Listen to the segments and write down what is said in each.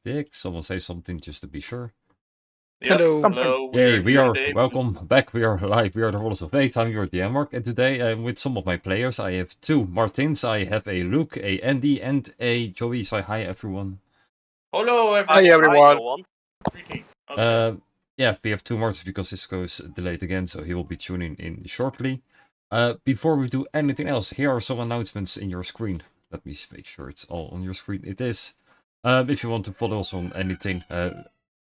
Dick. Someone say something just to be sure. Yep. Hello. Hello. Hey, we here are today. welcome back. We are live. We are the Rollers of Fate. I'm your DM Mark, and today I'm with some of my players. I have two Martins. I have a Luke, a Andy, and a Joey. Say hi, everyone. Hello, everyone. Hi, everyone. Greeting. Okay. Yeah, we have two Martins because this goes delayed again, so he will be tuning in shortly. Before we do anything else, here are some announcements in your screen. Let me make sure it's all on your screen. It is. If you want to follow us on anything,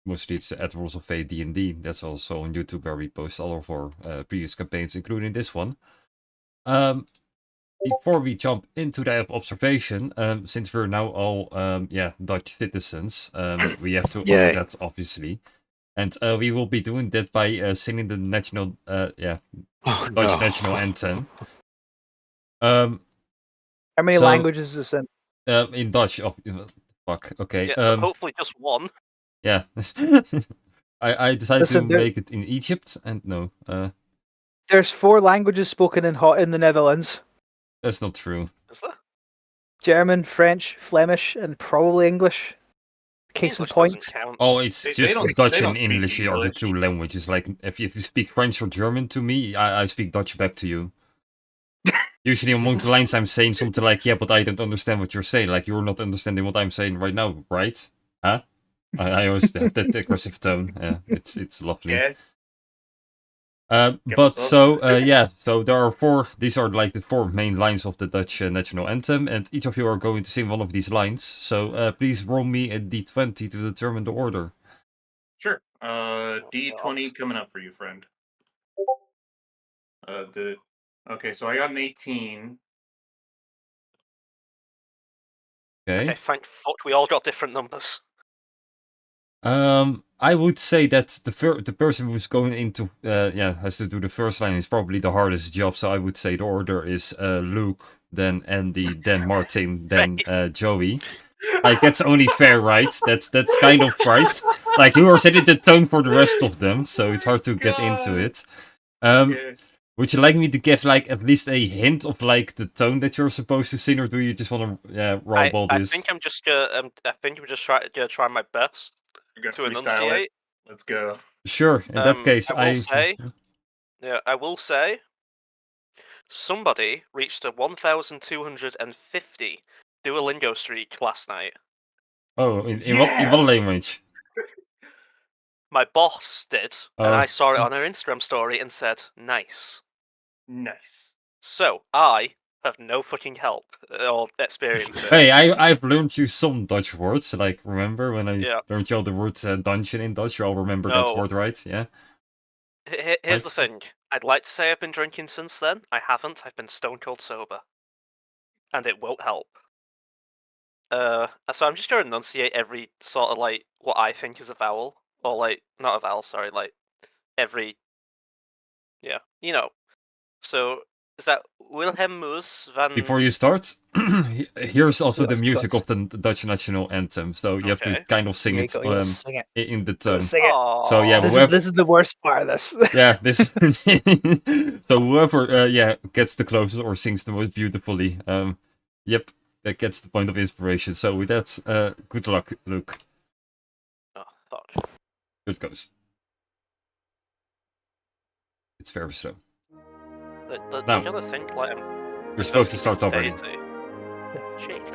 mostly it's at Rules of Fate D&D. That's also on YouTube where we post all of our previous campaigns, including this one. Before we jump into the observation, since we're now all Dutch citizens, we have to honor that obviously. And we will be doing that by singing the national Dutch national anthem. How many languages is this in? In Dutch. Fuck. Okay. Yeah, hopefully just one. Yeah. I decided to make it in Egypt, and no. There's 4 languages spoken in the Netherlands. That's not true. Is there? German, French, Flemish, and probably English. Case in point. Oh, it's just Dutch and speak English are the English. two languages. Like, if you speak French or German to me, I speak Dutch back to you. Usually among the lines I'm saying something like, yeah, but I don't understand what you're saying. Like, you're not understanding what I'm saying right now, right? Huh? I always have that aggressive tone. Yeah, it's lovely. Yeah. So there are 4, these are like the 4 main lines of the Dutch national anthem, and each of you are going to sing one of these lines. So please roll me a d20 to determine the order. Sure. D20 coming up for you, friend. Okay, so I got an 18. Okay, thank fuck we all got different numbers. I would say that the person who's going into has to do the first line is probably the hardest job. So I would say the order is Luke, then Andy, then Martin, then Joey. Like, that's only fair, right? That's kind of right. Like, you are setting the tone for the rest of them, so it's hard to get into it. Would you like me to give like at least a hint of like the tone that you're supposed to sing, or do you just want to roll ball this? I think I'm just gonna gonna try my best to enunciate. Let's go. Sure. In that case, I will say somebody reached a 1,250 Duolingo streak last night. Oh, in what language? My boss did, and I saw it on her Instagram story and said, "Nice." Nice. So I have no fucking help or experience. Hey, I've learned you some Dutch words. Like, remember when I learned you all the word dungeon in Dutch? You all remember that word, right? Yeah. Here's the thing. I'd like to say I've been drinking since then. I haven't. I've been stone cold sober, and it won't help. So I'm just going to enunciate every sort of like what I think is a vowel, or like not a vowel. Sorry, like every. Yeah, you know. So is that Wilhelmus van? Before you start, here's also the music of the Dutch national anthem. So you have to kind of sing it in the tone. Sing it. So yeah, this is the worst part of this. Yeah, this. So whoever gets the closest or sings the most beautifully, that gets the point of inspiration. So with that, good luck, Luke. Oh, fuck. Here it goes. It's very slow. They're gonna think like I'm. You're supposed to start already. Shit.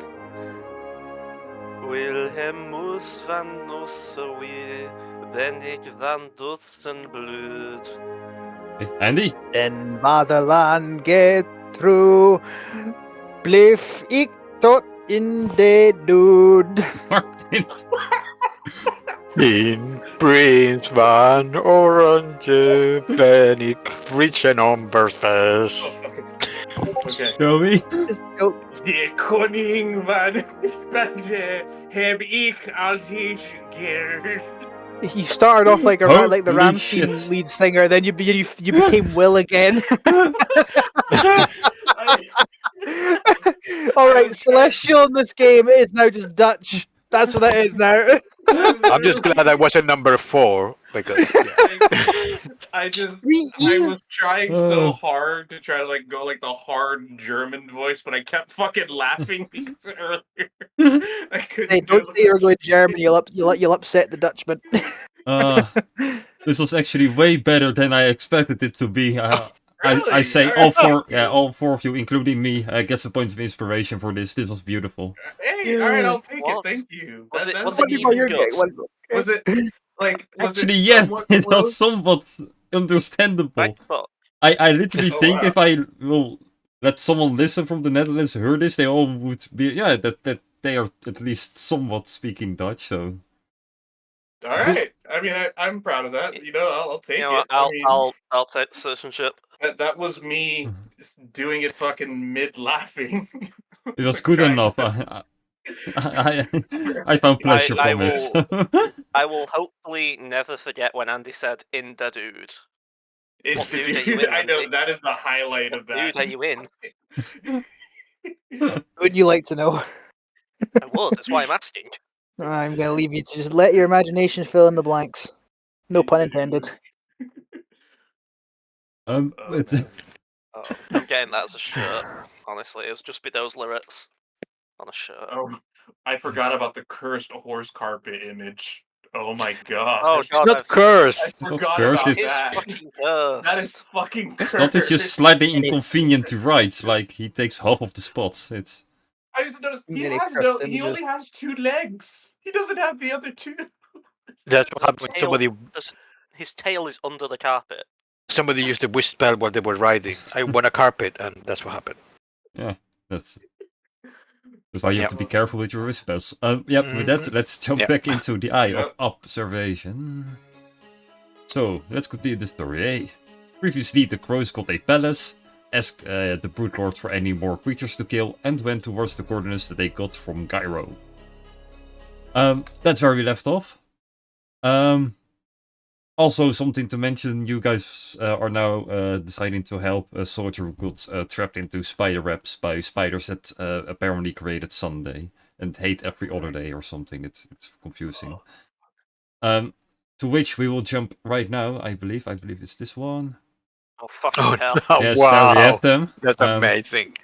Wilhelmus van Ossowie, ben ik van Dutsenbloed. Hey, Andy? In vaderland getrouw, bleef ik tot in de dood. Martin. In Prins van Oranje ben ik rich en onbeschermd. Okay. Joey? De koning van Spanje heb ik altijd gekeerd. You started off like the Rammstein lead singer, then you became Will again. All right, Celestial in this game is now just Dutch. That's what it is now. I'm just glad I wasn't number 4 because yeah. I just I was trying so Oh. hard to try to like go like the hard German voice, but I kept fucking laughing because earlier I couldn't Hey, do don't it. say you're going German. You'll upset the Dutchman. This was actually way better than I expected it to be. I Really? say Alright, all thank four, you. all 4 of you, including me, gets a point of inspiration for this. This was beautiful. Hey, all right, I'll take What? it. Thank you. Was it- That was is- it even good? was it like was Actually, it yes, somewhat it was close? somewhat understandable. Right, but I literally Oh, think wow. if I will let someone listen from the Netherlands hear this, they all would be that they are at least somewhat speaking Dutch. So All right. I mean, I'm proud of that. You know, I'll take you know what? it. I mean, I'll take the citizenship. that was me just doing it fucking mid laughing. it was good enough. I found pleasure I from it. I will hopefully never forget when Andy said "in the dude." What dude are you Dude, in, I know Andy? that is the highlight of What that. dude are you in? Wouldn't you like to know? I was. That's why I'm asking. I'm gonna leave you to just let your imagination fill in the blanks. No pun intended. Oh, But, man. Oh, I'm getting that as a shirt. Honestly, it'll just be those lyrics on a shirt. Oh, I forgot about the cursed horse carpet image. Oh my god. Oh It's god, not I've- cursed. I not forgot cursed, about it's- it's that. fucking cursed. That is fucking it's cursed. not. It's just slightly And it- inconvenient to write. Like he takes half of the spots. It's I just noticed he Many has cursed he only images. has 2 legs. He doesn't have the other 2. That's what happened when Tail- somebody His tail is under the carpet. used the wish spell while they were riding. I want a carpet, and that's what happened. that's why you have to be careful with your wrist spells. With that, let's jump Yeah. back into the eye of Yep. observation. So, let's continue the story, eh? Previously, the crows got a palace, asked the Brood Lord for any more creatures to kill, and went towards the coordinates that they got from Gyro. That's where we left off. Also, something to mention, you guys are now deciding to help a soldier who got trapped into spider webs by spiders that apparently created Sunday and hate every other day or something. It's confusing. To which we will jump right now, I believe. I believe it's this one. Oh fucking Oh, hell! no. Yes, wow. there we have them. That's Um, amazing.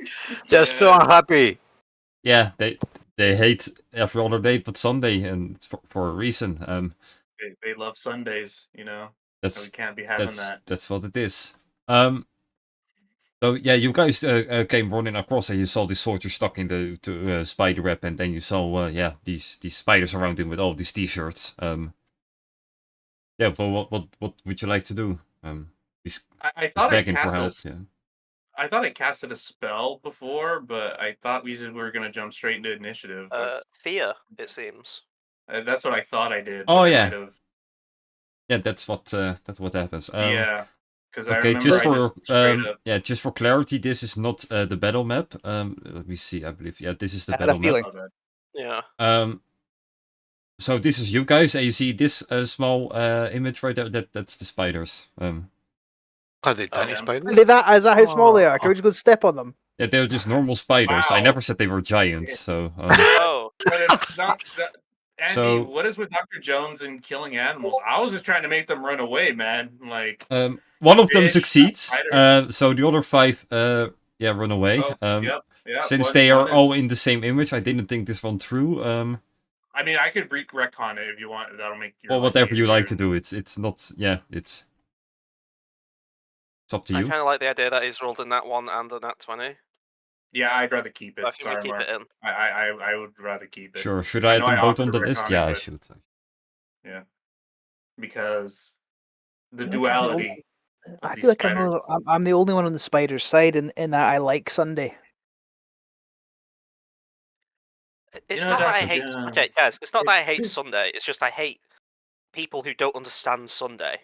They're so Yeah. unhappy. Yeah, they hate every other day but Sunday, and it's for a reason. They love Sundays, you know. So we That's can't be having that. that's what it is. So yeah, you guys came running across and you saw this soldier stuck in the spider web, and then you saw these spiders around him with all these t-shirts. Yeah, well, what would you like to do? He's I thought I begging for help. casted Yeah. I thought I casted a spell before, but I thought we were gonna jump straight into initiative. Fear, it seems. That's what I thought I did. Oh, but I yeah. might have- Yeah, that's what happens. yeah. Because I Okay, remember just I for just straight up. just for clarity, this is not the battle map. Let me see. I believe this is the I had a battle feeling. map. Oh, bad. Yeah. So this is you guys, and you see this small image right there. That's the spiders. Are they tiny yeah. spiders? Is that how small they are? Can we just go step on them? Yeah, they're just normal spiders. I Wow. never said they were giants. So Oh, But it's not that. Andy, So- what is with Dr. Jones and killing animals? I was just trying to make them run away, man. Like, one of them Fish, succeeds. spiders. So the other 5 run away. yep. Since one- they are one is- all in the same image, I didn't think this one through. I mean, I could retcon it if you want. That'll make your Well, life whatever you like to easier. do. It's not. Yeah, it's up to I you. kind of like the idea that he's rolled in that one and a nat 20. Yeah, I'd rather keep it. I think Sorry, we keep Mark. it in. I would rather keep it. Sure. Should I I know add them I both on offered the to list? retcon Yeah, it, I but- should. Because the I feel like I'm the duality. I these feel like spiders. I'm the only one on the spider's side in that I like Sunday. It's know, not that I Dr. hate. Jones, Okay, guys, it's not that I it's hate just- Sunday. It's just I hate people who don't understand Sunday.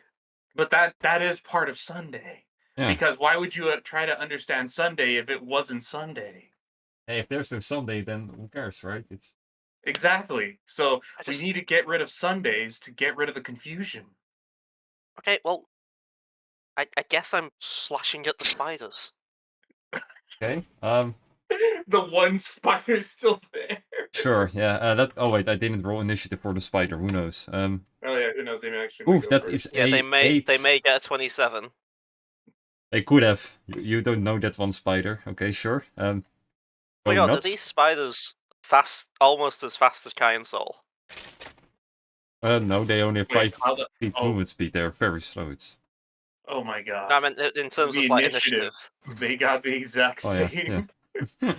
But that is part of Sunday. Yeah. Because why would you try to understand Sunday if it wasn't Sunday? Hey, if there's no Sunday, then who cares, right? It's Exactly. So I we just- need to get rid of Sundays to get rid of the confusion. Okay, well, I guess I'm slashing at the spiders. okay. The one spider's still there. sure. Yeah. Oh wait, I didn't roll initiative for the spider. Who knows? Oh yeah, who knows? They may actually. Oof, go that first. is Yeah, a they may 8. get a 27. They could have. You don't know that one spider. Okay, sure. Oh my Go god, are nuts. these spiders fast, almost as fast as Kai and Soul? No, they only have Wait, 5 how the? feet Oh, movement speed. They're very slow. It's. oh my god. No, I meant in terms The of like initiative. initiative. They got the exact Oh yeah. same. Yeah.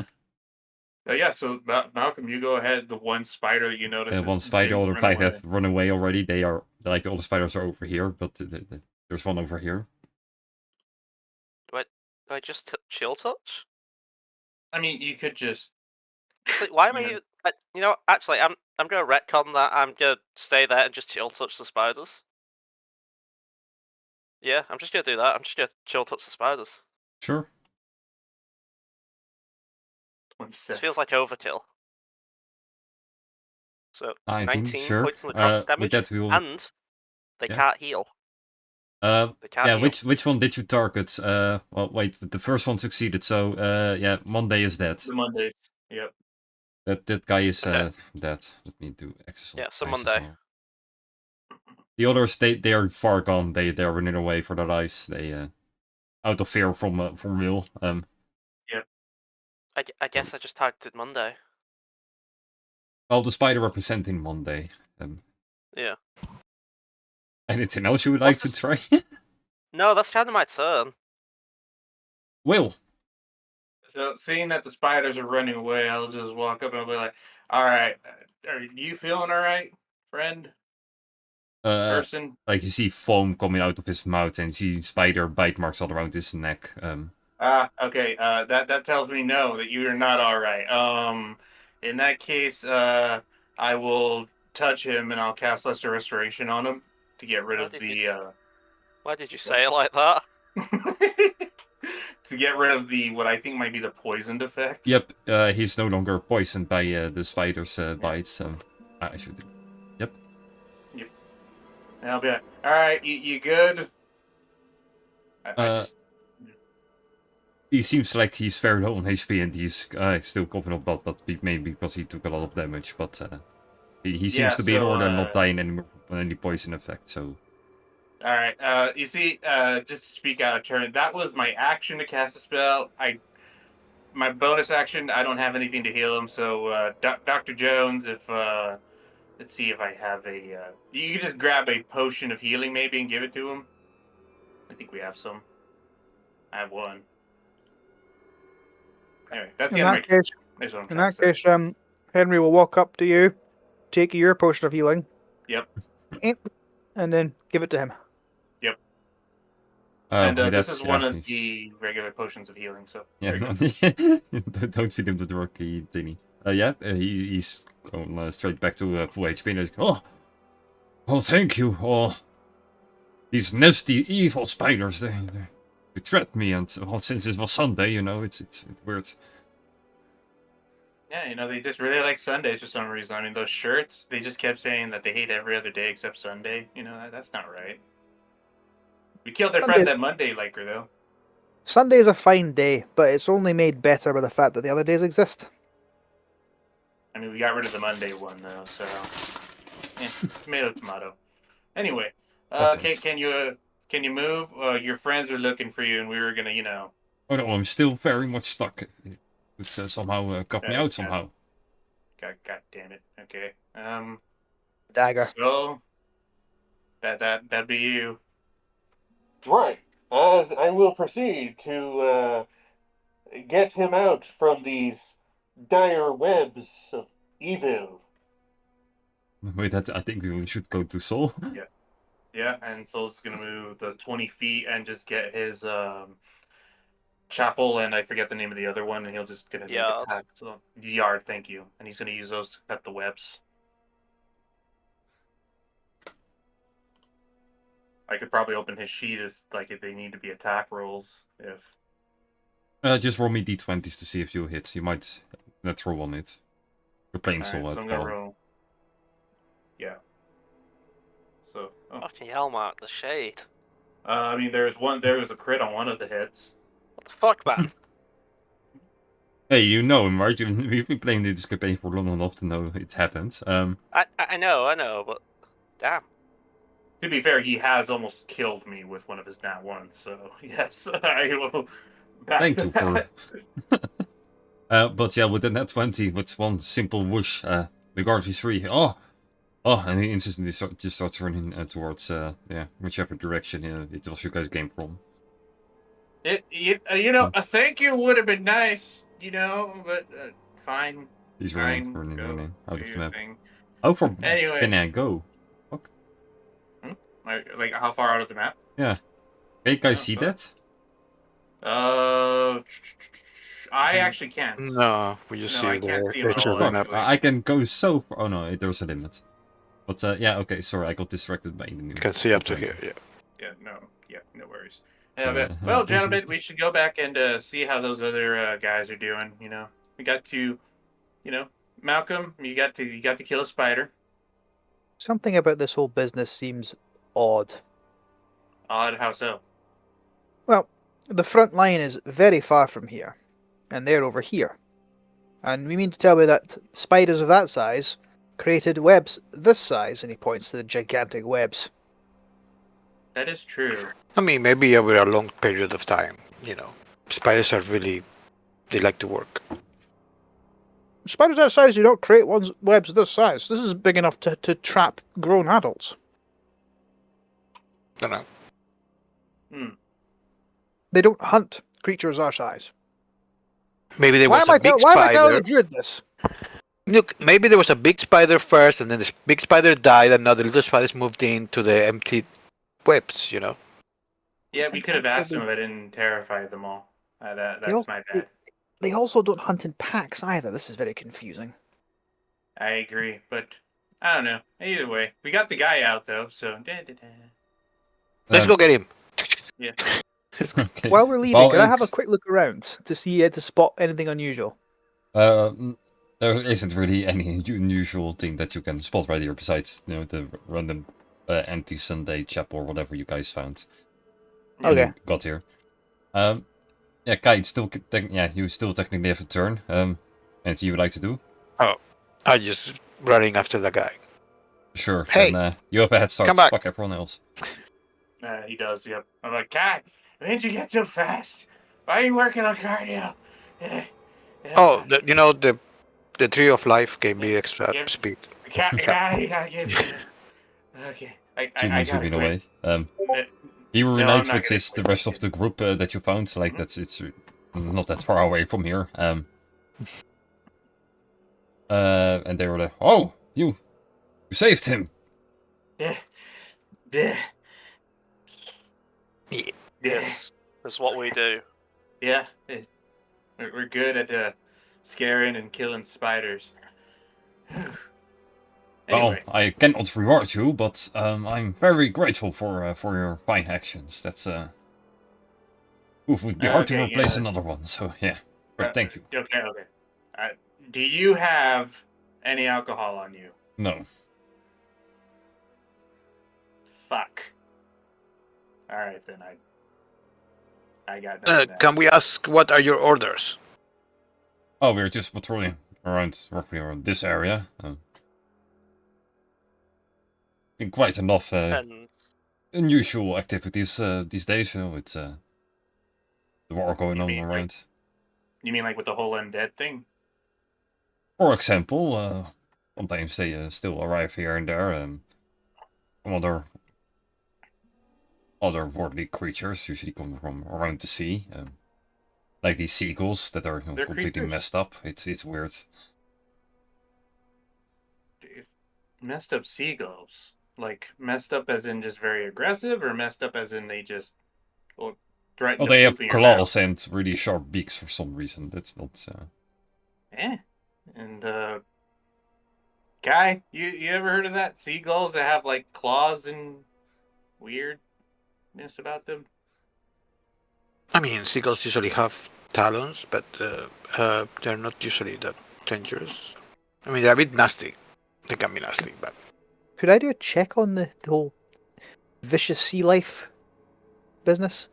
Yeah, so Malcolm, you go ahead. The one spider that you notice is One spider, all the run 5 away. have run away already. They are like all the spiders are over here, but there's one over here. Do I just chill touch? I mean, you could just. Why am I Yeah. even? You know, actually, I'm gonna retcon that. I'm gonna stay there and just chill touch the spiders. Yeah, I'm just gonna do that. I'm just gonna chill touch the spiders. Sure. This 27. feels like overkill. So it's 19, 19 sure. points in the cross With damage, that we will. and they Yeah. can't heal. They can't yeah. heal. Which one did you target? Well, wait. The first one succeeded. So yeah, Monday is dead. The Mondays. Yep. That guy is Okay. dead. Let me do access. Yeah, so dice as Monday. well. The others, they are far gone. They are running away for their lives. They out of fear from Will. I guess I just targeted Monday. Well, the spider representing Monday. Yeah. Anything else you would like What's to this- try? No, that's kind of my turn. Will. So, seeing that the spiders are running away, I'll just walk up and I'll be like, "All right, are you feeling all right, friend, person?" Like you see foam coming out of his mouth and you see spider bite marks all around his neck. Okay. That tells me no, that you are not all right. In that case, I will touch him and I'll cast Lesser Restoration on him to get rid Why of did the Why did you say it like that? to get rid of the what I think might be the poisoned effect. Yep, he's no longer poisoned by the spider's bites. So I should do. And I'll be like, all right, you good? I just He seems like he's very low on HP and he's still coughing up blood, but maybe because he took a lot of damage. But he seems Yeah, to be in so, order and not dying anymore from any poison effect. So all right. You see, just to speak out of turn, that was my action to cast a spell. My bonus action, I don't have anything to heal him. So, Dr. Jones, if let's see if I have a. You can just grab a potion of healing maybe and give it to him. I think we have some. I have one. Anyway, that's the In end that of my. case, That's what I'm in trying that to say. case, Henry will walk up to you, take your potion of healing. Yep. And then give it to him. And okay, this that's is one of he's- the regular potions of healing. So Yeah, there you go. don't feed him the rocky thingy. He's going straight back to full HP and he's like, oh, thank you. Oh, these nasty evil spiders, they threatened me, and since it was Sunday, it's weird. Yeah, they just really like Sundays for some reason. I mean, those shirts, they just kept saying that they hate every other day except Sunday. That's not right. We killed their friend that Monday liker, though. Sunday is a fine day, but it's only made better by the fact that the other days exist. I mean, we got rid of the Monday one, though, so... tomato, tomato. Anyway, Okay. can you move? Your friends are looking for you, and we were gonna, Oh no, I'm still very much stuck. It's somehow got me out somehow. God damn it. Okay. Dagger. So... That'd be you. Right. I will proceed to get him out from these dire webs of evil. Wait, I think we should go to Soul. Yeah, and Soul's gonna move the 20 feet and just get his chapel, and I forget the name of the other one, and he'll just gonna make Yard. attacks. So, the yard, thank you. And he's gonna use those to cut the webs. I could probably open his sheet if they need to be attack rolls. If Just roll me d20s to see if you hit. You might natural one hit. You're playing Soul so at I'm gonna all. roll. Yeah. So Fucking hell, Mark, the shade. I mean, there was a crit on one of the hits. What the fuck, man? Hey, you know him, right? We've been playing this campaign for long enough to know it happened. I know, but damn. To be fair, he has almost killed me with one of his nat ones. So yes, I will. Back Thank you for. But yeah, with the net 20, with one simple whoosh, the guard is free. Oh, and he instantly just starts running towards whichever direction it was you guys came from. A thank you would have been nice, but fine. He's Fine, running go out do of the your map. thing. How far Anyway. can I go? Fuck. Like how far out of the map? Yeah. Can you guys Oh, see so- that? I actually can't. No, we just No, see I can't the see him at picture all, of the Fuck, map. actually. I can go so far. Oh no, there's a limit. But yeah, okay, sorry, I got distracted by the new. You can see up to 20. here, yeah. No worries. Well, gentlemen, we should go back and see how those other guys are doing. We got to, Malcolm, you got to kill a spider. Something about this whole business seems odd. Odd, how so? Well, the front line is very far from here, and they're over here. And we mean to tell me that spiders of that size created webs this size, and he points to the gigantic webs. That is true. I mean, maybe over a long period of time, Spiders are really, they like to work. Spiders that size do not create webs this size. This is big enough to trap grown adults. Don't know. They don't hunt creatures our size. Maybe there Why was am a big I telling spider. the druid this? Look, maybe there was a big spider first, and then this big spider died, and now the little spiders moved into the empty webs, Yeah, we think could have that asked them if I didn't terrify them all. That's also- my bad. They also don't hunt in packs either. This is very confusing. I agree, but I don't know. Either way, we got the guy out though, so. Let's go get him. Yeah. Okay. While we're leaving, Well, can I have a it's- quick look around to spot anything unusual? There isn't really any unusual thing that you can spot right here besides the random empty Sunday chapel or whatever you guys found. when Okay. you got here. Yeah, Kai, it's still you still technically have a turn. Anything you would like to do? I just running after the guy. Sure. Hey, then, you have a head start. come back. Fuck everyone else. He does, yep. I'm like, God, when did you get so fast? Why are you working on cardio? Oh, the tree of life gave me extra Yeah. speed. You gotta give me Okay. I Two gotta moving quit. away. Uh, He No, I'm reunites not with gonna the quit. rest of the group that you found. Like it's not that far away from here. And they were like, "Oh, you saved him." Yeah. Yes, that's what we do. Yeah. We're good at scaring and killing spiders. Anyway. Well, I cannot reward you, but I'm very grateful for your fine actions. That's would be hard to Okay, replace yeah. another one. So yeah, but thank you. Okay. Do you have any alcohol on you? No, Fuck. All right then. I got nothing. Can we ask what are your orders? oh, we're just patrolling roughly around this area. Been quite enough And unusual activities these days. With the war going You on mean, like- around. You mean like with the whole undead thing? For example, sometimes they still arrive here and there. From other worldly creatures, usually come from around the sea. Like these seagulls that are They're completely creatures? messed up. It's weird. Messed up seagulls. Like messed up as in just very aggressive, or messed up as in they just threaten. Well, to they have poop in your mouth? claws and really sharp beaks for some reason. That's not. And Guy, you ever heard of that? Seagulls that have like claws and weirdness about them? I mean, seagulls usually have talons, but they're not usually that dangerous. I mean, they're a bit nasty. They can be nasty, but Could I do a check on the whole vicious sea life business?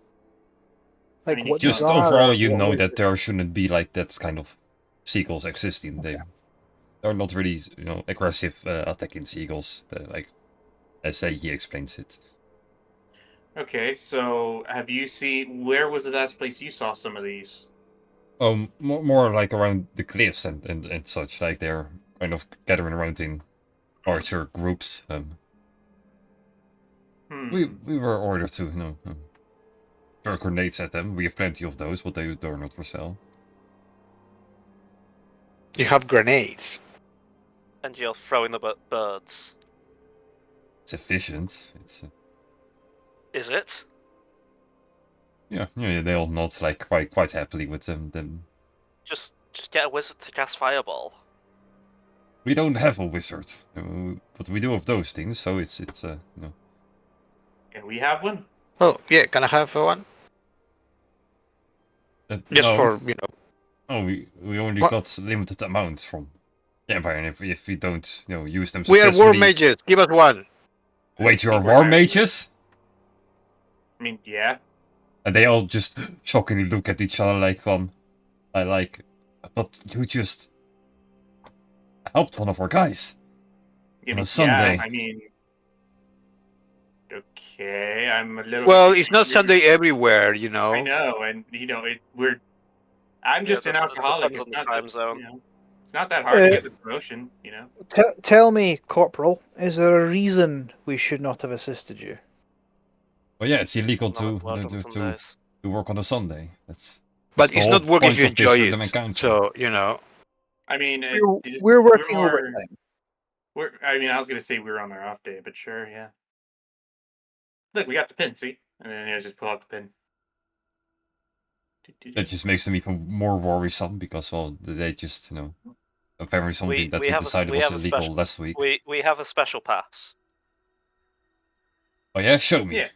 Like mean, what you Just they are, overall, or you what know was that it? there shouldn't be like that kind of seagulls existing. They're not really, aggressive attacking seagulls. Like as he explains it. Okay, so have you seen? Where was the last place you saw some of these? More like around the cliffs and such. Like they're kind of gathering around in larger groups. We were ordered to, throw grenades at them. We have plenty of those, but they are not for sale. You have grenades. And you're throwing them at birds. It's efficient. Is it? Yeah, they'll nod like quite happily with them. Then Just get a wizard to cast fireball. we don't have a wizard, but we do have those things. So it's Can we have one? Oh, yeah, can I have one? Just no. for, Oh, we only What? got limited amounts from the Empire, and if we don't, use them We are war successfully... mages. Give us one. Wait, you are think we're war not- mages? I mean, yeah. And they all just shockingly look at each other like, but you just helped one of our guys. I On mean, a Sunday. Yeah, I mean, okay, I'm a little. Well, it's not confused. Sunday everywhere, I know, and I'm just Yeah, an alcoholic. depends on It's the not time that- zone. it's not that hard to get the promotion, Tell me, Corporal, is there a reason we should not have assisted you? Well, yeah, it's illegal Not to, allowed on to Sundays. work on a Sunday. That's But the it's whole not work if point you of this enjoy rhythm it. encounter. So, I mean, We're working more- overtime. I was gonna say we were on our off day, but sure, yeah. Look, we got the pin, see, and then just pull out the pin. That just makes them even more worrisome because, well, they just, apparently something that we we have a- decided we was have a illegal special- last week. We have a special pass. Oh yeah, show me. Yeah.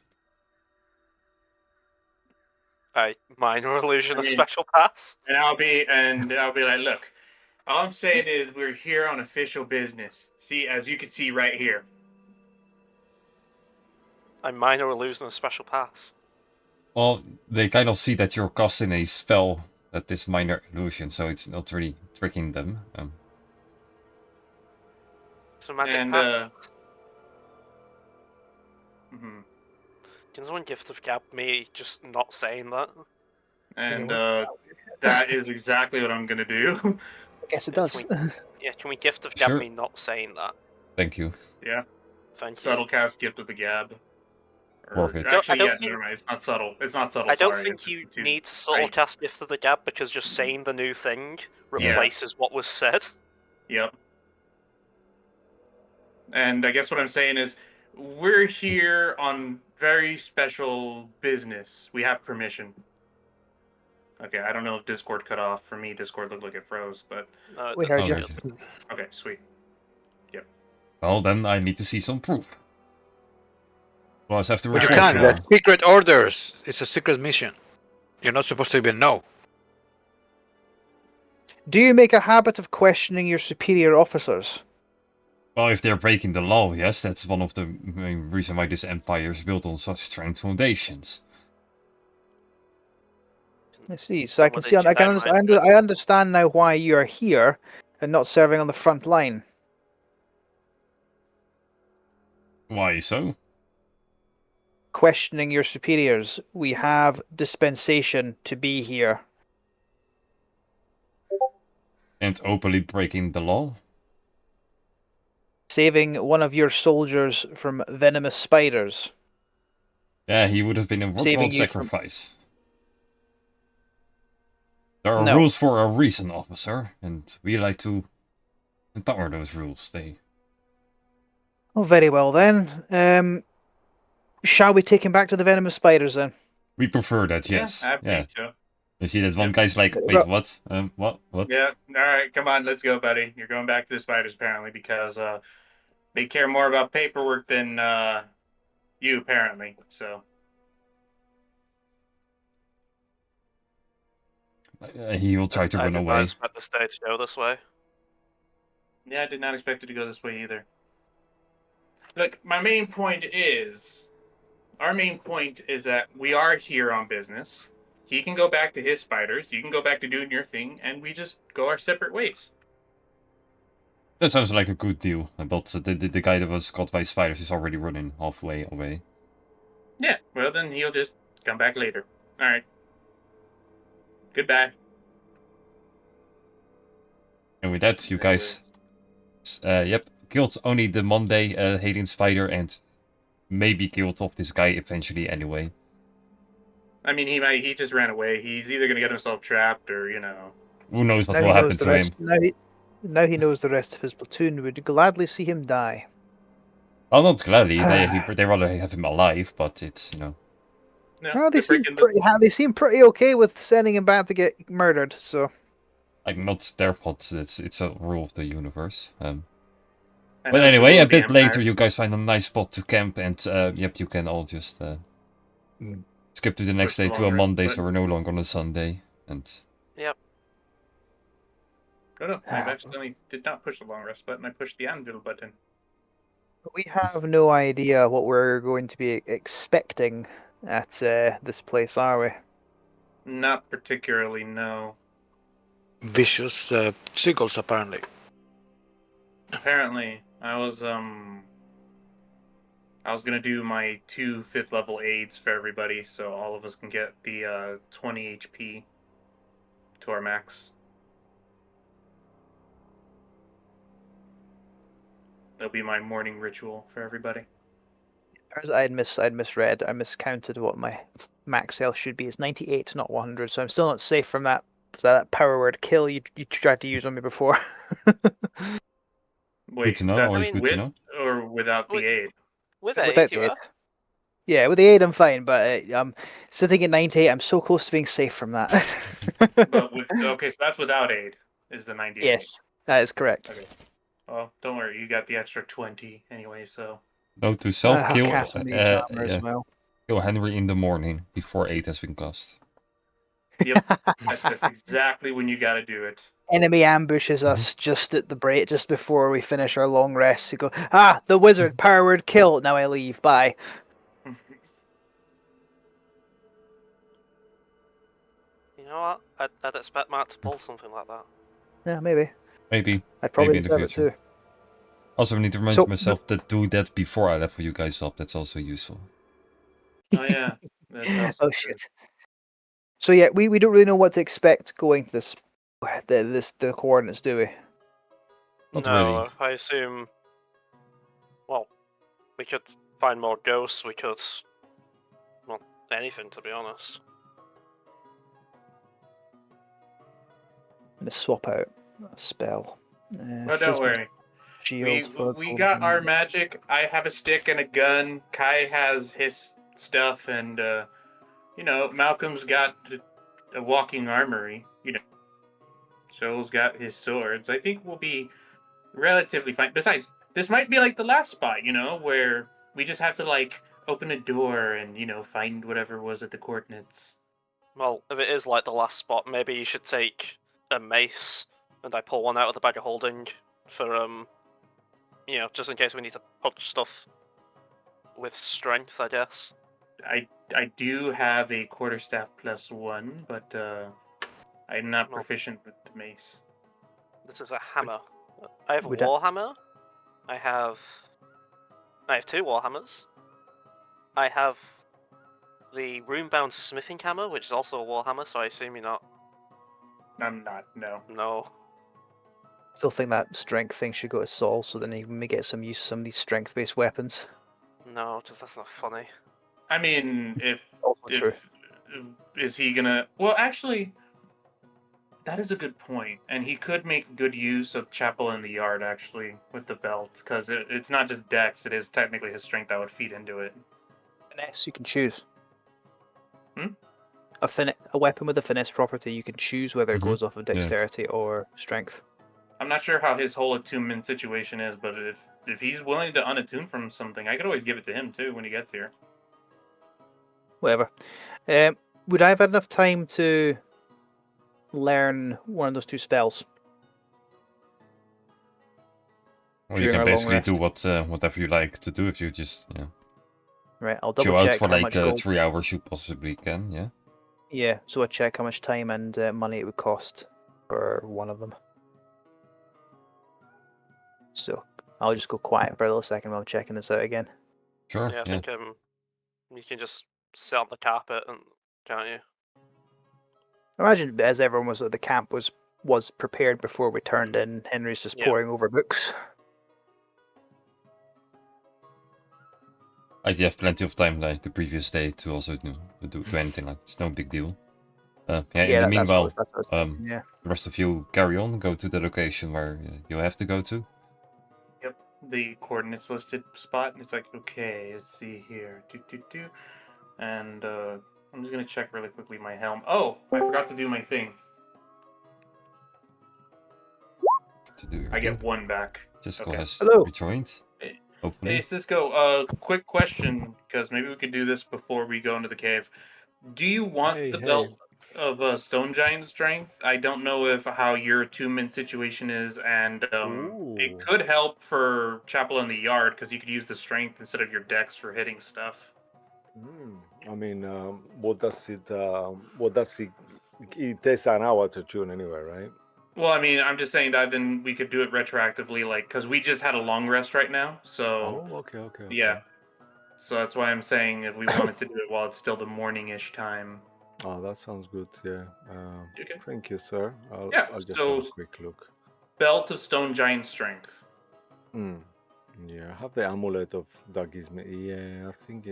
Minor illusion I of mean- special pass. And I'll be like, look, all I'm saying is we're here on official business. See, as you can see right here. Minor illusion of special pass. Well, they kind of see that you're casting a spell at this minor illusion, so it's not really tricking them. It's a magic And, pass. mhm. Can someone gift of gab me just not saying that? And that is exactly what I'm gonna do. I guess it does. Yeah, can we gift of gab Sure. me not saying that? Thank you. Yeah, Thank subtle you. cast, gift of the gab. Worth it. Actually, I don't yeah, think- never mind. It's not subtle. It's not subtle. I don't sorry, think it's you just too- need to subtle cast gift of the gab because just saying the new thing replaces what was said. Yep. And I guess what I'm saying is, we're here on very special business. We have permission. Okay, I don't know if Discord cut off. For me, Discord looked like it froze, but We It heard Oh, you. there's- okay, sweet. Well, then I need to see some proof. Well, I have to But you report can't. you That's all. secret orders. It's a secret mission. You're not supposed to even know. Do you make a habit of questioning your superior officers? Well, if they're breaking the law, yes, that's one of the main reasons why this empire is built on such strong foundations. I see. So I can Somebody see. I can. dynamite I understand now why you are here and not serving on the front line. Why so? Questioning your superiors. We have dispensation to be here. And openly breaking the law? Saving one of your soldiers from venomous spiders. Yeah, he would have been a Saving worthwhile you from- sacrifice. There are No. rules for a reason, officer, and we like to empower those rules. Oh, very well then. Shall we take him back to the venomous spiders then? We prefer that, yes. I Yeah. think so. You see that one guy's like, wait, Well- what? What? Yeah. All right, come on, let's go, buddy. You're going back to the spiders apparently because they care more about paperwork than you apparently. So He will try to I run did not away. expect this day to go this way. yeah, I did not expect it to go this way either. Look, our main point is that we are here on business. He can go back to his spiders. You can go back to doing your thing, and we just go our separate ways. That sounds like a good deal. But the guy that was caught by spiders is already running halfway away. Yeah, well, then he'll just come back later. All right. Goodbye. And with that, you guys, yep, killed only the Monday hating spider and maybe killed off this guy eventually anyway. I mean, he just ran away. He's either gonna get himself trapped or Who knows what Now will he happen knows the to him. rest. Now he knows the rest of his platoon would gladly see him die. Well, not gladly. They rather have him alive, but it's, No, Oh, they they're seem breaking pretty. They seem pretty okay with sending him back to get murdered. So like not their fault. It's a rule of the universe. I know But it's a anyway, rule a of the bit later, Empire. you guys find a nice spot to camp, and yep, you can all just skip to the next Push the day to a long Monday, rest so we're no longer on a Sunday. And Oh no, I accidentally did not push the long rest button. I pushed the anvil button. we have no idea what we're going to be expecting at this place, are we? Not particularly, no. Vicious seagulls, apparently. Apparently, I was gonna do my 2 5th level aids for everybody, so all of us can get the 20 HP to our max. That'll be my morning ritual for everybody. I'd misread. I miscounted what my max health should be. It's 98, not 100. So I'm still not safe from that power word kill you tried to use on me before. Wait, good to know. that's Always good with to know. or without the With- aid? with Without aid, the you aid. are. Yeah, with the aid I'm fine, but I'm sitting at 98. I'm so close to being safe from that. But okay, so that's without aid. Is the 98? Yes, that is correct. Okay. Well, don't worry, you got the extra 20 anyway. So No, to I'll self-kill cast Mage Armor as well. kill Henry in the morning before 8 has been cast. yep, that's exactly when you got to do it. Enemy ambushes us just at the break, just before we finish our long rest. You go, the wizard, power word kill. Now I leave. Bye. You know what? I'd expect Matt to pull something like that. Yeah, maybe. Maybe. I'd probably Maybe in the deserve it future. too. Also, I need to remind So, myself to do that before I level you guys up. That's also useful. Oh yeah. That's also Oh true. shit. So yeah, we don't really know what to expect going to the coordinates, do we? Not no, really. I assume. Well, we could find more ghosts. We could. Well, anything to be honest. I'm gonna swap out a spell. Well, don't worry. Shield We got our magic. I have a stick and a gun. Kai has his stuff, and Malcolm's got a walking armory. Joel's got his swords. I think we'll be relatively fine. Besides, this might be like the last spot, where we just have to like open a door and find whatever was at the coordinates. Well, if it is like the last spot, maybe you should take a mace, and I pull one out of the bag of holding for just in case we need to punch stuff with strength, I guess. I do have a quarterstaff +1, but I'm not No. proficient with the mace. This is a hammer. I have a Would I- warhammer. I have 2 warhammers. I have the rune-bound smithing hammer, which is also a warhammer. So I assume you're not. I'm not. No. No. Still think that strength thing should go to Saul, so then he may get some use of some of these strength-based weapons. No, just that's not funny. I mean, Also true. is he gonna? Well, actually, that is a good point, and he could make good use of Chapel in the Yard actually with the belt, because it's not just Dex; it is technically his strength that would feed into it. Finesse, you can choose. Hmm? A weapon with a finesse property, you can choose whether it Mhm. goes off of Yeah. dexterity or strength. I'm not sure how his whole attunement situation is, but if he's willing to unattune from something, I could always give it to him too when he gets here. Whatever. Would I have had enough time to learn one of those 2 spells? Or you During can our long basically do rest. whatever you like to do if you just Right, I'll double chill out check for how like much gold. 3 hours. You possibly can, yeah. Yeah, so I check how much time and money it would cost for one of them. So I'll just go quiet for a little second while I'm checking this out again. Sure. Yeah, I think you can just sit on the carpet, and can't you? Imagine as everyone was at the camp was prepared before we turned in, Henry's just Yeah. poring over books. Like you have plenty of time, like the previous day, to also do anything. Like it's no big deal. Yeah. In the meanwhile, that's what I was thinking, yeah. the rest of you carry on. Go to the location where you have to go to. Yep, the coordinates listed spot, and it's like, okay, let's see here. And I'm just gonna check really quickly my helm. Oh, I forgot to do my thing. To do your I thing. get one back. Cisco okay. has Hello. rejoined. Hey, Hopefully. Hey Cisco, quick question, because maybe we could do this before we go into the cave. Do you want Hey, the hey. belt of Stone Giant Strength? I don't know if how your attunement situation is, and it Ooh. could help for Chapel in the Yard, because you could use the strength instead of your dex for hitting stuff. I mean, what does it? It takes an hour to tune anyway, right? Well, I mean, I'm just saying that then we could do it retroactively, like, because we just had a long rest right now, so Oh, okay. yeah. So that's why I'm saying if we wanted to do it while it's still the morning-ish time. Oh, that sounds good. Yeah. Okay. Thank you, sir. Yeah, I'll just so- have a quick look. Belt of Stone Giant Strength. Yeah, I have the amulet of that gives me. Yeah, I think.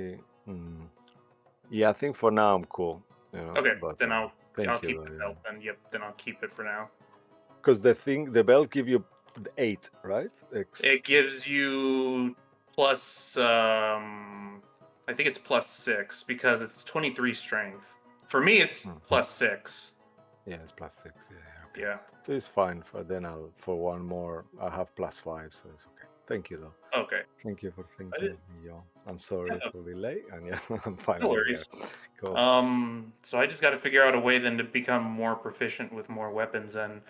Yeah, I think for now I'm cool. Okay, but, then I'll thank keep you, the though, belt. Then yep, then I'll keep it for now. Because the belt give you 8, right? It gives you plus I think it's plus 6 because it's 23 strength. For me it's plus 6. Yeah, it's plus 6. Yeah. Okay. Yeah. So it's fine. For one more, I have plus 5, so it's okay. Thank you, though. Okay. Thank you for thinking of me, y'all. I'm sorry Yeah. for the delay, and yeah, I'm fine. No worries. Cool. So I just got to figure out a way then to become more proficient with more weapons, and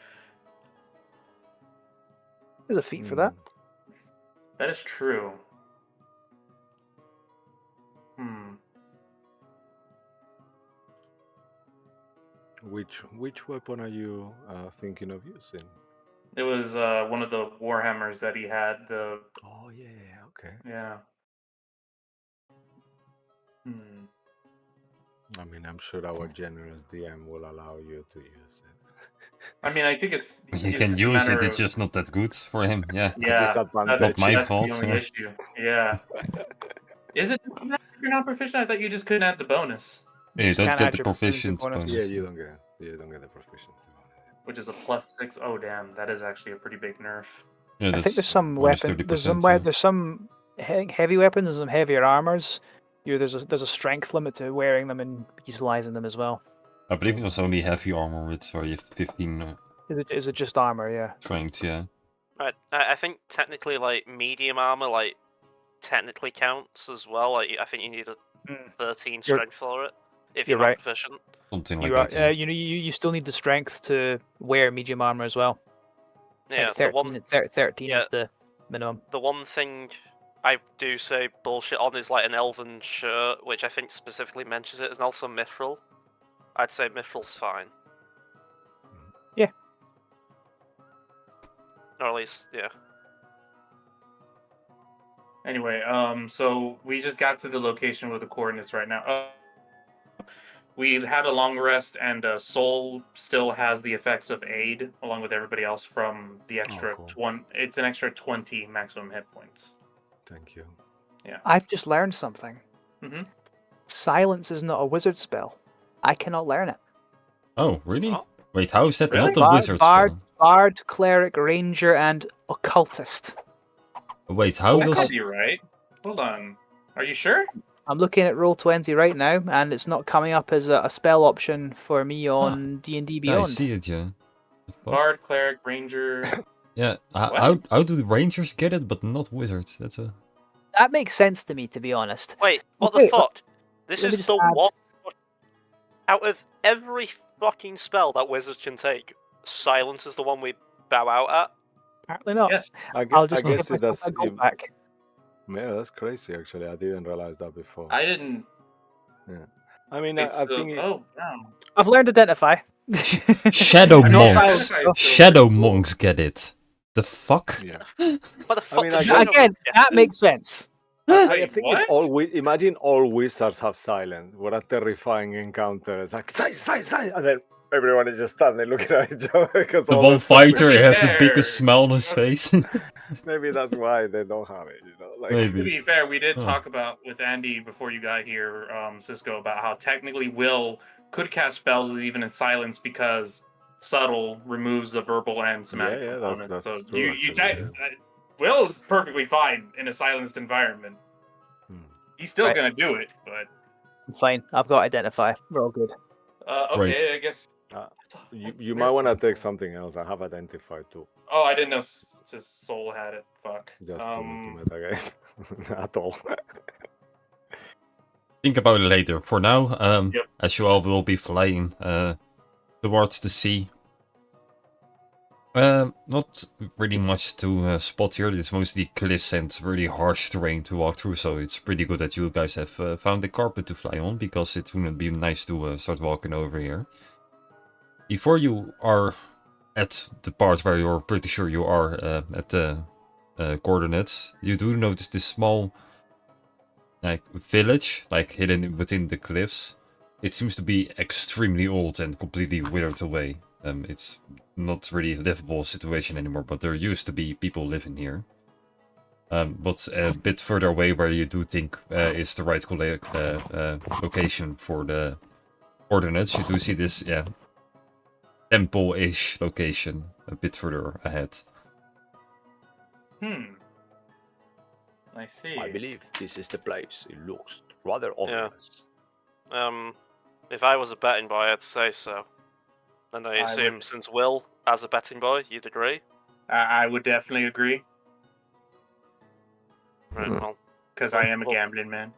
There's a feat for that. that is true. Which weapon are you thinking of using? It was one of the warhammers that he had. The Oh yeah, okay. yeah. I mean, I'm sure our generous DM will allow you to use it. I mean, I think it's You can just a use it. matter It's of- just not that good for him. Yeah. Yeah, Disadvantage. that's my that's fault, the only yeah. issue. Yeah. Is it if you're not proficient? I thought you just couldn't add the bonus, You just don't can't get add the your proficiency proficient bonus. bonus. Yeah, you don't get the proficiency on it. which is a plus 6. Oh damn, that is actually a pretty big nerf. Yeah, I think there's some minus weapon. There's 30%, some yeah. there's some heavy weapons and some heavier armors. There's a strength limit to wearing them and utilizing them as well. I believe it was only heavy armor with where you have 15 Is it just armor? Yeah. strength, yeah. Right. I think technically, like medium armor, like technically counts as well. Like I think you need a 13 strength for it if you're you're not right. proficient. Something like You are. that. Yeah. You still need the strength to wear medium armor as well. Yeah, Like the one 13 yeah. is the minimum. the one thing I do say bullshit on is like an elven shirt, which I think specifically mentions it, and also mithril. I'd say mithril's fine. Yeah. Or at least, yeah. Anyway, so we just got to the location with the coordinates right now. We had a long rest, and Soul still has the effects of aid, along with everybody else from the extra cool. It's an extra 20 maximum hit points. Thank you. Yeah. I've just learned something. Mhm. Silence is not a wizard spell. I cannot learn it. Oh, really? not? Wait, how is that Really? not a wizard spell? Bard, cleric, ranger, and occultist. Wait, how That does... can't be right. Hold on. Are you sure? I'm looking at Roll20 right now, and it's not coming up as a spell option for me on D&D Yeah, I Beyond. see it, yeah. Bard, cleric, ranger. Yeah, What? how do rangers get it, but not wizards? That's a... That makes sense to me, to be honest. Wait, what Okay, the fuck? This let me is just the add- one. Out of every fucking spell that wizards can take, silence is the one we bow out at. Apparently not. Yes. I'll just I guess give it myself does. a gold back. Yeah, that's crazy. Actually, I didn't realize that before. I didn't. I mean, It's I think oh wow. I've learned identify. Shadow I mean, No monks. silence, identify though. is so Shadow cool. monks get it. The fuck? yeah. What the fuck mean, does I Shadow guess- Again, Monks get? that makes sense. I Wait, think what? imagine all wizards have silence. What a terrifying encounter! It's like silence, and then everyone is just standing looking at each other because The all one the stuff fighter be has the fair, biggest smile on his face. Maybe that's why they don't have it. You know, like Maybe. To be fair, we did Huh. talk about with Andy before you got here, Cisco, about how technically Will could cast spells even in silence because subtle removes the verbal and somatic Yeah, component. that's so true, actually, Will is perfectly fine in a silenced environment. Hmm. He's still Right. gonna do it, but Fine, I've got identify. We're all good. okay, Right. I guess. You might want to take something else. I have identified too, Oh, I didn't know Soul had it. Fuck. just to metagame at all. Think about it later. For now, Yep. as you all will be flying towards the sea. Not really much to spot here. It's mostly cliffs and really harsh terrain to walk through, so it's pretty good that you guys have found a carpet to fly on, because it wouldn't be nice to start walking over here. Before you are at the part where you're pretty sure you are at the coordinates, you do notice this small village, hidden within the cliffs. It seems to be extremely old and completely withered away. It's not really a livable situation anymore, but there used to be people living here. But a bit further away, where you do think is the right location for the coordinates, you do see this temple-ish location a bit further ahead. I see. I believe this is the place. It looks rather Yeah. ominous. If I was a betting boy, I'd say so. And I I assume would- since Will, as a betting boy, you'd agree? I would definitely agree Right, Hmm. well, because I am a Well- gambling man.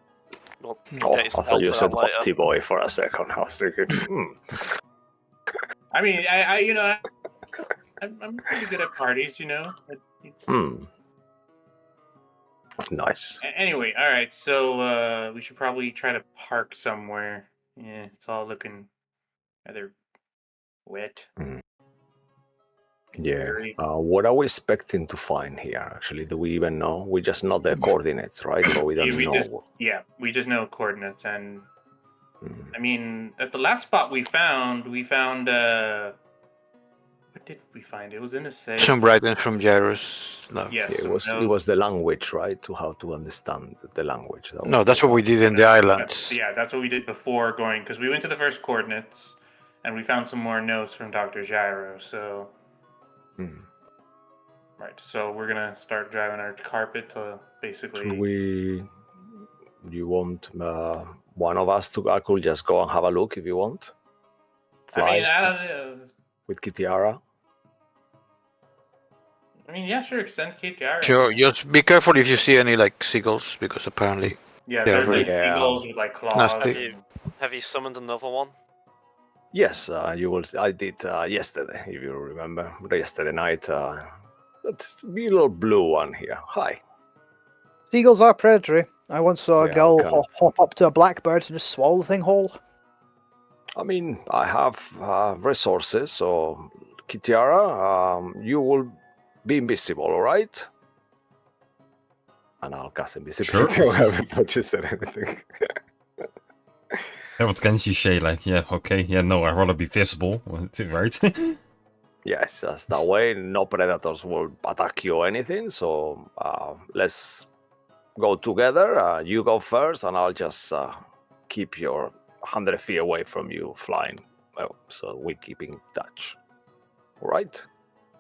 we'll Oh, get I his thought help you for said that later. Bhakti boy for a second. I was thinking, I mean, I you know, I'm pretty good at parties, you know. Nice. Anyway, all right. So we should probably try to park somewhere. Yeah, it's all looking rather wet. Yeah. Very- What are we expecting to find here? Actually, do we even know? We just know the coordinates, right? So we don't Yeah, we know. just- Yeah, we just know coordinates, and Hmm. I mean, at the last spot we found. What did we find? It was in a safe. Some writing from Jairus. No. Yes, Yeah, some it was notes. the language, right? To how to understand the language. No, that's what we did in the islands. Yeah, that's what we did before going, because we went to the first coordinates, and we found some more notes from Dr. Gyro. So, Hmm. right. So we're gonna start driving our carpet to basically. Should we? You want one of us to? I could just go and have a look if you want. I mean, Fly I don't know. with Kitiara. I mean, yeah, sure. Extend Cape Gyro. Sure, just be careful if you see any like seagulls, because apparently Yeah, they're there's like really- seagulls with like claws. nasty. and- Have you summoned another one? Yes, you will. I did yesterday, if you remember. Yesterday night. That's a little blue one here. Hi. Seagulls are predatory. I once saw a Yeah, gull kind of. hop up to a blackbird and just swallow the thing whole. I mean, I have resources, so Kitiara, you will be invisible, all right? And I'll cast invisibility Sure. or haven't purchased anything. Yeah, what can you say? No, I'd rather be visible, right? Yes, just that way, no predators will attack you or anything. So let's go together. You go first, and I'll just keep your 100 feet away from you flying. Well, so we keep in touch. All right?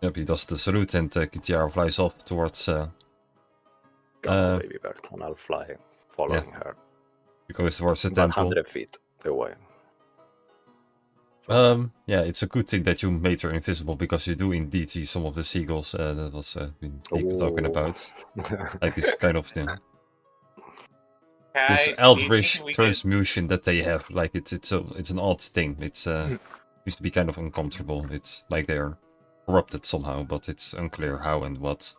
Yep, he does the salute, and Kitiara flies off towards. Go on, baby bird, and I'll fly following her. He goes towards the About temple. 100 feet away. Yeah, it's a good thing that you made her invisible, because you do indeed see some of the seagulls that was been talking Ooh. about. Like this kind of thing. Kai, This do you eldritch think we could- transmutation that they have, like it's an odd thing. It's used to be kind of uncomfortable. It's like they're corrupted somehow, but it's unclear how and what.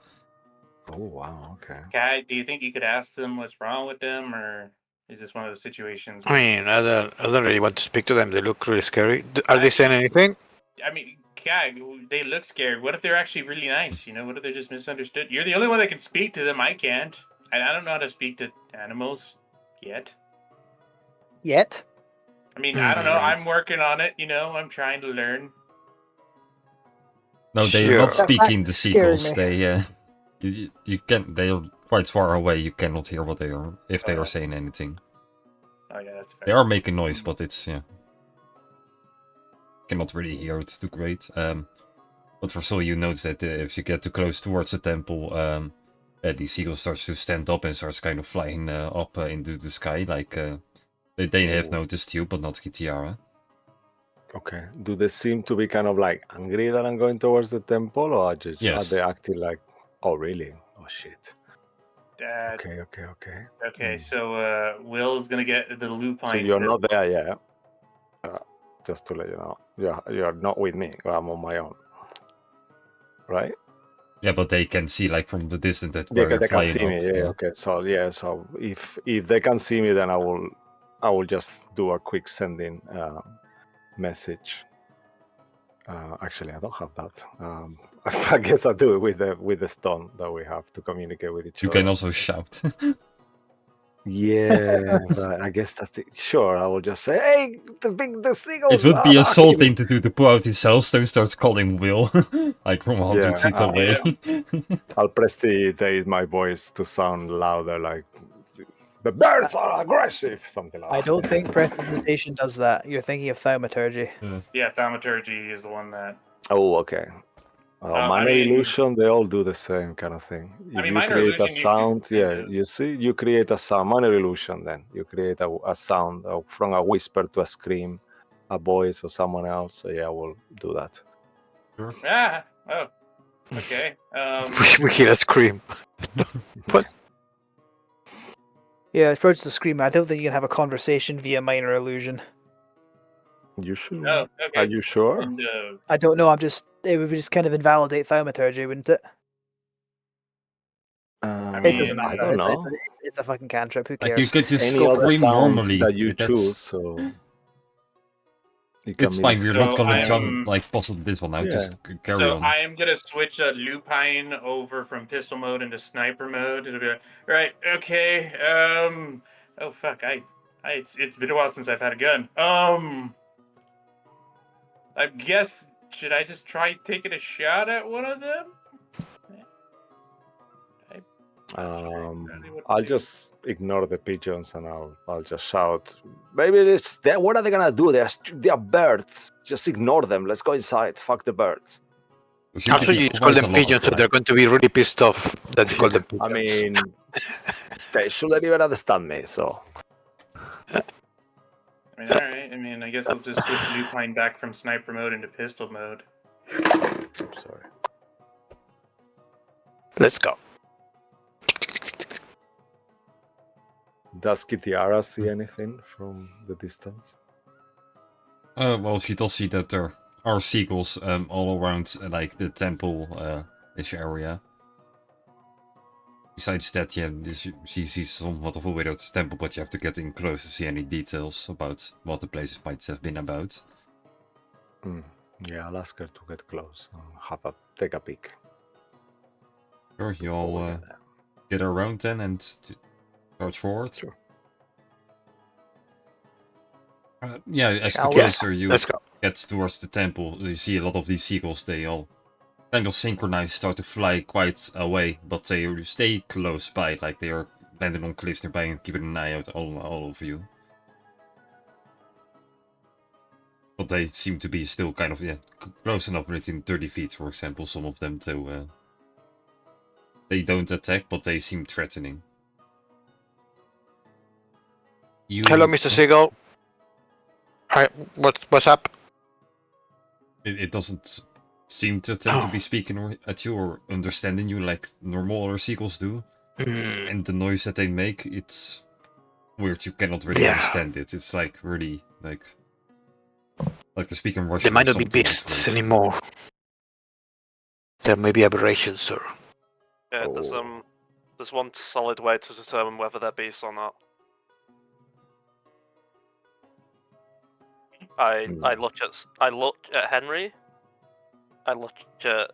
Oh, wow, okay. Kai, do you think you could ask them what's wrong with them, or Is this one of those situations? I mean, I don't really want to speak to them. They look really scary. Are they saying anything? I mean, yeah, they look scared. What if they're actually really nice? You know, what if they're just misunderstood? You're the only one that can speak to them. I can't. And I don't know how to speak to animals yet. Yet? I mean, I don't know. Hmm. I'm working on it. You know, I'm trying to learn. No, they're Sure. not speaking the That's scaring seagulls. me. They you can they're quite far away. You cannot hear what they are if they Oh. are saying anything. Oh yeah, that's fair. They are making noise, but it's cannot really hear it too great. But for sure, you notice that if you get too close towards the temple, the seagull starts to stand up and starts kind of flying up into the sky. Like they have Oh. noticed you, but not Kitiara. Okay. Do they seem to be kind of like angry that I'm going towards the temple, or are Yes. they acting like, oh really? Oh shit. Okay. Okay. So Will's gonna get the lupine. So you're pistol. not there yet. Just to let you know, you're not with me. I'm on my own. Right? Yeah, but they can see like from the distance that They, where you're they can flying see me. up. Yeah. Okay. So if they can see me, then I will just do a quick sending message. Actually, I don't have that. I guess I do it with the stone that we have to communicate with each You other. can also shout. Yeah, but I guess that's it. Sure, I will just say, "Hey, the seagulls." It would be are attacking me." assaulting to do the Puauti Cellstone starts calling Will, like from 100 Yeah, feet away. I'll prestidigitate my voice to sound louder, like the birds are aggressive, something like I that. don't think prestidigitation does that. You're thinking of thaumaturgy. Yeah, thaumaturgy is the one that. Oh, okay. I Minor mean- illusion, they all do the same kind of thing. If you minor create a illusion, you can sound, yeah, kind of- you see, you create a sound. Minor illusion, then you create a sound from a whisper to a scream, a voice or someone else. So yeah, we'll do that. Ah. Oh. Okay. We hear a scream. Yeah, as far as the scream, I don't think you can have a conversation via minor illusion. You should. Oh. Okay. Are you sure? And, I don't know. It would just kind of invalidate thaumaturgy, wouldn't it? It doesn't mean, matter. I don't know. It's a fucking cantrip. Who Like cares? you could just Any other scream sound normally. that you That's- choose, so it can It's be fine. We're not So gonna I'm- jump like puzzle this one out. Yeah. Just carry so on. I am gonna switch lupine over from pistol mode into sniper mode. It'll be like, right. Okay. Oh fuck. It's been a while since I've had a gun. I guess should I just try taking a shot at one of them? I'll just ignore the pigeons and I'll just shout. Maybe it's there. What are they gonna do? They're birds. Just ignore them. Let's go inside. Fuck the birds. There seem to Also, be you just quite call a them lot of pigeons, so them. they're going to be really pissed off that you call them I pigeons. mean, they shouldn't even understand me. So I mean, all right. I mean, I guess I'll just switch lupine back from sniper mode into pistol mode. I'm sorry. Let's go. Does Kitiara see anything from the distance? Well, she does see that there are seagulls all around, like the temple-ish area. Besides that, yeah, she sees somewhat of a way out the temple, but you have to get in close to see any details about what the place might have been about. Yeah, I'll ask her to get close and take a peek. Sure, you all get around then and charge forward. Sure. Yeah, as the Shall we? closer you Let's go. get towards the temple, you see a lot of these seagulls. They all kind of synchronize, start to fly quite away, but they stay close by, like they are landing on cliffs nearby and keeping an eye out all over you. But they seem to be still kind of close enough, within 30 feet, for example. Some of them, to they don't attack, but they seem threatening. Hello, Mr. Seagull. Hi, what's up? It doesn't seem to attempt to be speaking at you or understanding you like normal other seagulls do. Hmm. And the noise that they make, it's weird. You cannot really Yeah. understand it. It's like really like they're speaking Russian. They might or not be something. beasts anymore. There may be aberrations, sir. Yeah, Oh. there's one solid way to determine whether they're beasts or not. I No. looked at Henry. I looked at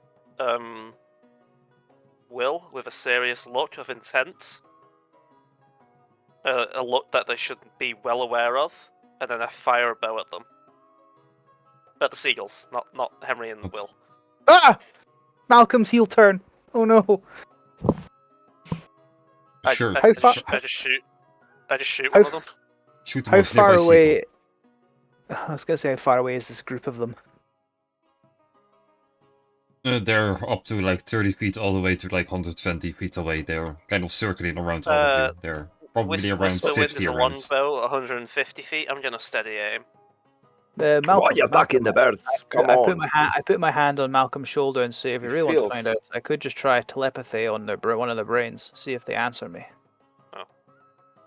Will with a serious look of intent. A look that they should be well aware of, and then I fire a bow at them. At the seagulls, not Henry and What? Will. Ah! Malcolm's heel turn. Oh no. Sure. How far- I just shoot How one of them. Shoot the How most far nearby away? seagull. I was gonna say how far away is this group of them? They're up to like 30 feet all the way to like 120 feet away. They're kind of circling around all of you. They're probably around Whisper Wind 50 is a around. longbow, 150 feet. I'm gonna steady aim. Malcolm, Why are you attacking the birds? Come I on. put my hand on Malcolm's shoulder and say, if you It really want to feels- find out, I could just try telepathy on one of their brains, see if they answer me.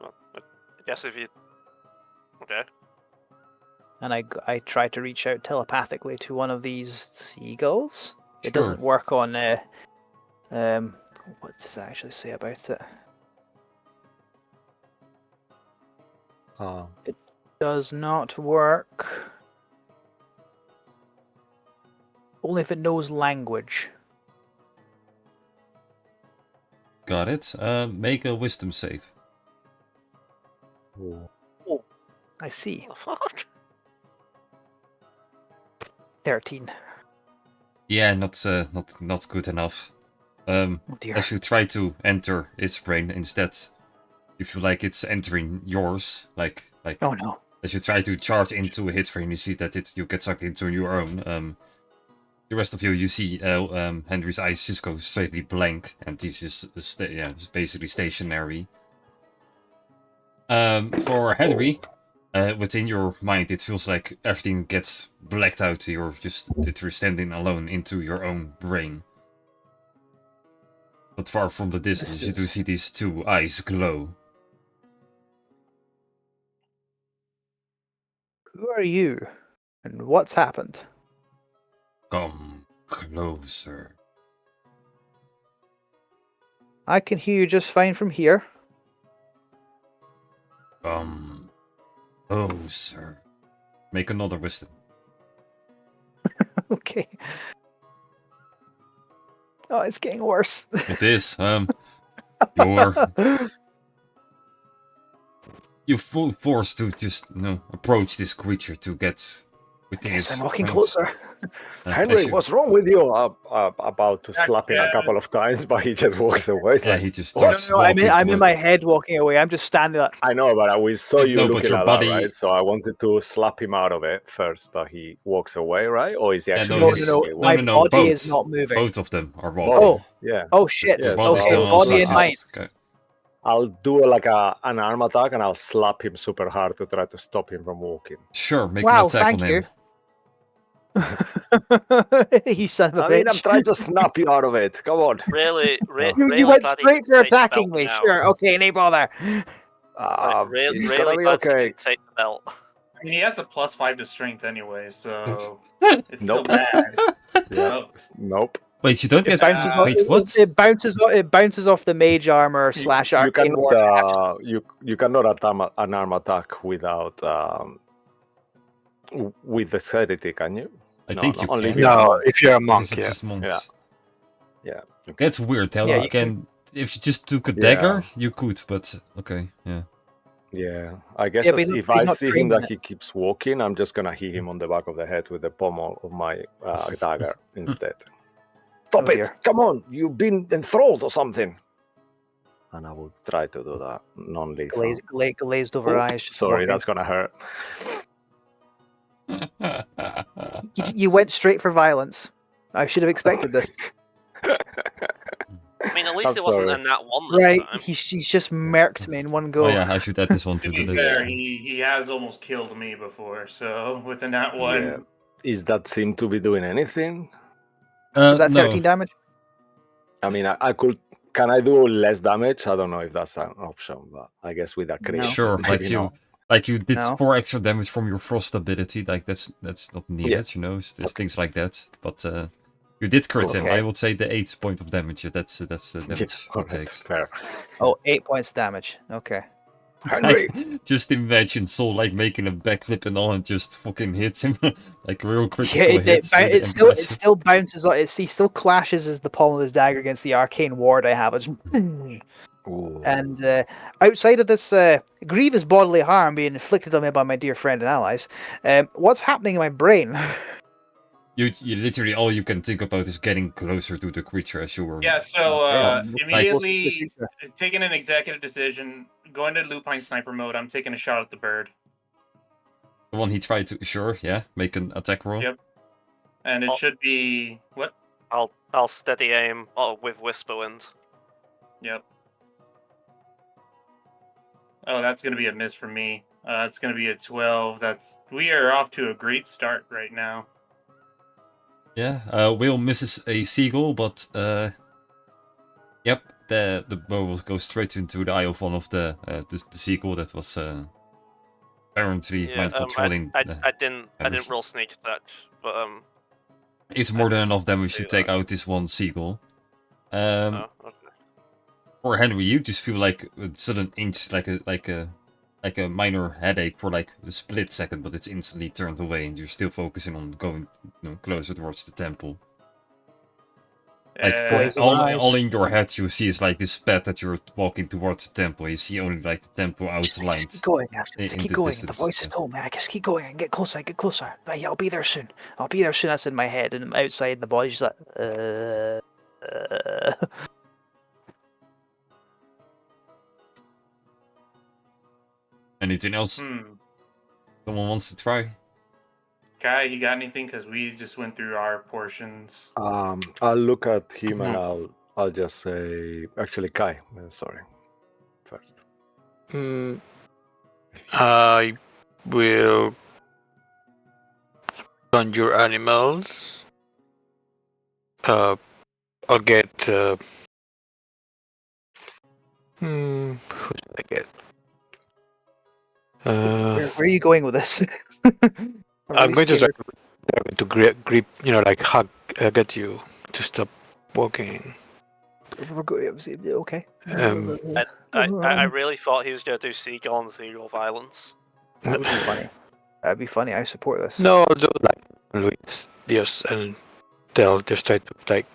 Well, I guess if you. Okay. And I try to reach out telepathically to one of these seagulls. It Sure. doesn't work on what does that actually say about it? Does not work. Only if it knows language. Got it. Make a wisdom save. I see. What the fuck? 13. Yeah, not good enough. Oh dear. As you try to enter its brain, instead, you feel like it's entering yours. Like Oh no. as you try to charge into its brain, you see that you get sucked into your own. The rest of you see Henry's eyes just go straightly blank, and he's just just basically stationary. For Henry, within your mind, it feels like everything gets blacked out. You're standing alone into your own brain. But far from the distance, you do is- see these two eyes glow. Who are you? And what's happened? Come closer. I can hear you just fine from here. Come closer. Make another wisdom. Okay. Oh, it's getting worse. It is. You're forced to just approach this creature to get within Yes, its I'm walking range. closer. Henry, as you- what's wrong with you? About to slap him a couple of times, but he just walks away. It's Yeah, like, he just No, starts no, I'm walking in toward- my head walking away. I'm just standing there. I know, but we saw you No, but looking your at body- that, right? So I wanted to slap him out of it first, but he walks away, right? Or is he Yeah, actually? no, No, he's- no, walking no. away? My no, body both. is not moving. Both of them are Both. walking. Oh. Yeah. Oh shit. Yeah, Body's Okay, still body and just- mind. okay. I'll do like an arm attack and I'll slap him super hard to try to stop him from walking. Sure, make Wow, an attack thank on you. him. You son of a I bitch. mean, I'm trying to snap you out of it. Come on. Really, really You went glad he straight can for take the attacking belt me. now. Sure. Okay, no bother. It's Really gonna be glad he okay. can take the belt. I mean, he has a +5 to strength anyway, so it's still Nope. bad. Yeah. Oh. Nope. Wait, you don't It get bounces Wait, what? It bounces off the mage armor / You arcane cannot, ward. you cannot attempt an arm attack without with the dexterity, can you? I No, think no, you only can. if you're- No, if you're a because monk, it's yeah. just monks. Yeah. That's weird. How Yeah, you you can. If you just took a Yeah. dagger, you could, but okay, yeah. Yeah, I guess Yeah, but if he's I not see him trained in that it. he keeps walking, I'm just gonna hit him on the back of the head with the pommel of my dagger instead. Stop Oh, it. dear. Come on. You've been enthralled or something. And I will try to do that non-lethal. Glazed over Oh, eyes. just sorry, walking. that's gonna hurt. You went straight for violence. I should have expected this. I mean, at least I'm it wasn't sorry. a nat one this Right, time. he's just murked me in one go. Oh yeah, I should add this one To to the be list. fair, he has almost killed me before, so within that one, Yeah. Is that seem to be doing anything? Is that no. 13 damage? I mean, I could. Can I do less damage? I don't know if that's an option, but I guess with a crit. No. Sure, maybe not. like you did No. 4 extra damage from your frost ability. Like that's not needed, you know. There's things like that. But you did crit him. Okay. I would say the 8 point of damage. That's the damage Yeah, it takes. fair. Oh, 8 points damage. Okay. Henry. Just imagine Soul like making a backflip and all, and just fucking hits him like a real Yeah, critical hit. Really it impressive. still bounces. He still clashes as the pommel of his dagger against the arcane ward I have. It's Ooh. And outside of this grievous bodily harm being inflicted on me by my dear friend and allies, what's happening in my brain? You literally all you can think about is getting closer to the creature as you were. Yeah, so Like- immediately taking an executive decision, going to lupine sniper mode. I'm taking a shot at the bird, The one he tried to, sure, yeah, make an attack roll. Yep. and it Oh. should be what? I'll steady aim with Whisperwind. Yep. Oh, that's gonna be a miss for me. It's gonna be a 12. We are off to a great start right now. Yeah, Will misses a seagull, but yep, the bow will go straight into the eye of one of the seagull that was apparently Yeah, mind controlling. I didn't damage. roll sneak attack, but It's more than enough damage to do take that. out this one seagull. oh, okay. For Henry, you just feel like a sudden inch, like a minor headache for like a split second, but it's instantly turned away, and you're still focusing on going closer towards the temple. Like Blaze of all eyes. in your head, you see is like this path that you're walking towards the temple. You see only like the temple outlined. Keep going, after in keep the going. distance, The voices yeah. told me, I guess keep going and get closer, get closer. Right, I'll be there soon. I'll be there soon. That's in my head, and outside the body's like, Anything else someone wants to try? Guy, you got anything? Because we just went through our portions. I'll look at him and I'll just say, actually, Kai. Sorry, first. I will conjure animals. I'll get. Who should I get? where are you going with this? I'm going to start to grip, like hug, get you to stop walking. Okay. I really thought he was gonna do seagull and seagull violence. That would be funny. That'd be funny. I support this. No, I'll do like Luis Dios, and they'll just try to like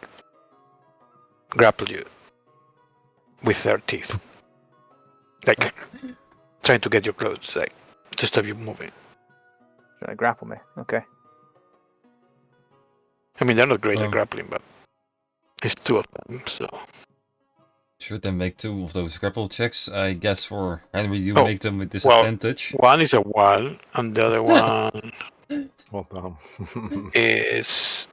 grapple you with their teeth, like trying to get your clothes, like to stop you moving. Trying to grapple me. Okay. I mean, they're not great Oh. at grappling, but it's two of them, so. Should then make 2 of those grapple checks. I guess for Henry, you Oh, make them with disadvantage. One is a 1, and the other one Oh, damn. is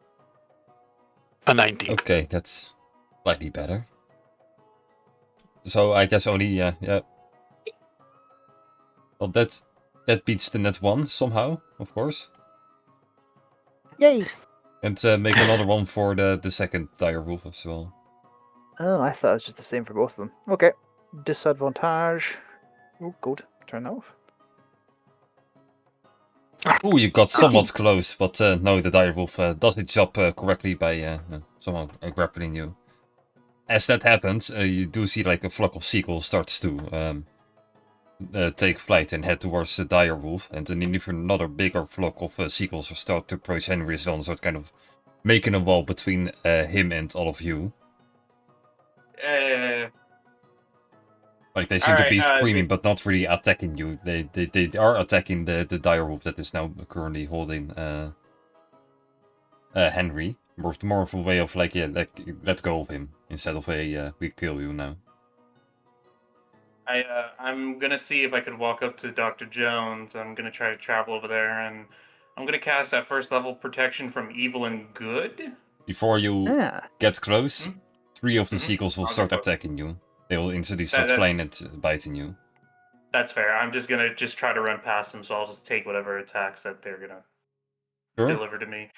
a 19. Okay, that's slightly better. So I guess only yeah. Well, that beats the net 1 somehow, of course. Yay! And make another one for the second dire wolf as well. Oh, I thought it was just the same for both of them. Okay. Disadvantage. Oh, good. Turn that off. Oh, you got somewhat close, but no, the dire wolf does its job correctly by somehow grappling you. As that happens, you do see like a flock of seagulls starts to take flight and head towards the dire wolf, and then even another bigger flock of seagulls start to approach Henry as well, and start kind of making a wall between him and all of you. Like they seem to be Alright, screaming, but not really attacking you. They are attacking the dire wolf that is now currently holding Henry. More of a way of like, yeah, let go of him instead of a we kill you now. I'm gonna see if I could walk up to Dr. Jones. I'm gonna try to travel over there, and I'm gonna cast that first level protection from evil and good. Before you Yeah. get close, 3 of the Mhm. seagulls will I'll start get close. attacking you. They will instantly start that- flying and biting you. That's fair. I'm just gonna try to run past them, so I'll just take whatever attacks that they're gonna Sure. deliver to me.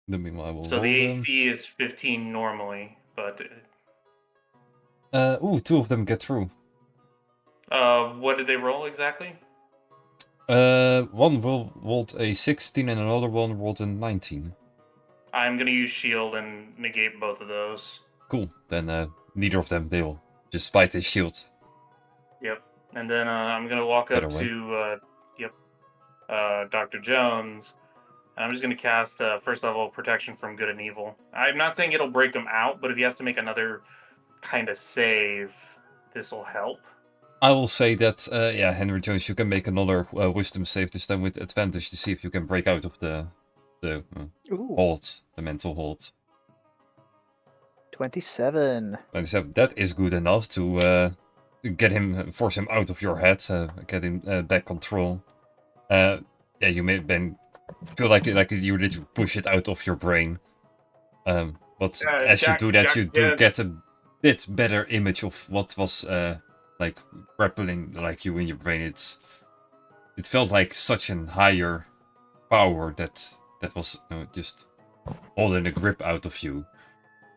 Meanwhile, I will So roll the them. AC is 15 normally, but 2 of them get through. what did they roll exactly? One rolled a 16 and another one rolled a 19. I'm gonna use shield and negate both of those. Cool. Then neither of them, they will just bite his shield. Yep. And then I'm gonna walk up Better way. to Dr. Jones. And I'm just gonna cast first level protection from good and evil. I'm not saying it'll break him out, but if he has to make another kind of save, this will help. I will say that, Henry Jones, you can make another wisdom save this time with advantage to see if you can break out of the Ooh, hold, the mental hold. 27. 27. That is good enough to get him, force him out of your head, get him back control. You may then feel like you literally push it out of your brain. But as you do that, you do get a bit better image of what was like grappling like you in your brain. It felt like such a higher power that was just holding the grip out of you,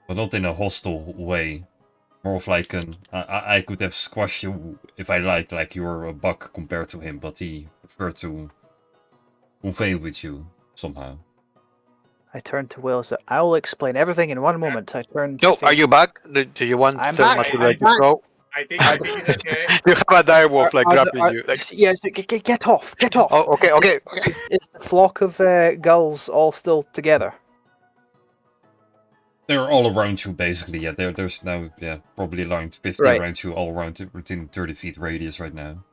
but not in a hostile way. More of like I could have squashed you if I like you were a buck compared to him, but he preferred to convey with you somehow. I turn to Will, so I will explain everything in one moment. I turn. Yo, to are face- you back? Do you want I'm Thelma back, to I'm let you back. go? I think he's okay. You have a direwolf like grabbing you. Like, Yes, get off, get off. oh, okay. Is the flock of gulls all still together? They're all around you basically. Yeah, there's now probably around 50 Right. around you, all around within 30 feet radius right now.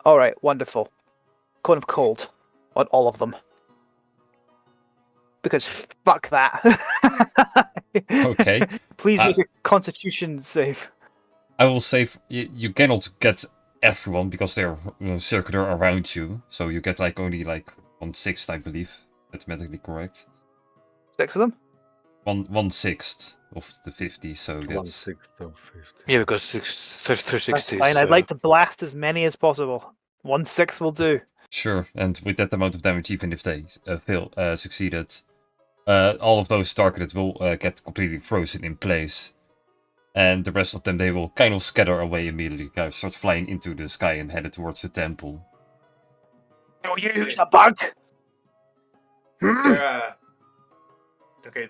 All right, wonderful. Cone of cold on all of them. Because fuck that. Okay. Please make a Constitution save. I will say you cannot get everyone because they're circular around you, so you get like only like 1/6, I believe. Mathematically correct. 6 of them. 1/6 of the 50, so that's 1/6 of 50. yeah, because 360. That's fine. I'd like to blast as many as possible. 1/6 will do. sure. And with that amount of damage, even if they succeeded, all of those targeted will get completely frozen in place. And the rest of them, they will kind of scatter away immediately, kind of start flying into the sky and headed towards the temple. Oh, you use a bug. Okay,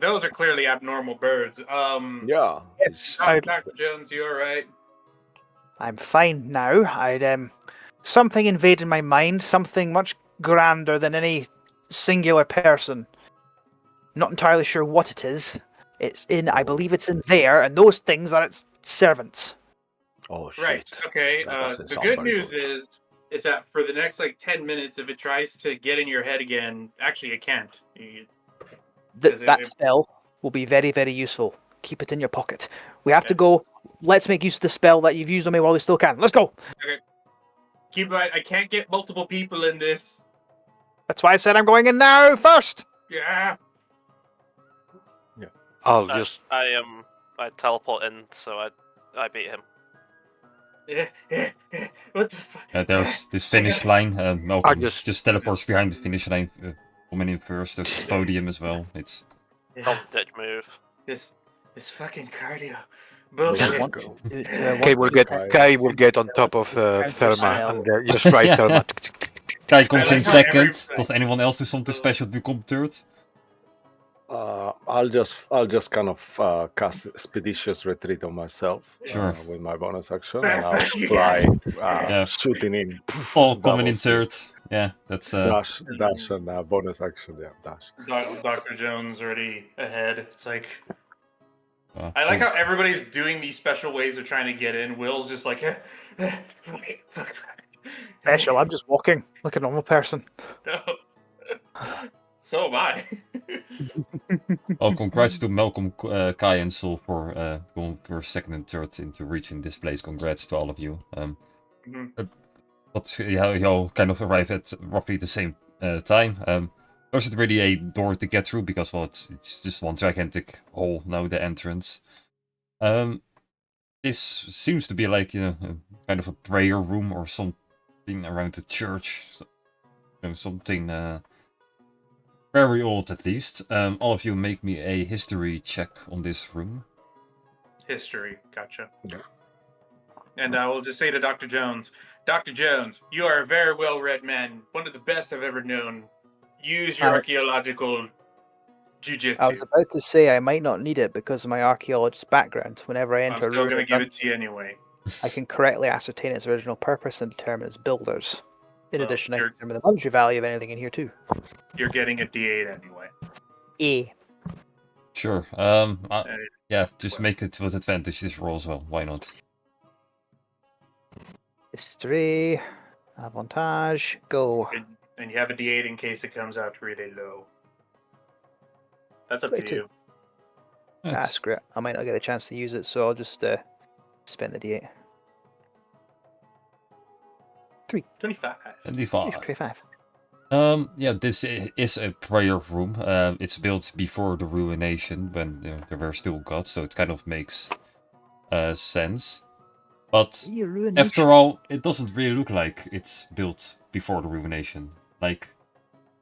those are clearly abnormal birds. Yeah. Yes, Dr. Jones, you all right? I'm fine now. Something invaded my mind. Something much grander than any singular person. Not entirely sure what it is. I believe it's in there, and those things are its servants. Oh shit. Right. Okay. That doesn't The sound good very news good. is that for the next like 10 minutes, if it tries to get in your head again, actually it can't. That spell will be very, very useful. Keep it in your pocket. We have to go. Let's make use of the spell that you've used on me while we still can. Let's go. Okay. Keep in mind, I can't get multiple people in this. That's why I said I'm going in now first. Yeah. I'll just. I teleport in, so I beat him. What the fuck? There's this finish line. Malcolm just- just teleports behind the finish line, coming in first. There's this podium as well. It's Dick move. This fucking cardio. Let's Bullshit. go. Kai will get on top of Thelma and just right Yeah. Thelma. Kai comes like in how second. every- Does anyone else do something special to become third? I'll just kind of cast expeditious retreat on myself. Sure. With my bonus action, and I'll fly, Yeah. shooting in. All coming in double third. Yeah, that's Dash and bonus action. Yeah, dash. Dr. Jones already ahead. It's like uh, I like how everybody's doing these special ways of trying to get in. Will's just like fuck. Special. I'm just walking like a normal person. No. So am I. Oh, congrats to Malcolm, Kai, and Sol for going first, second, and third into reaching this place. Congrats to all of you. Mhm. But you all kind of arrive at roughly the same time. There isn't really a door to get through because, well, it's just one gigantic hole now, the entrance. This seems to be like, a kind of a prayer room or something around the church. Something very old at least. All of you make me a history check on this room. History, gotcha. Yeah. And I will just say to Dr. Jones, Dr. Jones, you are a very well-read man, one of the best I've ever known. Use your archaeological jujitsu. I was about to say I might not need it because of my archaeologist background. Whenever I I'm enter a still room, going to give it to you anyway. I can correctly ascertain its original purpose and determine its builders. In Well, addition, I can you're- determine the monetary value of anything in here too. You're getting a D8 anyway. Sure. Uh, Yeah, just make it with advantage this roll as well. Why not? History, avantage, go. and you have a D8 in case it comes out really low. That's up to 22. you. That's great. I might not get a chance to use it, so I'll just spend the D8. 25. 25. 25. Yeah, this is a prayer room. It's built before the ruination when there were still gods, so it kind of makes sense. But after all, it doesn't really look like it's built before the ruination. Like,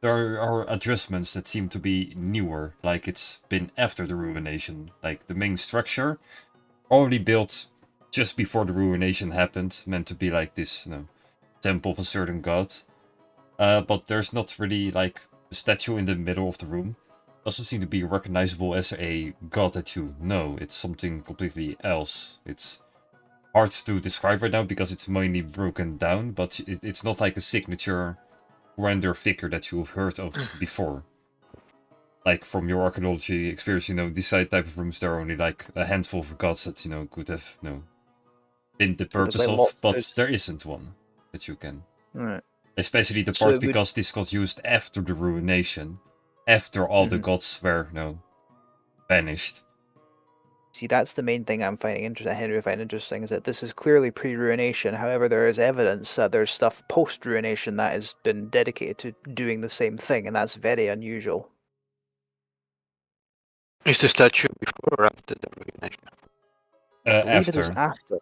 there are adjustments that seem to be newer, like it's been after the ruination. Like, the main structure, already built just before the ruination happened, meant to be like this, temple of a certain god. But there's not really, like, a statue in the middle of the room. Doesn't seem to be recognizable as a god that you know. It's something completely else. It's hard to describe right now because it's mainly broken down, but it's not like a signature grander figure that you've heard of before. Like, from your archaeology experience, these type of rooms, there are only like a handful of gods that, could have, been the purpose like of, lots- but there's- there isn't one that you can. Right. Especially the So part it would- because this got used after the ruination, after all the Mhm. gods were, vanished. See, that's the main thing I'm finding interesting. Henry find interesting is that this is clearly pre-ruination. However, there is evidence that there's stuff post-ruination that has been dedicated to doing the same thing, and that's very unusual. Is the statue before or after the ruination? I believe it is After. after.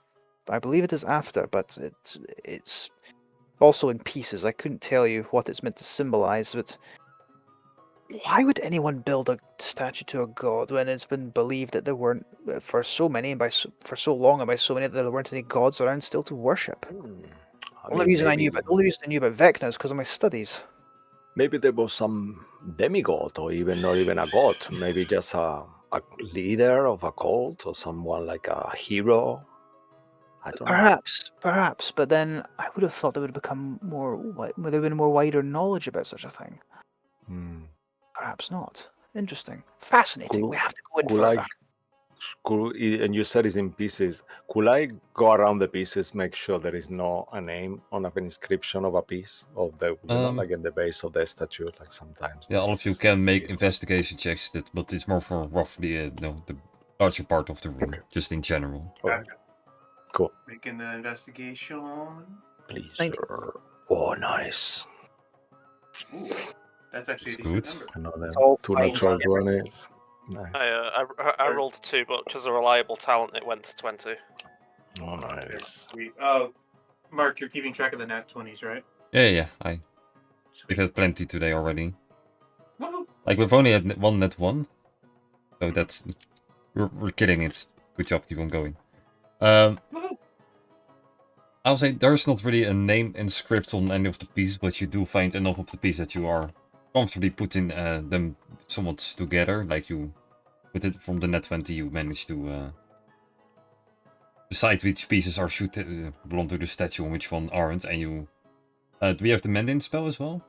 I believe it is after, but it's also in pieces. I couldn't tell you what it's meant to symbolize, but why would anyone build a statue to a god when it's been believed that there weren't for so many and for so long and by so many that there weren't any gods around still to worship? I Only mean, reason I maybe, knew about the only reason I knew about Vecna is because of my studies. maybe there was some demigod, or even not even a god. Maybe just a leader of a cult, or someone like a hero. I don't know. Perhaps, but then I would have thought there would have become would there have been more wider knowledge about such a thing. Hmm. Perhaps not. Interesting. Fascinating. Cool. We have to go in Could further. and you said it's in pieces. Could I go around the pieces, make sure there is no a name on an inscription of a piece of the, like in the base of the statue, like sometimes. Yeah, all of you there's- can make investigation checks, but it's more for roughly the larger part of the room, Okay. just in general. Oh, cool. Making the investigation. Please. 90. Sir. Oh, nice. Ooh, that's actually That's a decent good. number. Another all two fine natural stuff. 20s. Nice. I rolled a 2, but because of reliable talent, it went to 20. Oh, nice. Sweet. Oh, Mark, you're keeping track of the nat 20s, right? Yeah, we've Sweet. had plenty today already. Woohoo! Like, we've only had one net 1. So that's... We're killing it. Good job, keep on going. Woohoo! I'll say there's not really a name and script on any of the pieces, but you do find enough of the pieces that you are comfortably putting them somewhat together. Like, you, with it from the net 20, you manage to decide which pieces are should belong to the statue and which one aren't. And you, do we have the mending spell as well?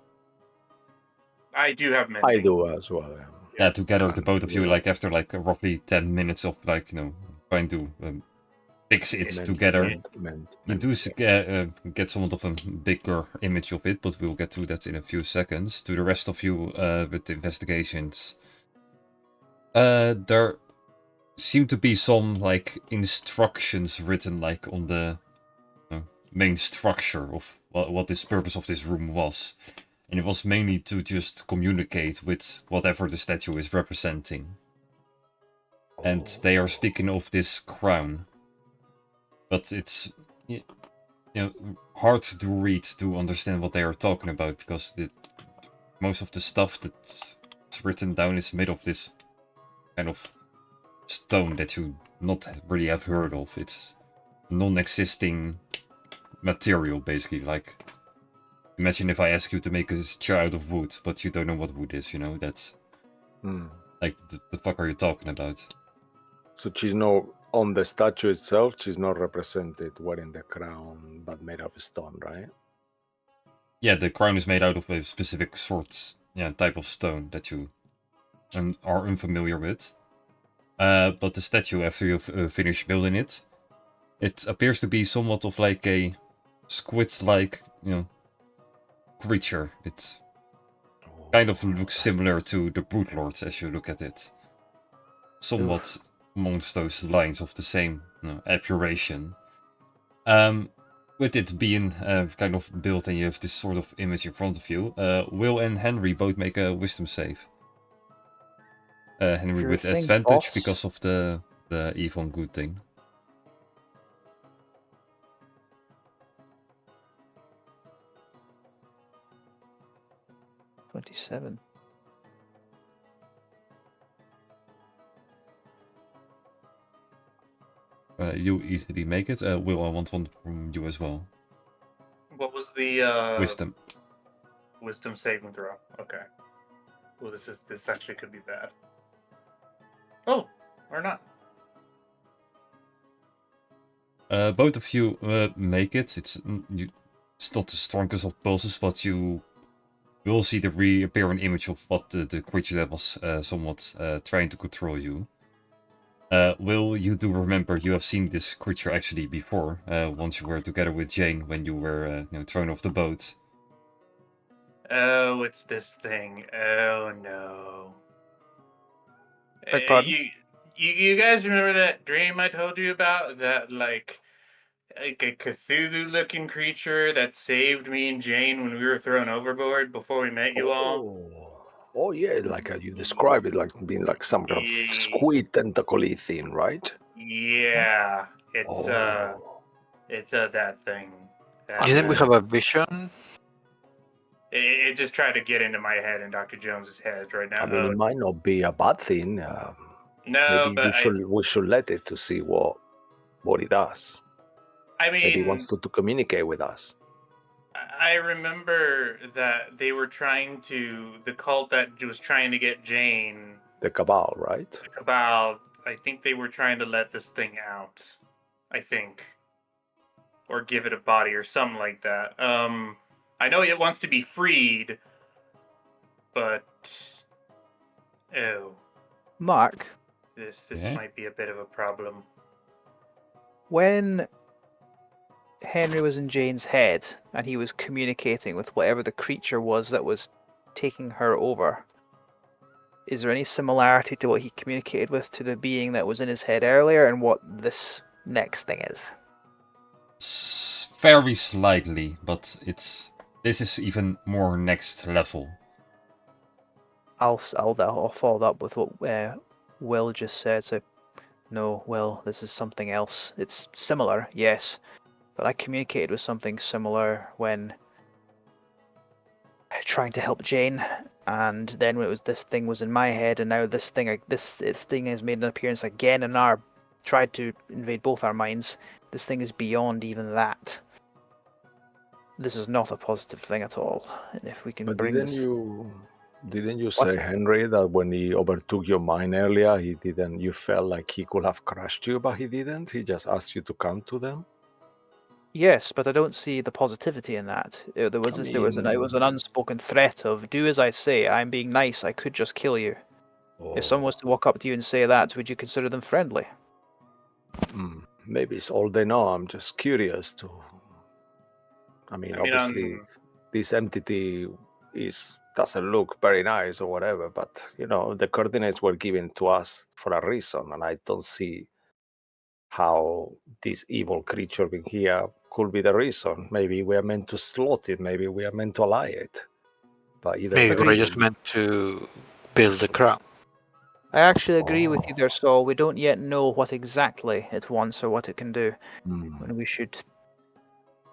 I do have many. I do as well. Yeah. Yeah, together the both of you, Yeah. like after like roughly 10 minutes of like trying to fix it Mend- together. mend- You mend- do get somewhat of a bigger image of it, but we'll get to that in a few seconds. To the rest of you with the investigations. There seem to be some like instructions written like on the main structure of what this purpose of this room was. And it was mainly to just communicate with whatever the statue is representing. And they are speaking of this crown. But it's hard to read to understand what they are talking about, because most of the stuff that's written down is made of this kind of stone that you not really have heard of. It's non-existing material, basically. Like, imagine if I ask you to make a chair out of wood, but you don't know what wood is, that's Hmm. like, the fuck are you talking about? So she's no On the statue itself, she's not represented wearing the crown, but made of stone, right? Yeah, the crown is made out of a specific type of stone that you are unfamiliar with. But the statue, after you've finished building it, it appears to be somewhat of like a squid-like, creature. It kind of looks similar to the Broodlord as you look at it. Somewhat amongst those lines of the same aberration. With it being kind of built and you have this sort of image in front of you, Will and Henry both make a wisdom save. Henry Sure with thing, advantage boss. because of the evil and good thing. $27. You easily make it. Will, I want one from you as well. What was the Wisdom. wisdom saving throw? Okay. Well, this actually could be bad. Oh, or not. Both of you make it. It's not the strongest of pulses, but you will see the reappearing image of what the creature that was somewhat trying to control you. Will, you do remember you have seen this creature actually before, once you were together with Jane when you were thrown off the boat. Oh, it's this thing. Oh no. Beg pardon? You guys remember that dream I told you about? That like a Cthulhu-looking creature that saved me and Jane when we were thrown overboard before we met you all? Oh yeah, like you describe it, like being like some kind of squid tentacle-y thing, right? Yeah, it's Oh. that thing. That, Do you think we have a vision? it just tried to get into my head and Dr. Jones's head right now. I mean, it might not be a bad thing. no, Maybe but we should let it to see what it does. I Maybe it mean, wants to communicate with us. I remember that they were trying to, the cult that was trying to get Jane, The Cabal, right? about, I think they were trying to let this thing out. I think. Or give it a body or something like that. I know it wants to be freed, but oh, Mark, this Yeah? might be a bit of a problem. when Henry was in Jane's head and he was communicating with whatever the creature was that was taking her over, is there any similarity to what he communicated with to the being that was in his head earlier and what this next thing is? Very slightly, but this is even more next level. I'll follow up with what Will just said. So, no, Will, this is something else. It's similar, yes, but I communicated with something similar when trying to help Jane, and then when it was this thing was in my head, and now this thing has made an appearance again and tried to invade both our minds. This thing is beyond even that. This is not a positive thing at all. And if we can But bring this, didn't you What? say, Henry, that when he overtook your mind earlier, he didn't? You felt like he could have crushed you, but he didn't. He just asked you to come to them. yes, but I don't see the positivity in that. There was it was an unspoken threat of do as I say. I'm being nice. I could just kill you. If someone was to walk up to you and say that, would you consider them friendly? Maybe it's all they know. I'm just curious to. I mean, obviously, this entity doesn't look very nice or whatever, but the coordinates were given to us for a reason, and I don't see how this evil creature being here could be the reason. Maybe we are meant to slot it. Maybe we are meant to ally it. But either Maybe way, we're just meant to build the crown. I actually agree with you there, Saul. We don't yet know what exactly it wants or what it can do. And we should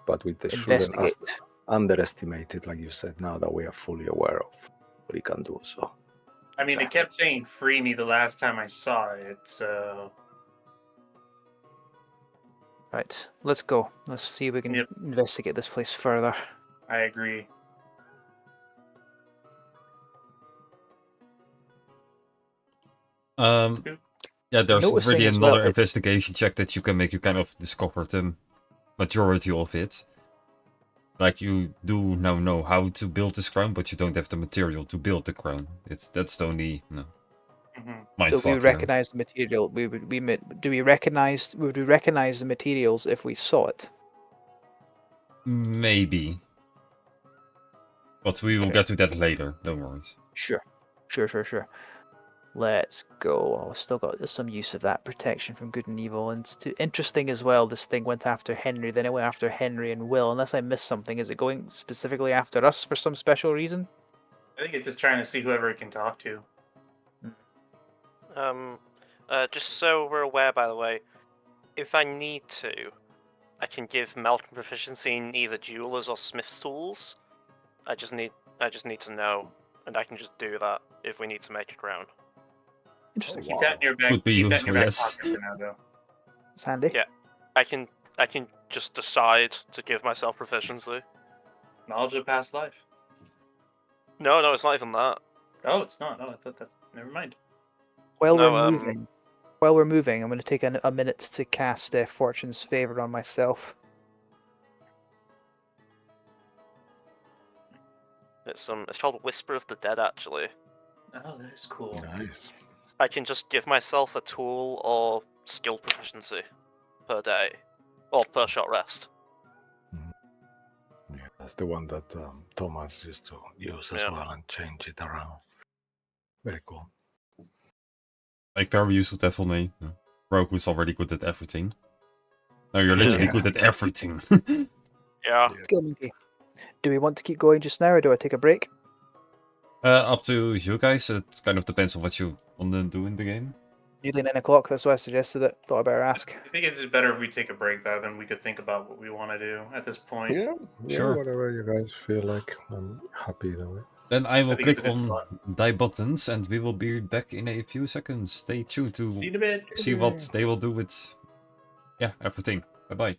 But we shouldn't investigate. underestimate it, like you said, now that we are fully aware of what it can do. So, I mean, Exactly. it kept saying "free me" the last time I saw it, so Right, let's go. Let's see if we can Yep. investigate this place further. I agree. Yeah, there's Noticing really as well another that- investigation check that you can make. You kind of discover the majority of it. Like, you do now know how to build this crown, but you don't have the material to build the crown. That's the only Mhm. mindfuck So we here. recognize the material. Would we recognize the materials if we saw it? Maybe. But we will Okay. get to that later, don't worry. Sure. Let's go. I've still got some use of that protection from good and evil. And interesting as well, this thing went after Henry, then it went after Henry and Will. Unless I missed something, is it going specifically after us for some special reason? I think it's just trying to see whoever it can talk to. Just so we're aware, by the way, if I need to, I can give Malcolm proficiency in either jewelers or smith's tools. I just need to know, and I can just do that if we need to make a crown. Interesting. Keep that in your back. Would be keep that in your useful, back yes. pocket for now, though. It's handy. Yeah. I can just decide to give myself proficiency. Knowledge of past life. No, it's not even that. Oh, it's not. No, I thought that's. Never mind. While No, we're moving, I'm going to take a minute to cast Fortune's Favor on myself. It's called Whisper of the Dead, actually. Oh, that is cool. Nice. I can just give myself a tool or skill proficiency per day, or per short rest. Yeah, that's the one that Thomas used to use as Yeah. well and change it around. Very cool. Like, very useful definitely. Roku's already good at everything. No, you're literally Yeah. good at everything. Yeah. Skill monkey. Do we want to keep going just now, or do I take a break? Up to you guys. It kind of depends on what you want to do in the game. Nearly 9 o'clock, that's why I suggested it. Thought I better ask. I think it's just better if we take a break, though, then we could think about what we want to do at this point. Yeah, Sure. whatever you guys feel like. I'm happy that way. Then I will think it's click a good on die buttons and we will be back in a few seconds. Stay tuned to See you in a bit. see what they will do with everything. Bye bye.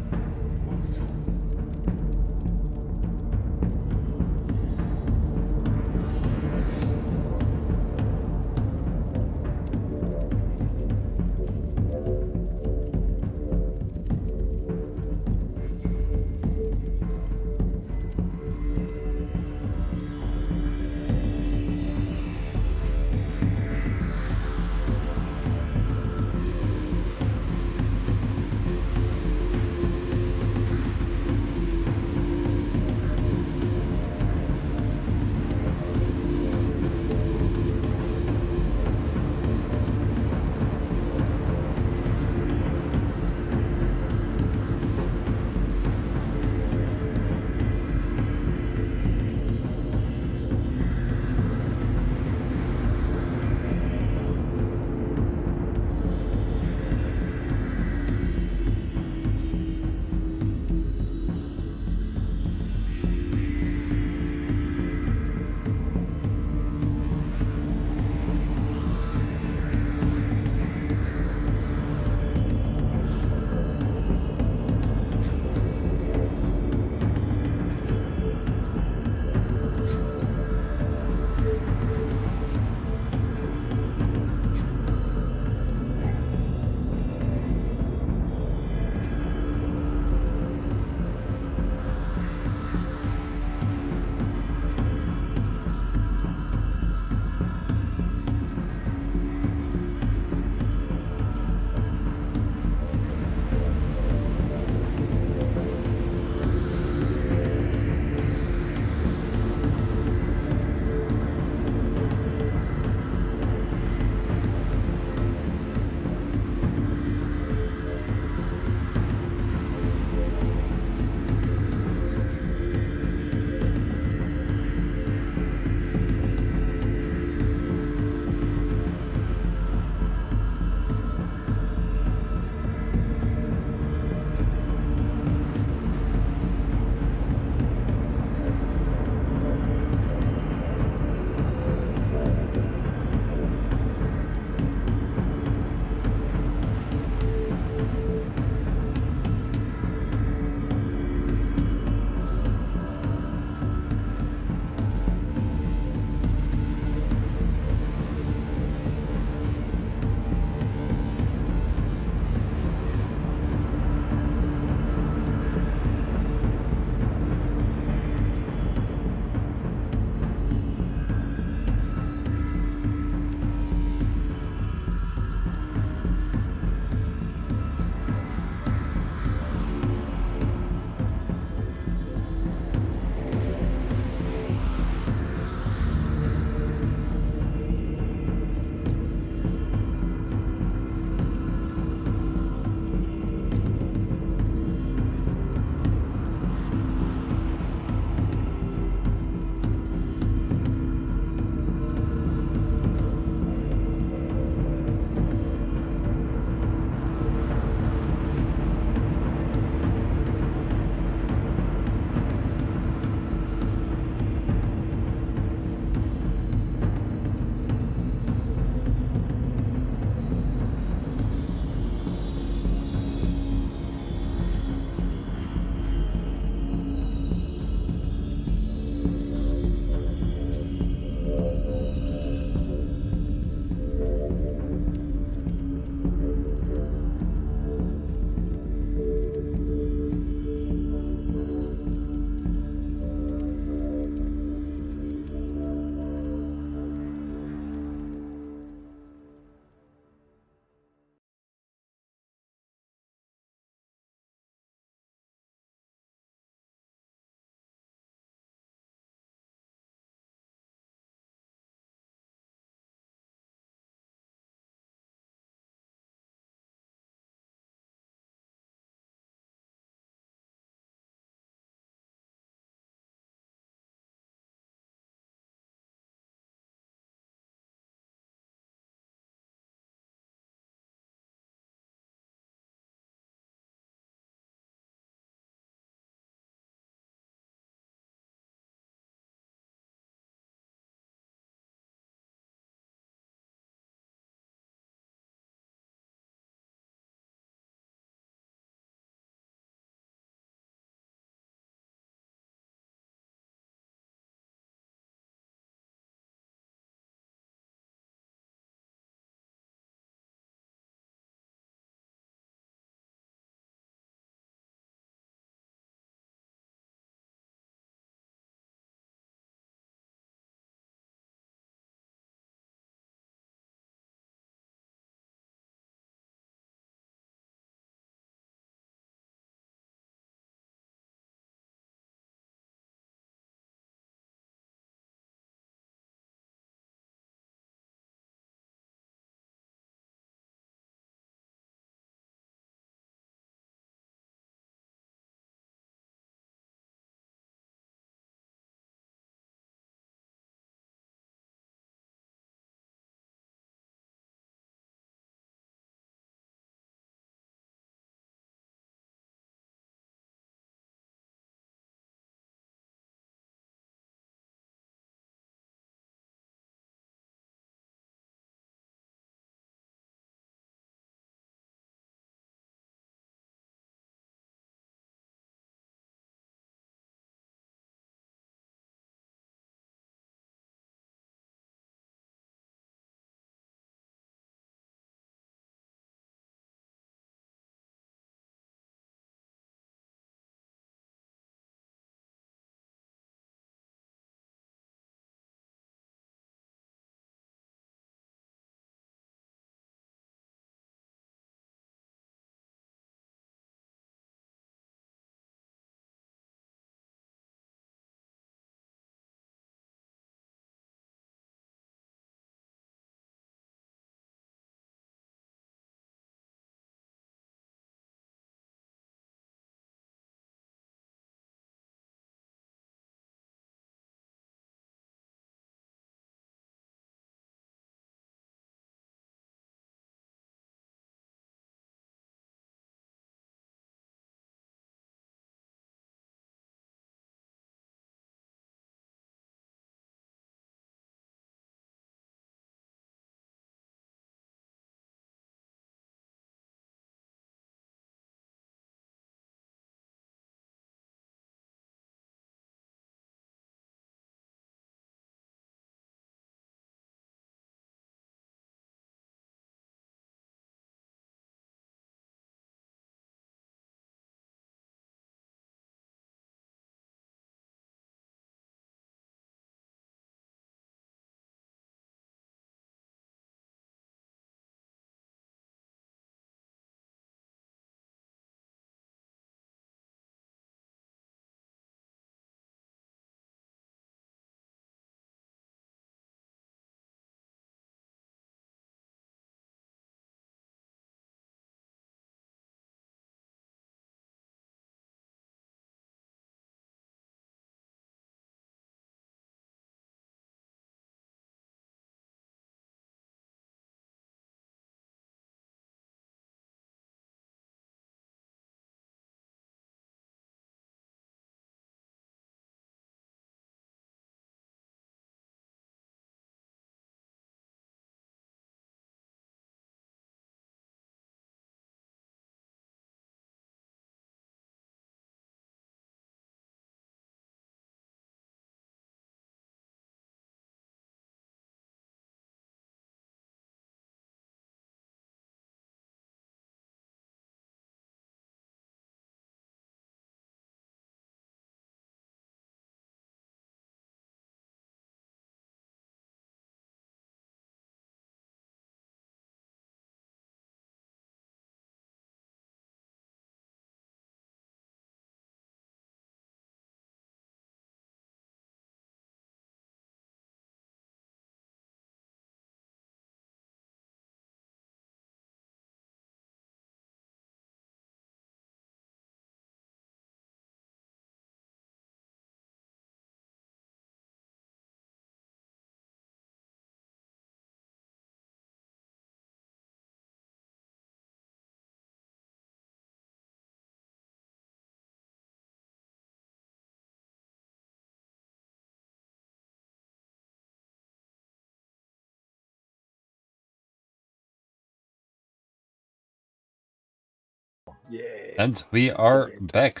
Yeah. And we are Great. back.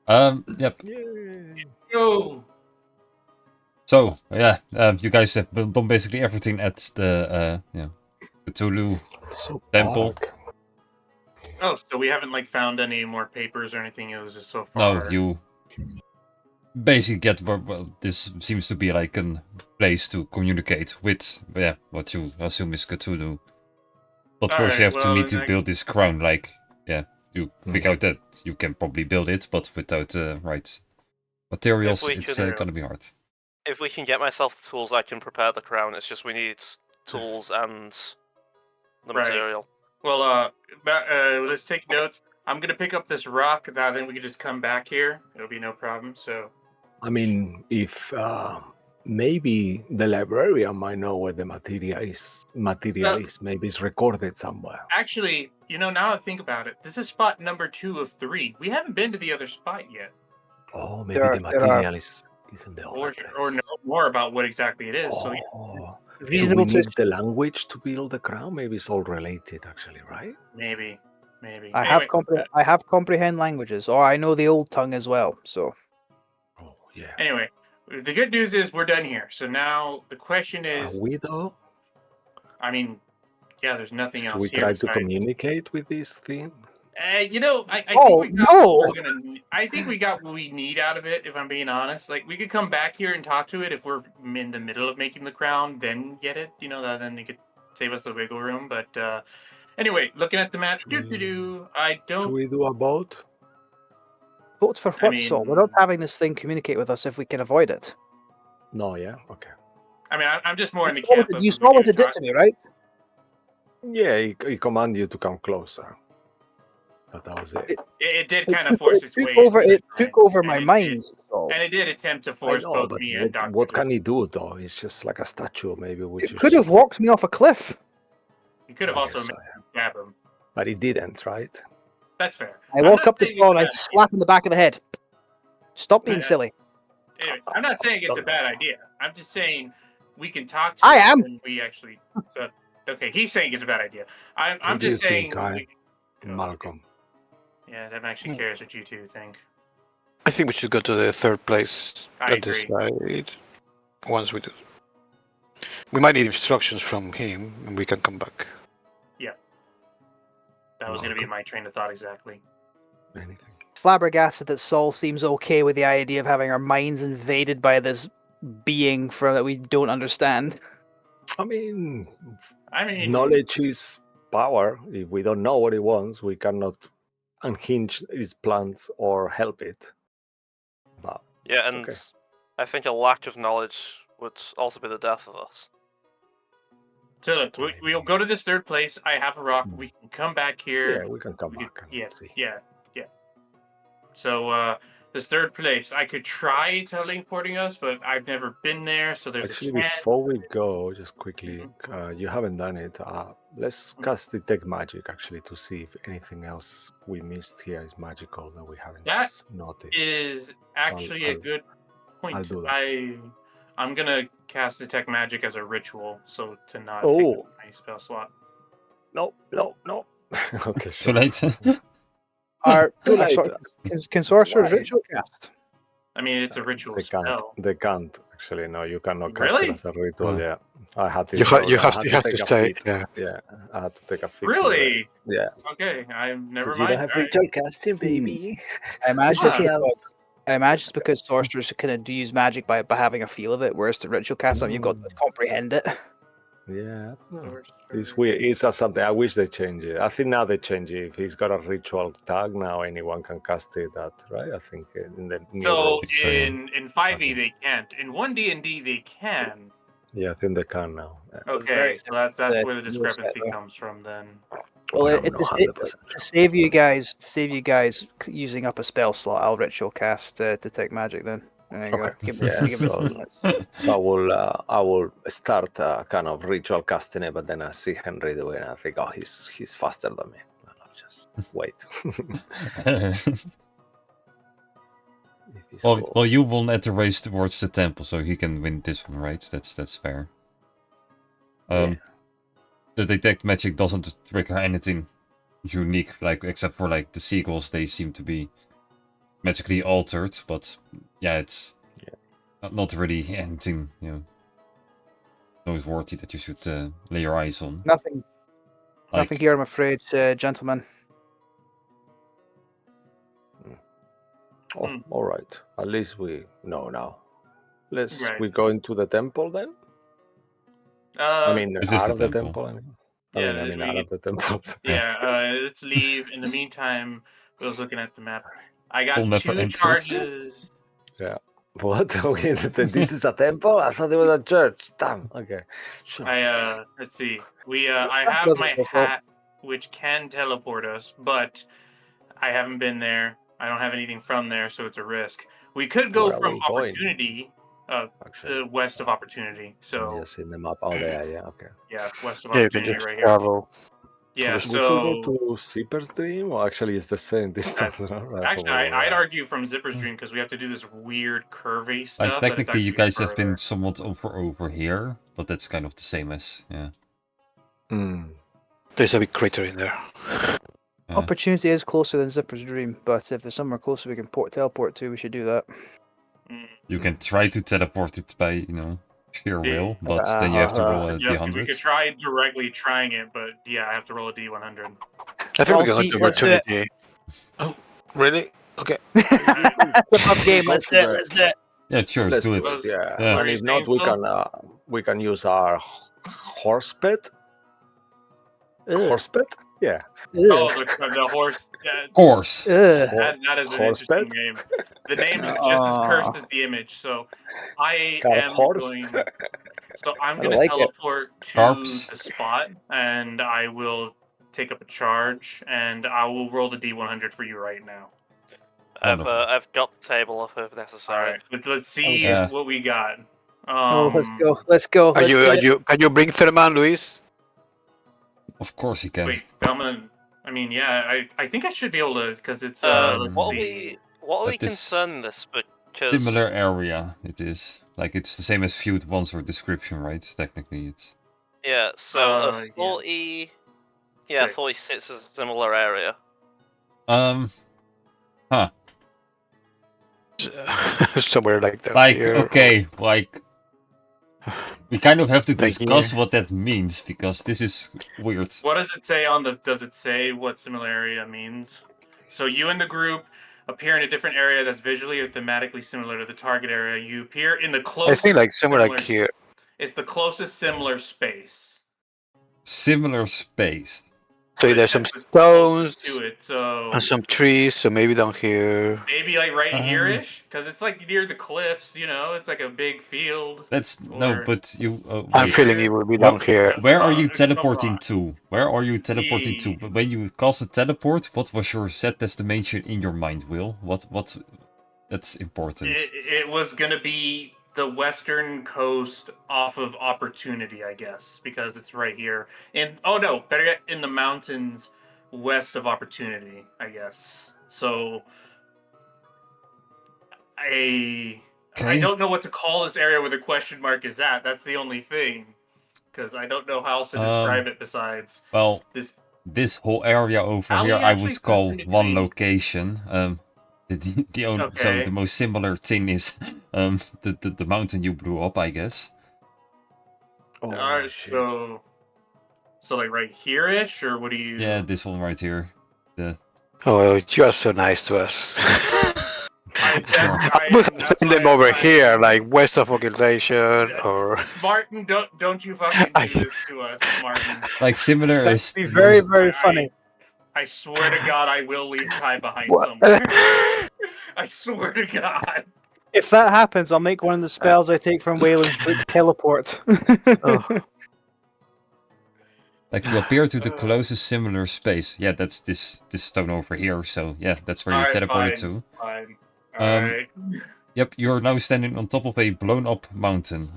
Yep. Yeah. Yo. So yeah, you guys have done basically everything at the Cthulhu So temple. dark. Oh, so we haven't like found any more papers or anything. It was just so No, far. you basically get well. This seems to be like a place to communicate with, what you assume is Cthulhu. But first, you Alright, have to well, need then to build this crown. Like, you figure out that you can probably build it, but without the right materials, we it's can- gonna be hard. If we can get myself the tools, I can prepare the crown. It's just we need tools and the Right. material. Well, let's take notes. I'm gonna pick up this rock. Now, then we can just come back here. It'll be no problem. So, I mean, if maybe the librarian might know where the material is. Maybe it's recorded somewhere. actually, now I think about it, this is spot number 2 of 3. We haven't been to the other spot yet, Oh, maybe There the are- there are- material is in the other or know place. more about what exactly it is. So, Oh, do Reasonable we to. need the language to build the crown? Maybe it's all related, actually, right? maybe. I have Anyway, I have comprehend languages, or I know the old tongue as well. So Oh, yeah. Anyway, the good news is we're done here. So now the question Are is, we though? I mean, yeah, there's nothing Should else we here. try to besides- communicate with this thing? I Oh, think we got no! what we're gonna. I think we got what we need out of it. If I'm being honest, like we could come back here and talk to it if we're in the middle of making the crown, then get it. Then it could save us the wiggle room. But anyway, looking at the map, I Should don't. we do a boat? vote for I what? So we're not mean- having this thing communicate with us if we can avoid it. No, yeah, okay. I mean, I'm just more in the You saw camp. what- of you if saw we what do it did talk- to me, right? Yeah, he command you to come closer. But that was it. It did kind of force its way. It took over and my it mind. did- So And it did attempt to I force know, both but me and Dr. what can he do though? It's just like a statue, maybe. it could have walked me off a cliff. You could have I also guess made so, yeah. stab him. But he didn't, right? That's fair. I I'm walk not up to saying Saul and I it's a bad slap him in the back of the head. Stop being Yeah. silly. idea. Anyway, I'm not saying it's a Don't bad idea. I'm just saying we can talk to I it am. when we actually. So, okay, he's saying it's a bad idea. I'm What do you just saying. think, we- Malcolm. Yeah, that actually cares what you two think. I think we should go to the third place I at this agree. side. Once we do, we might need instructions from him, and we can come back. That was going to be Welcome. my train of thought exactly. Anything? Flabbergasted that Saul seems okay with the idea of having our minds invaded by this being that we don't understand. I mean, I mean, knowledge is power. If we don't know what he wants, we cannot unhinge his plans or help it. But Yeah, It's and okay. I think a lack of knowledge would also be the death of us. so look, we'll go to this third place. I have a rock. Hmm. We can come back here. yeah, we can come We could- back and yeah, see. yeah. So this third place, I could try teleporting us, but I've never been there, so there's Actually, a chance. before we go, just quickly, Mm-hmm. you haven't done it. Let's cast detect magic actually to see if anything else we missed here is magical that we haven't That noticed. Is actually a I'll- good point. I'll do that. I'm gonna cast detect magic as a ritual, so to not Oh. take up my spell slot. No. Okay, Too sure. late. Our, Too our late. can sorcerers Why? ritual cast? I mean, it's a ritual They can't. spell. They can't actually. No, you cannot cast Really? it as a ritual. Oh. Yeah, I had to. You, roll- you I have had to, you have to take a stay. feat. Yeah. Yeah, I had to take a feat. to do that. Really? Yeah. Okay, I'm never 'Cause you mind. don't have All right. ritual casting, baby. I imagine it's Yeah. because, I imagine it's because sorcerers kind of do use magic by having a feel of it, whereas the ritual cast something you've got to comprehend it. Yeah, I don't know. Sorcerer. It's weird. It's something. I wish they change it. I think now they change it. If he's got a ritual tag now, anyone can cast it. That right? I think in the new So rules. So, yeah. in 5e Okay. they can't. In 1D&D they can. Yeah, I think they can now. Yeah. Okay, Very- so that's where the you'll set discrepancy that. comes from then. Well, I'm it, not to, 100% to save you guys, using up a spell slot, I'll ritual cast detect magic. Then there you go. Okay. Give me, Yeah, give me so- So I will start kind of ritual casting it, but then I see Henry doing it. And I think, oh, he's faster than me. And I'll just wait. If he's cool. well, you won at the race towards the temple, so he can win this one, right? That's fair. Yeah. The detect magic doesn't trigger anything unique. Like except for like the seagulls, they seem to be magically altered. But yeah, it's not really anything noteworthy that you should lay your eyes on. Nothing. Like, Nothing here, I'm afraid, gentlemen. Oh, all right. At least we know now. Right. We go into the temple then. Uh, I mean, This is out the of the temple. temple. I mean, Yeah, I mean, out we- of the temple. let's leave. In the meantime, I was looking at the map. I Full got map 2 entered. charges. What? This is a temple? I thought it was a church. Damn. Okay. Sure. Let's see. I have Doesn't my go far. hat, which can teleport us, but I haven't been there. I don't have anything from there, so it's a risk. We could go Where are from we going? Opportunity, Actually, to west of Opportunity. So yes, in the map. Oh, there. Yeah. Okay. yeah, west of Yeah, you can Opportunity just right here. travel. Yeah, Just- We could go so to Zipper's Dream, or actually, it's the same distance. Right? actually, I'd argue from Zipper's Dream because we have to do this weird curvy stuff. Like that it's technically, you actually guys have been further. somewhat over here, but that's kind of the same as There's a big crater in there. Yeah. Opportunity is closer than Zipper's Dream, but if there's somewhere closer we can teleport to, we should do that. You can try to teleport it by sheer Yeah. will, but then you have to roll a Yes, we d100. could try directly trying it, but yeah, I have to roll a D100. I think we Balls can go deep, to let's do it. opportunity. Oh, really? Okay. Step up game, let's do it, Go let's do it. Yeah, sure, Let's do do it. it. Yeah. Yeah. And if not, we can use our horse pet. Ugh. Horse pet. Yeah. Oh, Ugh. the horse. Horse. Ugh. That is an Horse interesting pet? name. The name is just as cursed as the image. So I Got a am horse? going. So I'm I going to like it. teleport to Carps. the spot, and I will take up a charge, and I will roll the D100 for you right now. Wonderful. I've got the table up if All necessary. right, let's see Yeah. what we got. Oh, let's go, let's go. Are Let's do it. can you bring Therman, Luis? Of course you can. Wait, Bellman. I mean, yeah, I think I should be able to because it's let's What are see. we But this- concerning this? Because Similar area it is. Like it's the same as Feud One's or description, right? Technically it's yeah, so yeah. a 40, yeah, Six. 46 is a similar area. Somewhere like that. like here. okay, like we kind of have to Like discuss what that means because this is weird. What does it say on the? Does it say what similar area means? So you and the group appear in a different area that's visually or thematically similar to the target area. You appear in the I closest. think like somewhere like similar- here. It's the closest similar space. Similar space. So there's some It's the stones closest to it. So and some trees. So maybe down here. maybe like right Um, here-ish, because it's like near the cliffs. You know, it's like a big field. That's no, Or- but you. I'm Wait. feeling it will be down here. Where are you It's not teleporting wrong. to? Where are you teleporting to? The- When you cast a teleport, what was your set destination in your mind, Will? What? That's important. It was gonna be the western coast off of Opportunity, I guess, because it's right here. Better yet, in the mountains west of Opportunity, I guess. So I Okay. don't know what to call this area where the question mark is at. That's the only thing, because I don't know how else to describe it besides Well, this. this whole area over Ali here, I actually would sits call in one between. location. The only, so Okay. the most similar thing is the mountain you blew up, I guess. Oh, Alright, shit. so like right here-ish, or what do you? Yeah, this one right here. Oh, you are so nice to us. I Put them over here, like west of organization, or Martin, don't you fucking I- do this to us, Martin. Like similar as That'd be very, the- very funny. I swear to God, I will leave Kai behind What? somewhere. I swear to God. If that happens, I'll make one of the spells I take from Waylon's book, teleport. Oh. like you appear to the closest similar space. Yeah, that's this stone over here. So yeah, that's where you Alright, teleported fine. to. Fine. Um, Alright. Yep, you're now standing on top of a blown up mountain.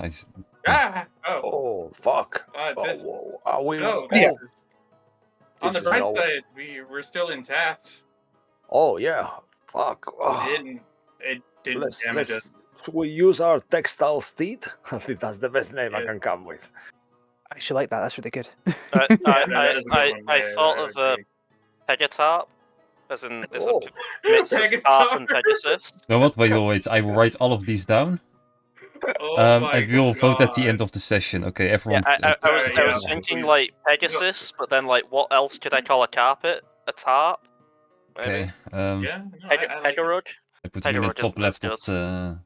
Ah! Oh. Oh, fuck. This, Whoa, are we? no, oh, this is, on this the is bright no- side, we're still intact. oh, yeah. Fuck. Oh, It didn't let's damage us. should we use our textile steed? I think that's the best name I Yeah. can come with. I actually like that. That's really good. I that is a good one. I Yeah, thought I of agree. Pegatarp, as in is Oh. a mix of Tarp and Pegasus. No, what? Wait. I will write all of these down. Oh my And we will vote at the God. end of the session. Okay, Yeah, everyone. I was Alright, yeah, thinking please. like Pegasus, but then like what else could I call a carpet? A tarp? Maybe? Okay. Yeah, no, I like it. Pegarug? I put him in the Pegarug top isn't left as of the.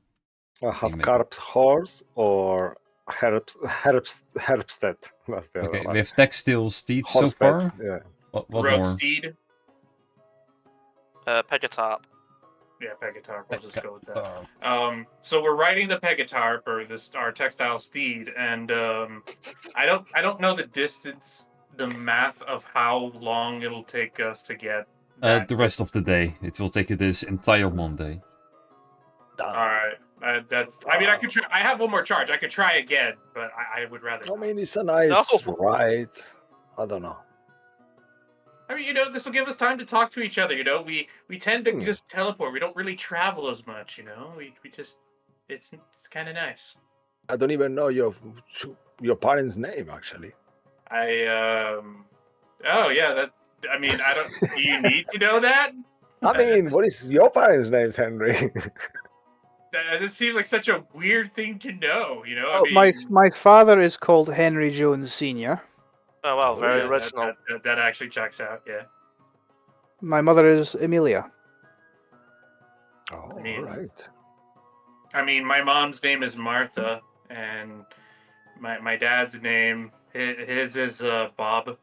I have maybe. Carp's horse or Herbstead. That's the Okay, other we one. have Textile Steed so Horse far. pet, yeah. What more? Roadsteed. Pegatarp. Yeah, Pegatarp. We'll just go with that. So we're riding the Pegatarp, or our textile steed, and I don't know the distance, the math of how long it'll take us to get. The rest of the day. It will take you this entire Monday. All right. That's. I mean, I could try. I have one more charge. I could try again, but I would rather. I mean, it's a nice ride. I don't know. I mean, this will give us time to talk to each other. We tend to just teleport. We don't really travel as much. We just it's kind of nice. I don't even know your parents' name actually. Oh yeah, that. I mean, I don't. Do you need to know that? I mean, what is your parents' names, Henry? It seems like such a weird thing to know. Well, my father is called Henry Jones Sr. Oh wow, very yeah, original. That actually checks out. Yeah. My mother is Emilia. Oh, I mean- right. I mean, my mom's name is Martha, and my dad's name, his is Bob.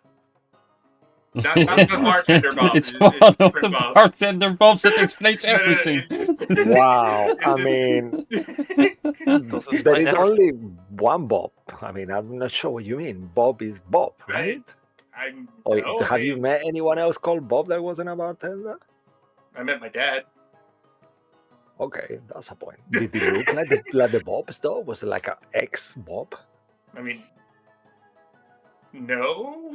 Not the bartender Bob. It's it's one of the different Bob. bartender Bobs that explains No, no, no, everything. Wow. I It's mean, Does there explain is everything. only one Bob. I mean, I'm not sure what you mean. Bob is Bob, right? Or have you met anyone else called Bob that wasn't a bartender? I met my dad. Okay, that's a point. Did he look like the Bobs though? Was it like an ex-Bob? I mean, no.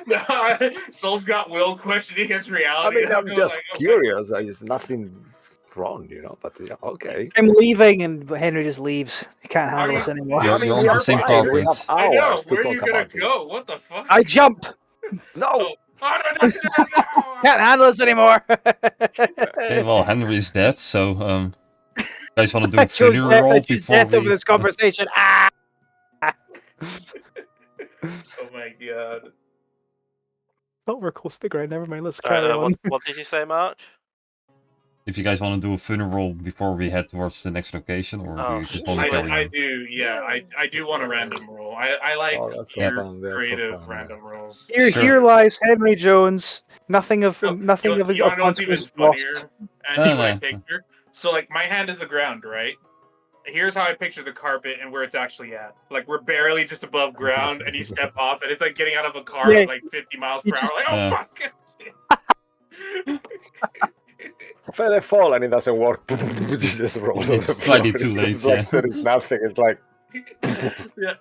No, Soul's got Will questioning his I reality. mean, and I'm going just like, okay. curious. There's nothing wrong, But yeah, okay. I'm leaving, and Henry just leaves. He can't handle us anymore. You're- I mean, you're we on are the same fine. We carpet. have I know. hours to Where are you talk gonna about go? this. What the fuck? I jump. No, Oh, no. Can't handle us anymore. Okay, well, Henry is dead, so you guys want to do I a chose funeral death. I roll choose before death over we? this conversation. Ah! Oh my god. Oh, we're close to the ground. Never mind. Let's carry on. What did you say, Mark? If you guys want to do a funeral before we head towards the next location, or do Oh, you just want to sure. carry I on? do, yeah. I do want a random roll. I like Oh, that's so your fun. They're so creative fun, random rolls. Here, Sure. here lies Henry Jones. Nothing of nothing of You wanna know what's even consequence lost. funnier? Andy, my Uh-huh. picture. So like my hand is the ground, right? Here's how I picture the carpet and where it's actually at. Like we're barely just above ground, and you step off, and it's like getting out of a car Yeah. at like 50 miles per You hour. just- Like, oh Yeah. fuck! feather fall and it doesn't work. It just rolls on It's the slightly floor. too It's just late, like yeah. there is nothing. It's like Yeah.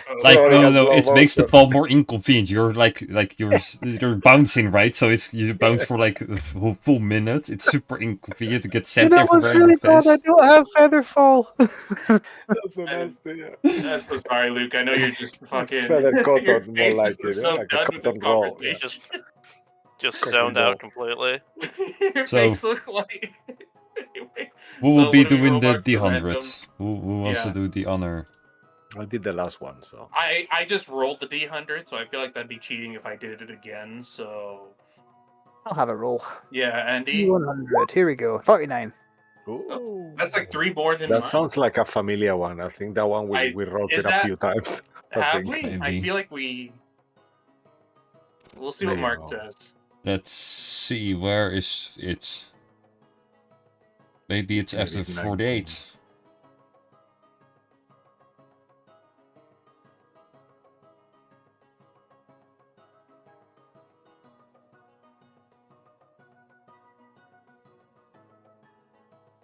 Oh, Like Rolling at no, slow it makes the motion. fall more inconvenient. You're like you're bouncing, right? So you bounce for like a full minute. It's super inconvenient to get Yeah, sent that was everywhere in really your bad. I face. don't have feather fall. that's so nasty. Yeah. I'm so sorry, Luke. I know you're just fucking. Feather your cotton, more face like is it, so like a done with this cotton roll, yeah. conversation. Just Cotton zoned ball. out completely. Your So- face look like. Anyway, Who will So be what do we doing roll the mark for D100? random? Who wants to Yeah. do the honor? I did the last one, so I just rolled the D100, so I feel like that'd be cheating if I did it again. So I'll have a roll. yeah, Andy, 100. Here we go. 49. Ooh. that's like 3 more than That mine. sounds like a familiar one. I think that one we rolled is it a that- few times. I Have think. we? I Maybe. feel like we'll see what Maybe Mark not. says. Let's see, where is it? Maybe it's Maybe after it's 48.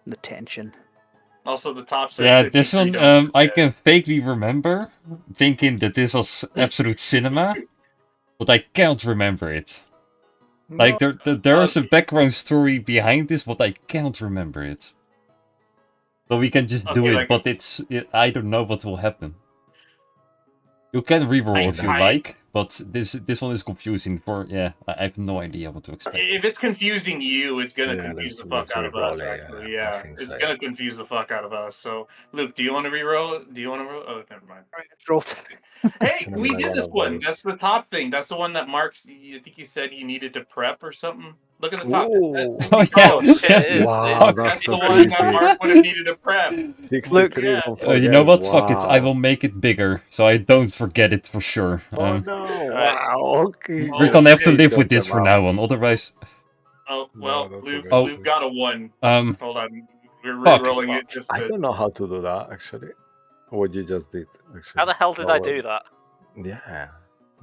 The tension. Also, the top says Yeah, this $53 one I dead. can vaguely remember thinking that this was absolute cinema, but I can't remember it. Like there is a background story behind this, but I can't remember it. So we can just do Okay, it, like- but I don't know what will happen. You can reroll if you I- like, but this one is confusing. I have no idea what to expect. If it's confusing you, it's gonna Yeah, confuse the let's fuck out of us. re-roll it, Actually, yeah, I yeah, think it's so. gonna confuse the fuck out of us. So, Luke, do you want to re-roll it? Do you want to roll? Oh, never mind. Rolled. Hey, And I'm we gonna did get this a one. voice. That's the top thing. That's the one that Mark's. I think you said you needed to prep or something. Look at the top. Ooh. Oh, yeah. Oh shit! It is. Wow, It's That's that's so the one that creepy. Mark would have needed to prep. 63, Yeah. don't You know forget. what? Fuck it. I Wow. will make it bigger, so I don't forget it for sure. Oh no! Right. Wow. Okay. We're Oh, gonna have to shit, live with just this them from out. now on. Otherwise, Oh No, well, that's Luke. amazing. Luke got a 1. um, Hold on, we're Fuck. re-rolling it. Just I to... don't know how to do that actually. What you just did actually. How the hell did I do that? Yeah.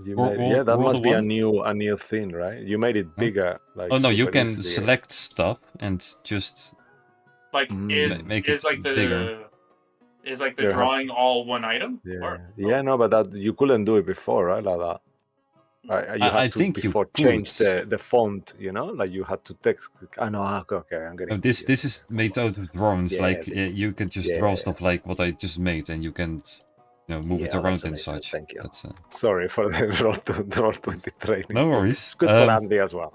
You Roll- made, roll- yeah, that roll must the be one? a new thing, right? You made it bigger, like. oh no, you super can easily. select stuff and just like make is it like the bigger. is like the There has drawing all one item? Yeah, Or- yeah, no, but that you couldn't do it before, right? Like that. You had I to think you before change could. the font, you know, like you had to text. I know. Okay, I'm getting. This confused. is made out of drawings. Yeah, Like this- you can just draw yeah. stuff like what I just made, and you can, move it Yeah, around that's and amazing, such. thank you. That's, Sorry for the roll 20 training. No worries. It's good for Andy as well.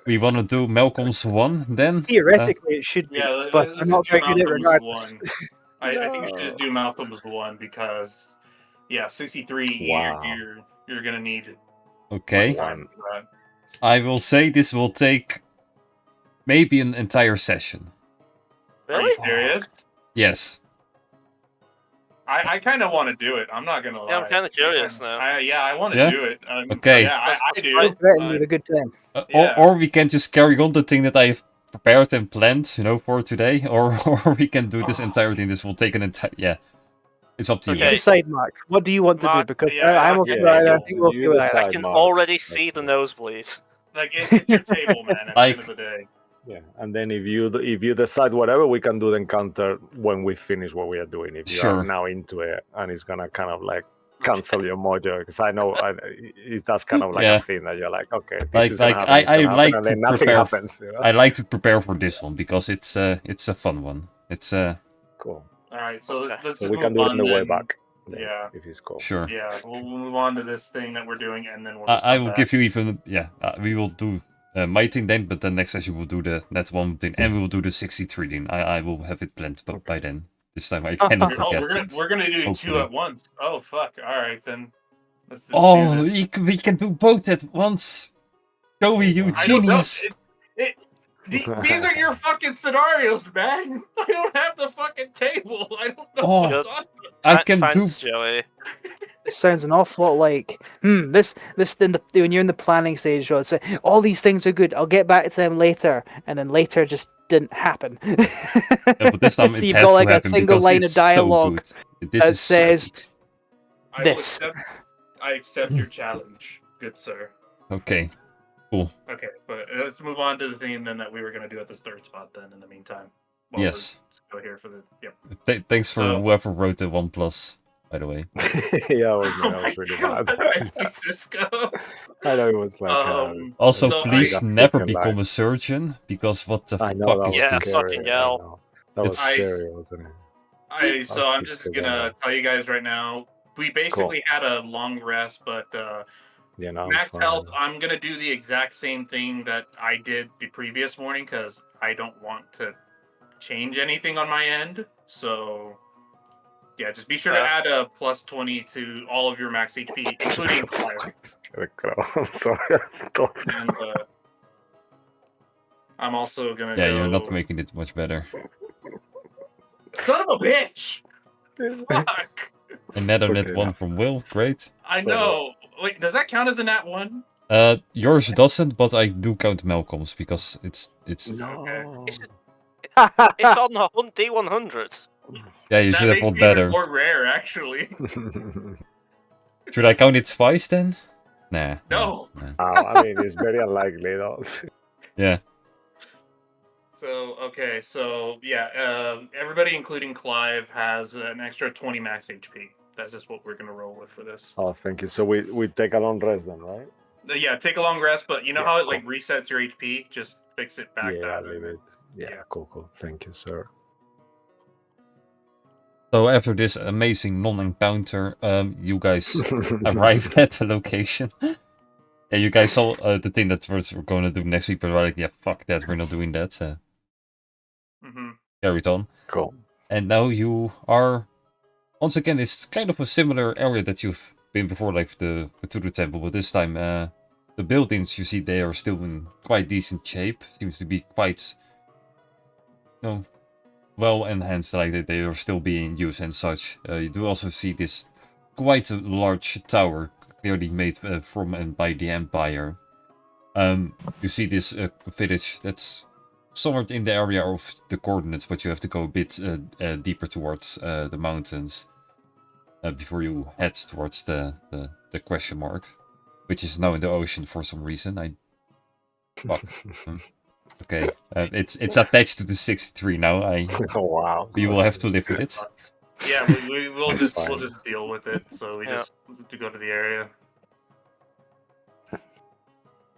we want to do Malcolm's one then. Theoretically, it should be, Yeah, but let's I'm not do very good at Malcolm's regardless. 1. I think you should just do Malcolm's 1 because, yeah, 63. Wow. You're gonna need it. Okay. One. I will say this will take maybe an entire session. Are Really? you serious? Yes. I kind of want to do it. I'm not gonna lie. Yeah, I'm kind of curious now. I want to Yeah? do it. Okay. Yeah, I That's do. fine. Threaten with a good time. Yeah. Or we can just carry on the thing that I've prepared and planned, for today, or we can do this entire thing. This will take an entire. Yeah. It's up to Okay. you. Decide, Mark. What do you want to do? Mark, Because yeah, I'm okay, okay with either. I you- think we're okay you with decide. either. I can Mark. already see the nosebleed. Like it's your table, man. At the end of the day. Yeah, and then if you decide whatever, we can do the encounter when we finish what we are doing. If you Sure. are now into it, and it's gonna kind of like cancel your mojo, because I know that's kind of like Yeah. a thing that you're like, okay, this Like- is gonna like, happen, it's I gonna happen, like and to then nothing prepare happens. You know? I like to prepare for this one because it's a fun one. It's Cool. All right, so let's Okay. just So we move can do it on on the way then. back. then, Yeah. if it's cool. sure. Yeah, we'll move on to this thing that we're doing, and then we'll. Just I come will back. give you even we will do my thing then, but then next session we'll do the that one thing, and we will do the 63 thing. I will have it planned by then. This time I cannot Oh, forget. we're gonna do two Hopefully. at once. Oh fuck! All right then. Let's just Oh, do this. we can do both at once. Joey, you I don't know. genius! These are your fucking scenarios, man. I don't have the fucking table. I don't know Oh. what's on. I can do. Thanks, Joey. It sounds an awful lot like this in the, when you're in the planning stage. You'll say all these things are good. I'll get back to them later, and then later just didn't happen. Yeah, but this time so it you've has got to like a happen single because line it's of dialogue so good. This that is says- so I will This. I accept your challenge, good sir. good. Okay. Okay, but let's move on to the thing then that we were gonna do at this third spot. Then, in the meantime, while Yes. we're still here for the yep. Thanks for So- whoever wrote the OnePlus, by the way. Yeah, Oh that my was really God, bad. thank you, Cisco. I know it was like. Also, So please I- never Freaking become lie. a surgeon, because what the I know fuck that is was Yeah, this? scary. fucking hell. I know. That was I- scary, wasn't it? So I'm keep just it gonna going. tell you guys right now. We basically had a long rest, but You know. max fine. health. I'm gonna do the exact same thing that I did the previous morning because I don't want to change anything on my end. So yeah, just be sure to Fair. add a plus 20 to all of your max HP, including Clive. I'm sorry. Stop. And I'm also gonna Yeah, go. you're not making it much better. Son of a bitch! Fuck! Another Okay, net one now. from Will, great. I know. Wait, does that count as a nat one? Yours doesn't, but I do count Malcolm's because it's No. It's on the D100. yeah, you That should have makes rolled it even better. more rare, actually. Should I count it twice then? Nah. No. nah. I mean, it's very unlikely, though. Yeah. So okay, so yeah, everybody, including Clive, has an extra 20 max HP. That's just what we're gonna roll with for this. Oh, thank you. So we take a long rest then, right? Yeah, take a long rest, but you know Yeah, how it cool. like resets your HP? Just fix it back yeah, down. leave it. Yeah, Yeah. cool. Thank you, sir. So after this amazing non-encounter, you guys arrived at the location. Yeah, you guys saw the thing that we're going to do next week, but we're like, yeah, fuck that, we're not doing that. Carried on. Cool. And now you are, once again, it's kind of a similar area that you've been before, like the Cthulhu Temple, but this time the buildings you see they are still in quite decent shape. Seems to be quite, well enhanced, like they are still being used and such. You do also see this quite a large tower, clearly made from and by the Empire. You see this village that's somewhat in the area of the coordinates, but you have to go a bit deeper towards the mountains before you head towards the question mark, which is now in the ocean for some reason. Fuck. Okay, it's attached to the 63 now. Oh, wow. We will have to live with it. Yeah, we'll just deal with it. So we just to go to the area.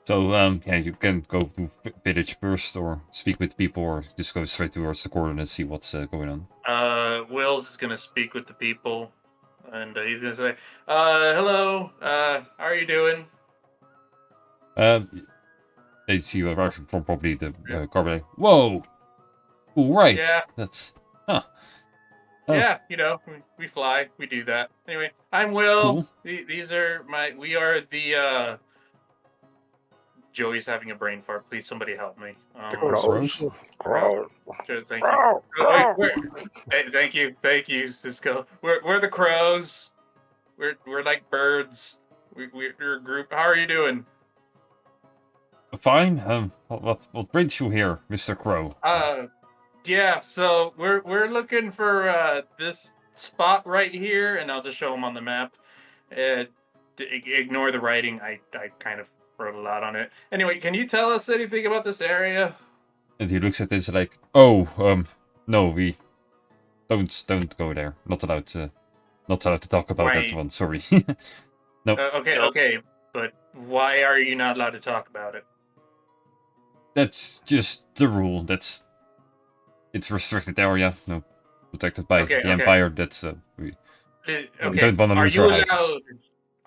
So yeah, you can go to village first, or speak with people, or just go straight towards the coordinates, see what's going on. Will's is gonna speak with the people, and he's gonna say, "Hello, how are you doing?" They see you arriving from probably the car. Like, whoa, cool, right? Yeah. That's Yeah, we fly, we do that. Anyway, I'm Will. Cool. These are we are the. Joey's having a brain fart. Please, somebody help me. Crows. Crow. Sure, thank you. Thank you, Cisco. We're the crows. We're like birds. We're a group. How are you doing? Fine. What brings you here, Mr. Crow? Yeah. So we're looking for this spot right here, and I'll just show them on the map. Ignore the writing. I kind of wrote a lot on it. Anyway, can you tell us anything about this area? And he looks at this like, oh, no, we don't go there. Not allowed to talk about that one. Sorry. No. Okay, but why are you not allowed to talk about it? That's just the rule. It's restricted area. No, protected by the Empire. That's we don't want to lose our houses.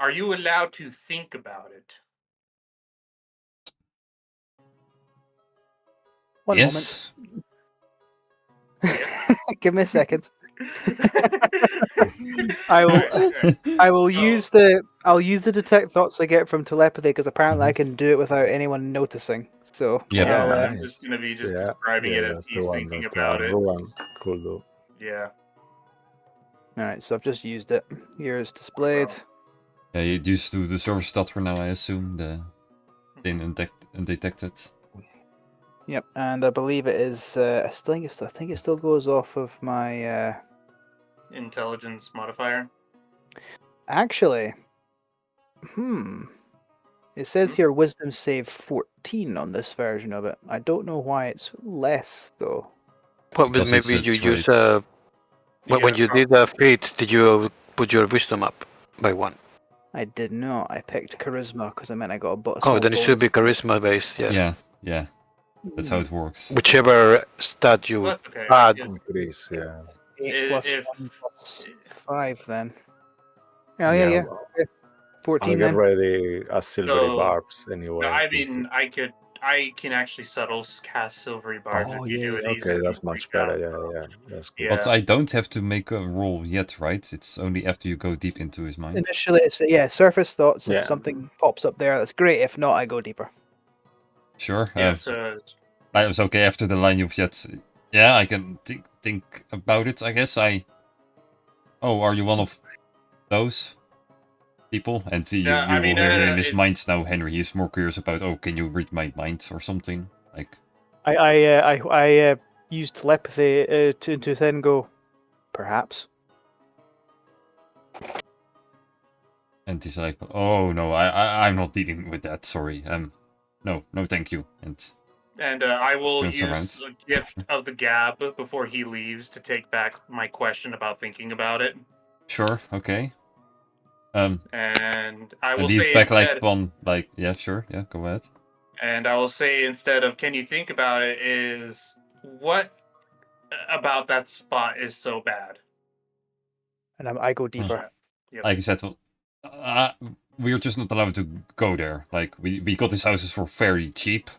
Are you allowed to think about it? One Yes. moment. Give me a second. I'll use the detect thoughts I get from telepathy, because apparently I can do it without anyone noticing. So Yeah. I'm just gonna be describing it as he's thinking about it. Cool though. Yeah. All right, so I've just used it. Here is displayed. Yeah, you used to the server stat for now, I assume, the thing undetected. Yep, and I believe it is. I think it still goes off of my intelligence modifier. Actually, it says here Wisdom save 14 on this version of it. I don't know why it's less though. Well, but maybe you use when you did the feat, did you put your wisdom up by 1? I did not. I picked charisma because I meant I got a bonus. Oh, then it should be charisma based. Yeah. Yeah. That's how it works. Whichever stat you add. Increase, yeah. 8 plus 1 plus 5 then. Oh yeah. 14 I'll then. get ready as silvery barbs anyway. I mean, I can actually cast silvery barbs if you do it. Okay, that's much better. Yeah, that's good. But I don't have to make a roll yet, right? It's only after you go deep into his mind. Initially, it's surface thoughts. If something pops up there, that's great. If not, I go deeper. Sure. Yeah, I was okay after the line you've said. Yeah, I can think about it. I guess Oh, are you one of those people? And you will hear in his mind now, Henry. He's more curious about. Oh, can you read my mind or something? Like. I used telepathy to then go. Perhaps. And he's like, "Oh no, I'm not dealing with that. Sorry. No, thank you." And I will use a gift of the gab before he leaves to take back my question about thinking about it. Sure. Okay. And I will say back instead, yeah, sure, yeah, go ahead. And I will say instead of "can you think about it" is what about that spot is so bad? And I go deeper. Like I said, we're just not allowed to go there. Like we got these houses for very cheap.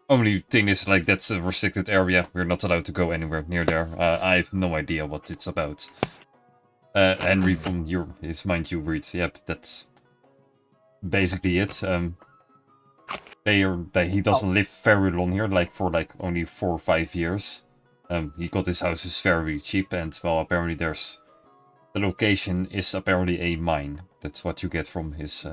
Only thing is, like, that's a restricted area. We're not allowed to go anywhere near there. I have no idea what it's about. Henry from his Mind You Read. Yep, that's basically it. He doesn't live very long here, like for like only 4 or 5 years. He got his houses very cheap, and well, apparently the location is apparently a mine. That's what you get from his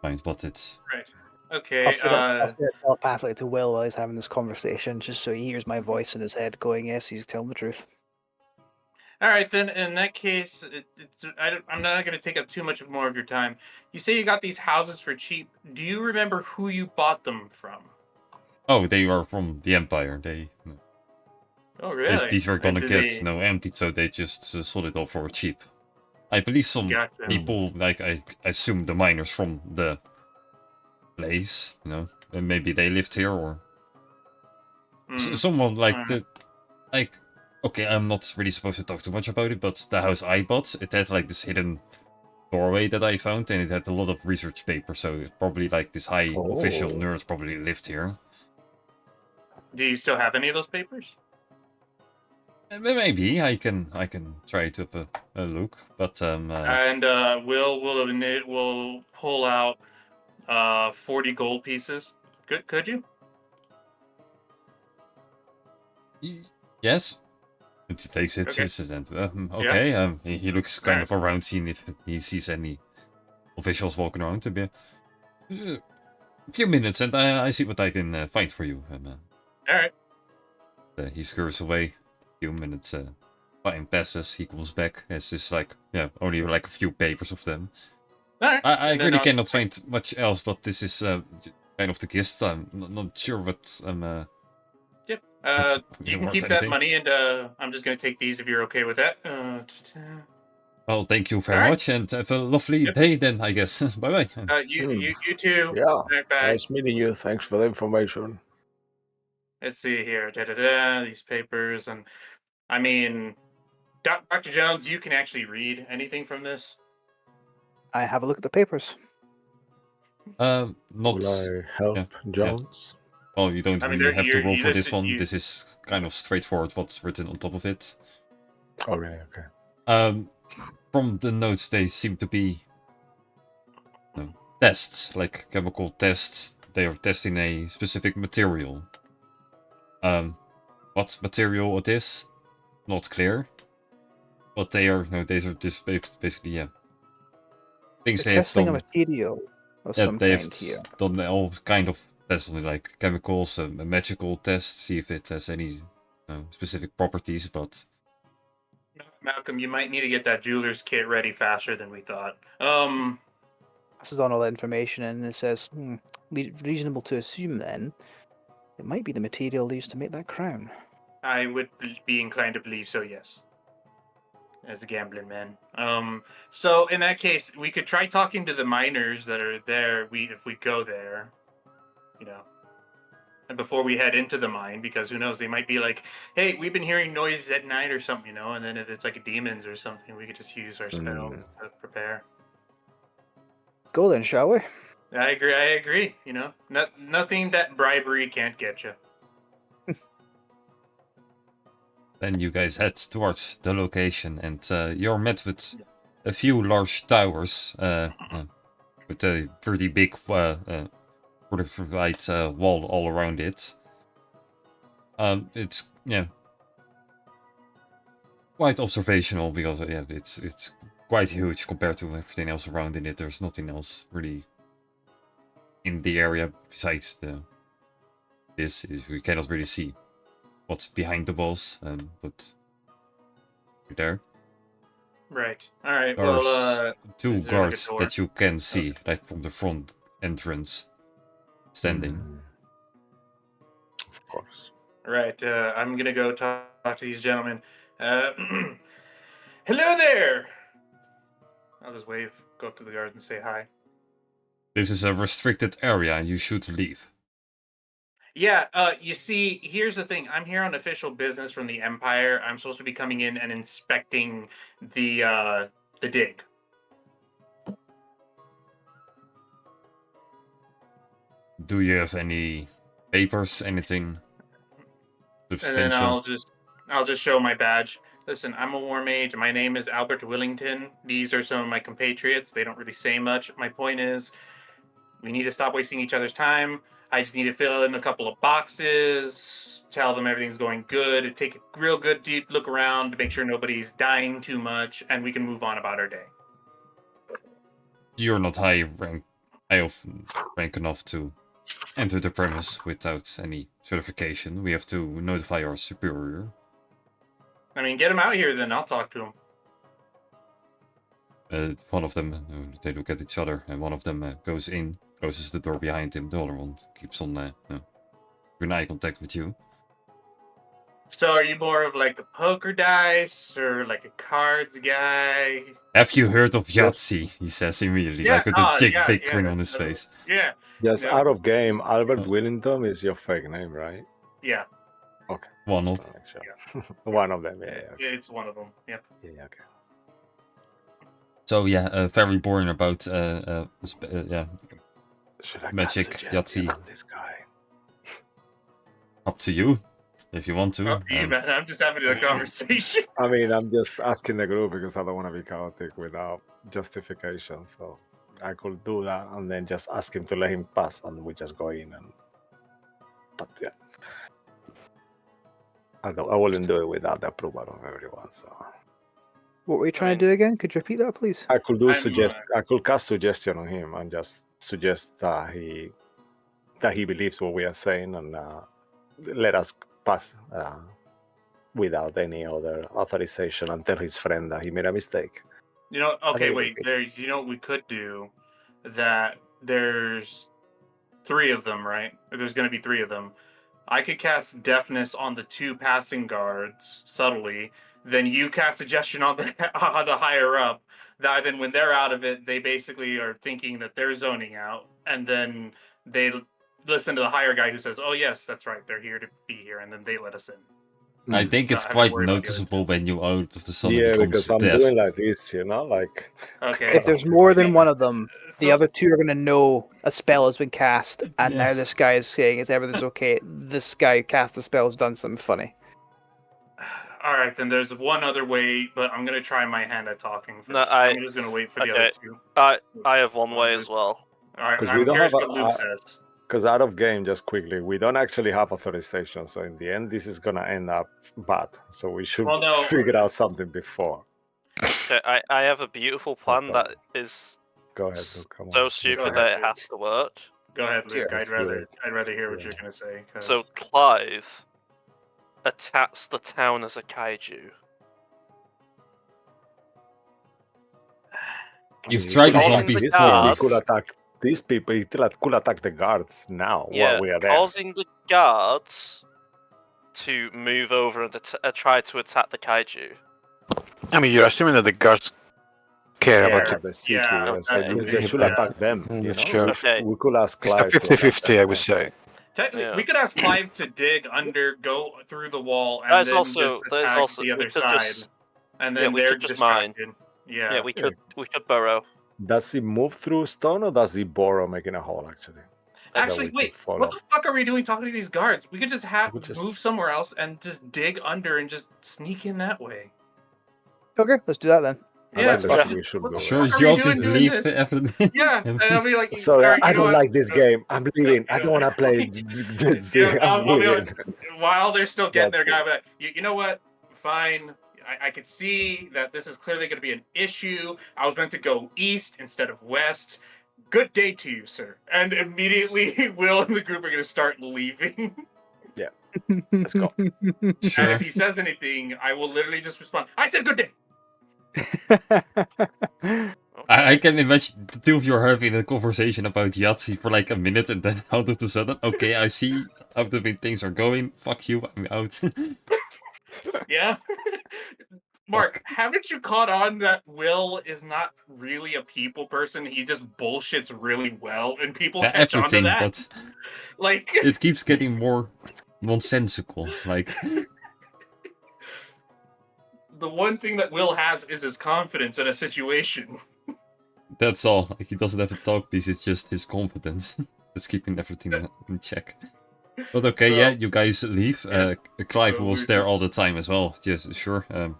mind, but it's Right. Okay. I'll say that telepathically to Will while he's having this conversation, just so he hears my voice in his head going, yes, he's telling the truth. All right, then. In that case, I'm not going to take up too much more of your time. You say you got these houses for cheap. Do you remember who you bought them from? oh, they are from the Empire. Oh, really? These were gonna Did get emptied, so they just sold it all for cheap. I believe some Gotcha. people, like I assume the miners from the place, and maybe they lived here, or someone like okay, I'm not really supposed to talk too much about it, but the house I bought, it had like this hidden doorway that I found, and it had a lot of research papers, so probably like this high official nerd probably lived here. Do you still have any of those papers? Maybe I can try to have a look, but And we'll pull out 40 gold pieces. Could you? Yes. It takes it. Okay. Okay. He looks kind of around, seeing if he sees any officials walking around. To be a few minutes, and I see what I can find for you. All right. He scurries away. A few minutes. Time passes. He comes back. It's just like only like a few papers of them. All right. I really cannot find much else, but this is kind of the gist. I'm not sure what Yep. It's You can worth keep that anything. money, and I'm just going to take these if you're okay with that. Well, thank you very Alright. much, and have a lovely Yep. day then, I guess. Bye bye. You too. Yeah, All right, bye. nice meeting you. Thanks for the information. Let's see here. These papers, and I mean, Dr. Jones, you can actually read anything from this. I have a look at the papers. Not. Will I help Jones? Oh, you don't I mean, really have to roll you for this listed- one. you- This is kind of straightforward. What's written on top of it. Oh, really? Okay. From the notes, they seem to be tests, like chemical tests. They are testing a specific material. What material it is, not clear. But they are these are just basically things They're they have testing a done. material of some They kind have here. done all kind of tests on it, like chemicals, a magical test, see if it has any specific properties. But Malcolm, you might need to get that jeweler's kit ready faster than we thought. Passes on all that information and it says, reasonable to assume then, it might be the material used to make that crown. I would be inclined to believe so, yes. As a gambling man. So in that case, we could try talking to the miners that are there. If we go there, and before we head into the mine, because who knows, they might be like, "Hey, we've been hearing noises at night or something," And then if it's like demons or something, we could just use our spell to prepare. Go then, shall we? I agree. Nothing that bribery can't get you. then you guys head towards the location, and you're met with a few large towers with a pretty big fortified wall all around it. It's quite observational because it's quite huge compared to everything else around in it. There's nothing else really in the area besides this. We cannot really see what's behind the walls, but you're there. Right. All right. There's Well, two is there, like, a guards door? that you can see, like from the front entrance, standing. Of course. right. I'm gonna go talk to these gentlemen. Hello there. I'll just wave, go up to the guards and say hi. This is a restricted area. You should leave. Yeah, you see, here's the thing. I'm here on official business from the Empire. I'm supposed to be coming in and inspecting the dig. Do you have any papers, anything And then substantial? I'll just show my badge. Listen, I'm a war mage. My name is Albert Willington. These are some of my compatriots. They don't really say much. My point is, we need to stop wasting each other's time. I just need to fill in a couple of boxes, tell them everything's going good, take a real good deep look around to make sure nobody's dying too much, and we can move on about our day. You're not high rank enough to enter the premise without any certification. We have to notify our superior. I mean, get him out here, then I'll talk to him. One of them, they look at each other, and one of them goes in, closes the door behind him. The other one keeps on doing eye contact with you. So are you more of like a poker dice or like a cards guy? Have you heard of Yahtzee? He says immediately, Yeah, like with a yeah, big yeah, grin on that's his face. Yeah, Just Yeah. out of game, Albert Willington is your fake name, right? yeah, Okay. One just of wanna make sure. One of them, yeah. yeah, it's one of them. Yep. Yeah, okay. So yeah, very boring about yeah, Should I Magic, cast Yahtzee. suggestion on this guy? up to you if you want to. Oh, yeah, man, I'm just having a conversation. I mean, I'm just asking the group because I don't want to be chaotic without justification. So I could do that and then just ask him to let him pass, and we just go in. But yeah, I wouldn't do it without the approval of everyone. So What were you trying to do again? Could you repeat that, please? I could I'm, I could cast suggestion on him and just suggest that he believes what we are saying and let us pass without any other authorization and tell his friend that he made a mistake. You know, okay, think wait. we- There, you know what we could do? That there's 3 of them, right? Or there's going to be 3 of them. I could cast deafness on the 2 passing guards subtly. Then you cast suggestion on the on the higher up. That then when they're out of it, they basically are thinking that they're zoning out, and then they listen to the higher guy who says, "Oh yes, that's right, they're here to be here," and then they let us in. I think it's I have to quite worry about the other noticeable when you out of the sun Yeah, becomes because I'm deaf. doing like this, like Okay. If there's more than one of them, the So- other 2 are going to know a spell has been cast, and Yeah. now this guy is saying it's everything's okay. This guy who cast the spell has done something funny. All right, then there's one other way, but I'm gonna try my hand at talking. No, First. I'm just gonna wait for the other okay. 2. I have one way as well. All right, 'Cause I'm we don't curious have what a- Luke says. because out of game, just quickly, we don't actually have authorization. So in the end, this is gonna end up bad. So we should Well, no. figure out something before. Okay, I have a beautiful plan Okay. that is Go ahead, Luke. Come so on. stupid ahead. that it has to work. Go ahead, Luke. Yeah, let's I'd do rather it. hear what Yeah. you're gonna say. 'Cause- So Clive attacks the town as a kaiju. You've tried this Causing one the before. He could guards- attack these people. He could attack the guards now Yeah, while we are there. causing the guards to move over and try to attack the kaiju. I mean, you're assuming that the guards care Yeah. about it. The city, Yeah, so that's they should yeah. attack them. You know? Sure. Okay. We could ask It's a Clive. to attack 50-50, I them. would say. Technically, Yeah. we could ask Clive to dig under, go through the wall, and There's then also- just there's attack also- the we other could side, just- and yeah, then we they're could just mine. distracted. Yeah. Yeah, we could burrow. Does he move through stone or does he burrow, making a hole? Actually, that Actually, we could wait. follow? What the fuck are we doing talking to these guards? We could just We just- move somewhere else and just dig under and just sneak in that way. Okay, let's do that then. I Yeah, think but that's just- we should what do the it. Sure, fuck are you we all just doing doing leave this? after Yeah, and I'll be like, Sorry, or, you I know don't what? like this game. I'm leaving. I don't want to play. Yeah, I'm I'll be leaving. like, while they're still getting their That's guy, but you know what? Fine. I could see that this is clearly going to be an issue. I was meant to go east instead of west. Good day to you, sir. And immediately, Will and the group are going to start leaving. Let's go. And Sure. if he says anything, I will literally just respond, I said good day. I can imagine the 2 of you are having a conversation about Yahtzee for like a minute, and then out of the sudden, okay, I see how the things are going. Fuck you, I'm out. Yeah. Mark, haven't you caught on that Will is not really a people person? He just bullshits really well, and people Yeah, catch on to everything, that. but Like, it keeps getting more nonsensical. Like, the one thing that Will has is his confidence in a situation. that's all. Like, he doesn't have a talk piece, it's just his confidence. That's keeping everything in check. But okay, So- yeah, you guys leave. Yeah. Clive So was we're there just- all the time as well. Yes, sure. And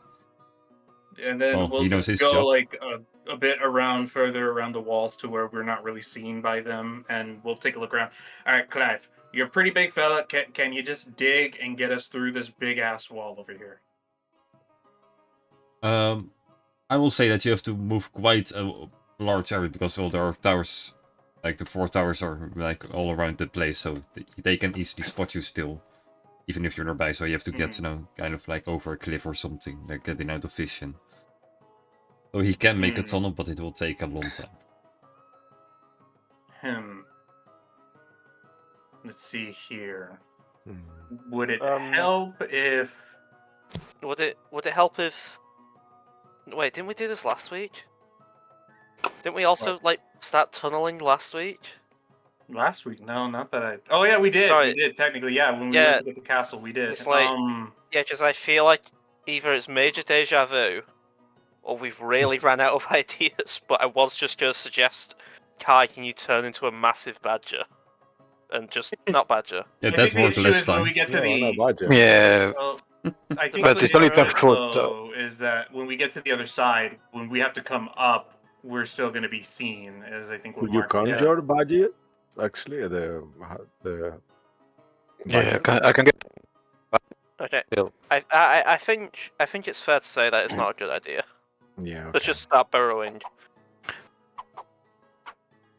then Well, we'll he knows just his go job. like a bit around further around the walls to where we're not really seen by them, and we'll take a look around. All right, Clive, you're a pretty big fella. Can you just dig and get us through this big ass wall over here? I will say that you have to move quite a large area because all there are towers, like the 4 towers are like all around the place, so they can easily spot you still, even if you're nearby. So you have to get, kind of like over a cliff or something, like getting out of vision. So he can make a tunnel, but it will take a long time. Let's see here. Hmm. Would it Um, help if? Would it help if? Wait, didn't we do this last week? Didn't we also like start tunneling last week? Last week? No, not that I. Oh yeah, we did. Sorry. We did technically. Yeah, when we Yeah. went to get the castle, we did. It's like- Yeah, because I feel like either it's major deja vu, or we've really ran out of ideas. But I was just going to suggest, Kai, can you turn into a massive badger, and just not badger? Yeah, I that think the worked issue last is when time. we get to Yeah, on a the. budget. Yeah, Well, I think But the it's only issue tough is, foot, though, is that when we get to the other side, when we have to come up, we're still going to be seen. As I think what Could you Mark did. conjure budget? Actually, the yeah. I can get. Okay. Bill. I think it's fair to say that it's not a good idea. yeah. Let's just start burrowing.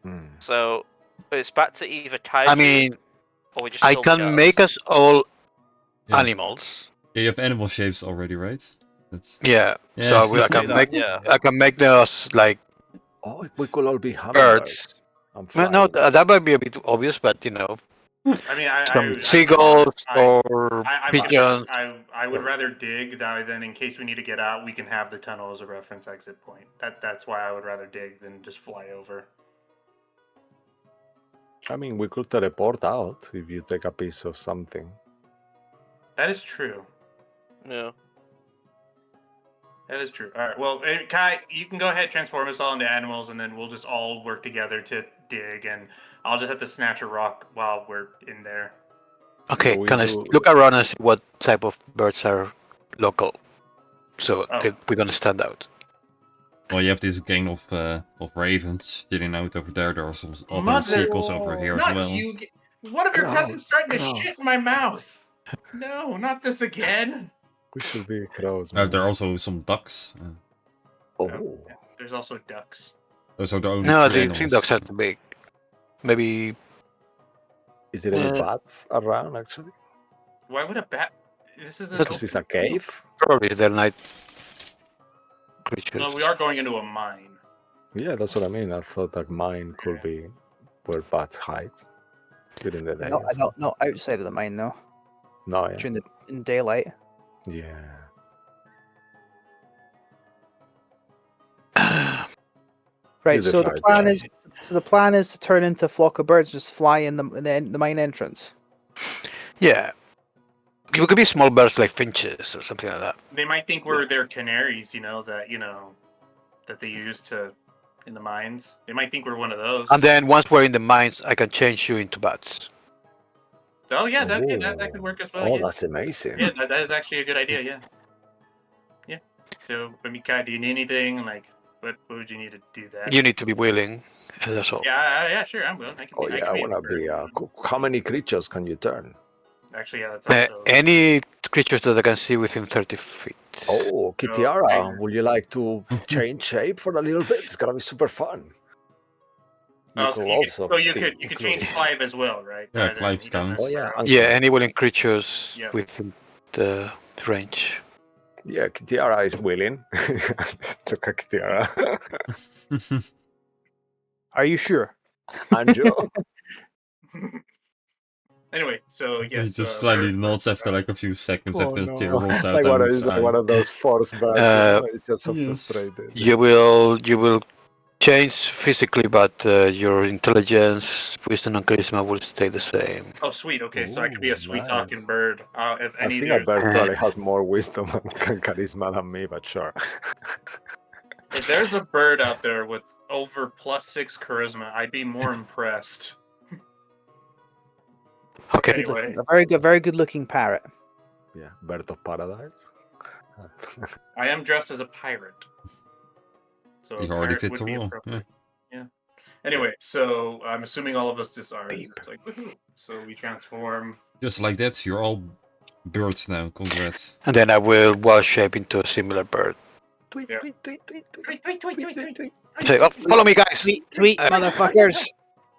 Hmm. So it's back to either Kai. I mean, or we just I kill the can guards. make us all Yeah. animals. Yeah, you have animal shapes already, right? That's Yeah. Yeah. So I Do can that, make. yeah. I can make those like Oh, we could all be hummingbirds. birds. I'm No, flying. that might be a bit obvious, but you know, I mean, some seagulls or I'm pigeons. I would rather dig than in case we need to get out, we can have the tunnel as a reference exit point. That's why I would rather dig than just fly over. I mean, we could teleport out if you take a piece of something. That is true. No. That is true. All right. Well, Kai, you can go ahead, transform us all into animals, and then we'll just all work together to dig. And I'll just have to snatch a rock while we're in there. Okay, we can I do- look around and see what type of birds are local, so Oh. that we don't stand out? Well, you have this gang of ravens sitting out over there. There are some other Mother- seagulls over here as Not well. you. One of your Gross, cousins starting to gross. shit in my mouth. No, not this again. We should be crows. There man. are also some ducks. Oh, There's also ducks. Those are the only No, two the animals. thing dogs are too big. Maybe is there any Uh, bats around actually? Why would a bat? This is an That's- This is a cave. probably they're night creatures. No, we are going into a mine. Yeah, that's what I mean. I thought that mine could be where bats hide during the day. No, or something. not outside of the mine though. No, yeah. During in daylight. Yeah. Right. You So the decide, plan yeah. is to turn into a flock of birds, just fly in the mine entrance. Yeah, it could be small birds like finches or something like that. They might think we're their canaries, that they use in the mines. They might think we're one of those. And then once we're in the mines, I can change you into bats. Oh yeah, that could work as well. Oh, yeah. that's amazing. Yeah, that is actually a good idea. Yeah. Yeah. So, Kai, do you need anything? Like, what would you need to do that? You need to be willing, and that's all. Yeah, sure. I'm willing. I can Oh be, yeah, I wanna be. How many creatures can you turn? Actually, yeah, that's Uh, also. any creatures that I can see within 30 feet. Oh, Kitiara, I- would you like to change shape for a little bit? It's gonna be super fun. Oh, so you be could change included. Clive as well, right? Yeah, Rather than Clive's he doesn't counts. Oh, yeah, burrow. and- Yeah, any willing creatures Yeah. within the range. Yeah, Kitiara is willing. Look at Kitiara. Are you sure? And Joe. Anyway, so He yes. just slightly nods after like a few seconds Oh, after the no. tear rolls out like down one, his it's like eye. one of those forced bursts. It's just so Yes. frustrated. You will change physically, but your intelligence, wisdom, and charisma will stay the same. Oh, sweet. Okay, so I could be a Ooh, sweet talking nice. bird. If I any think a there's, bird probably has more wisdom and charisma than me, but sure. if there's a bird out there with over +6 charisma, I'd be more impressed. Okay. Anyway, A very good looking parrot. Yeah, bird of paradise. I am dressed as a pirate. So You a already pirate fit would the be role. appropriate. Yeah. Anyway, so I'm assuming all of us just are Beep. just like woohoo. So we transform. Just like that, you're all birds now. Congrats. And then I will wild shape into a similar bird. Tweet, Yeah. tweet, tweet, tweet, tweet, Tweet, tweet, tweet, tweet, tweet, tweet, tweet. tweet, Say, oh, follow me, guys. Sweet motherfuckers.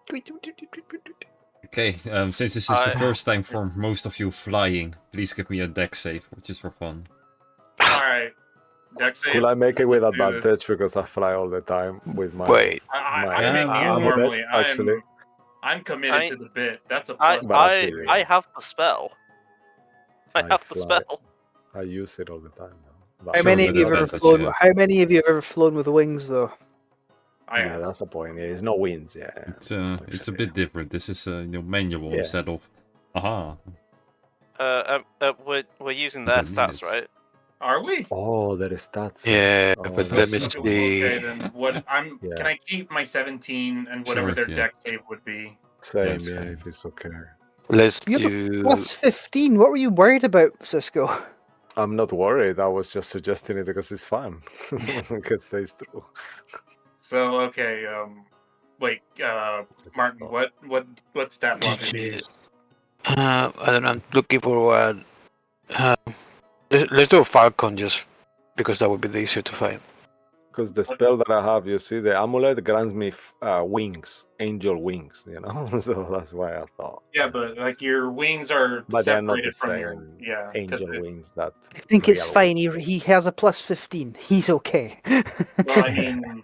tweet, tweet, tweet, tweet, tweet, tweet. Okay, since this is the first time for most of you flying, please give me a deck save, just for fun. All right. Dex save. Could I make it with Let's do this. advantage because I fly all the time with my? Wait. I'm my making it amulet, normally. actually. I'm committed I- to the bit. That's a I plus. But I actually, I have the spell. I I have the fly. spell. I use it all the time now. But How Sure, many but of you have ever that's flown? yeah. How many of you have ever flown with wings, though? I yeah, am. that's the point. Yeah, it's no wins. Yeah. It's a Actually. bit different. This is manual Yeah. instead of aha. We're using You their don't need stats, it. right? Are we? Oh, there is stats. Yeah, Oh, but no. let me So, see. okay, then what I'm Yeah. can I keep my 17 and whatever Sure, their yeah. deck save would be? Same, That's yeah, fine. if it's okay. Let's You have do. Plus 15. What were you worried about, Cisco? I'm not worried. I was just suggesting it because it's fun. It stays true. So okay, wait, Martin, thought- what stat block did you use? I don't know. I'm looking for what. Let's do a Falcon just because that would be the easier to find. Because the spell that I have, you see, the amulet grants me wings, angel wings, you know? So that's why I thought. Yeah, but like your wings are But they're not separated the from your same yeah. 'cause angel it- wings that. I think it's real fine. wings. He has a plus 15. He's okay. Well, I mean,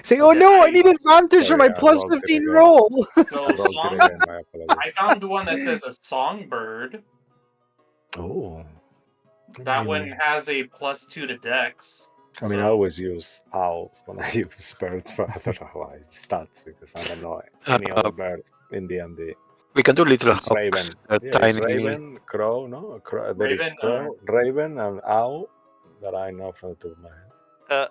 Say, oh Okay, no, I I- need advantage for Sorry, my I plus rolled it 15 again. roll. so I rolled it song, again, my I apologies. found one that says a songbird. Oh. That I one mean, has a +2 to Dex. I mean, I so- always use owls when I use birds, but I don't know why stats because I don't know any other bird in D&D. We can do little It's hawks. raven. They're Yeah, tiny. it's raven, crow, no? There is Raven, crow, raven, and owl that I know from the top of my head.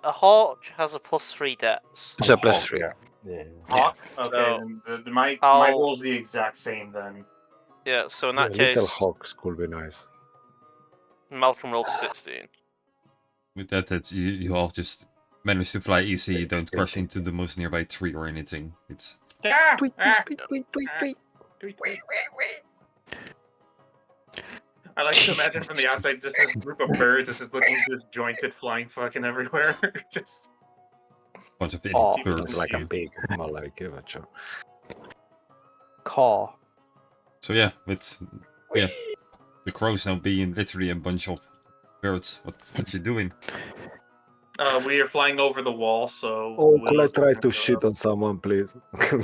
A hawk has a +3 dex. It's a And plus hawk, 3. Yeah. Yeah. Hawk? Okay, So, then my I'll- roll's the exact same then. Yeah, so in Yeah, that little case, hawks could be nice. Malcolm rolled 16. With that you all just manage to fly easy. You don't crash into the most nearby tree or anything. It's Tweet, Ah, tweet, tweet, tweet, tweet. tweet, tweet. I like to imagine from the outside just this group of birds that's just looking disjointed, flying fucking everywhere. Just a bunch of idiot Oh, birds. it's like a pig, more like a macho. Caw. So yeah, with the crows now being literally a bunch of birds. What you doing? we are flying over the wall, so. Oh, could I Will's try gonna to go shit up. on someone, please?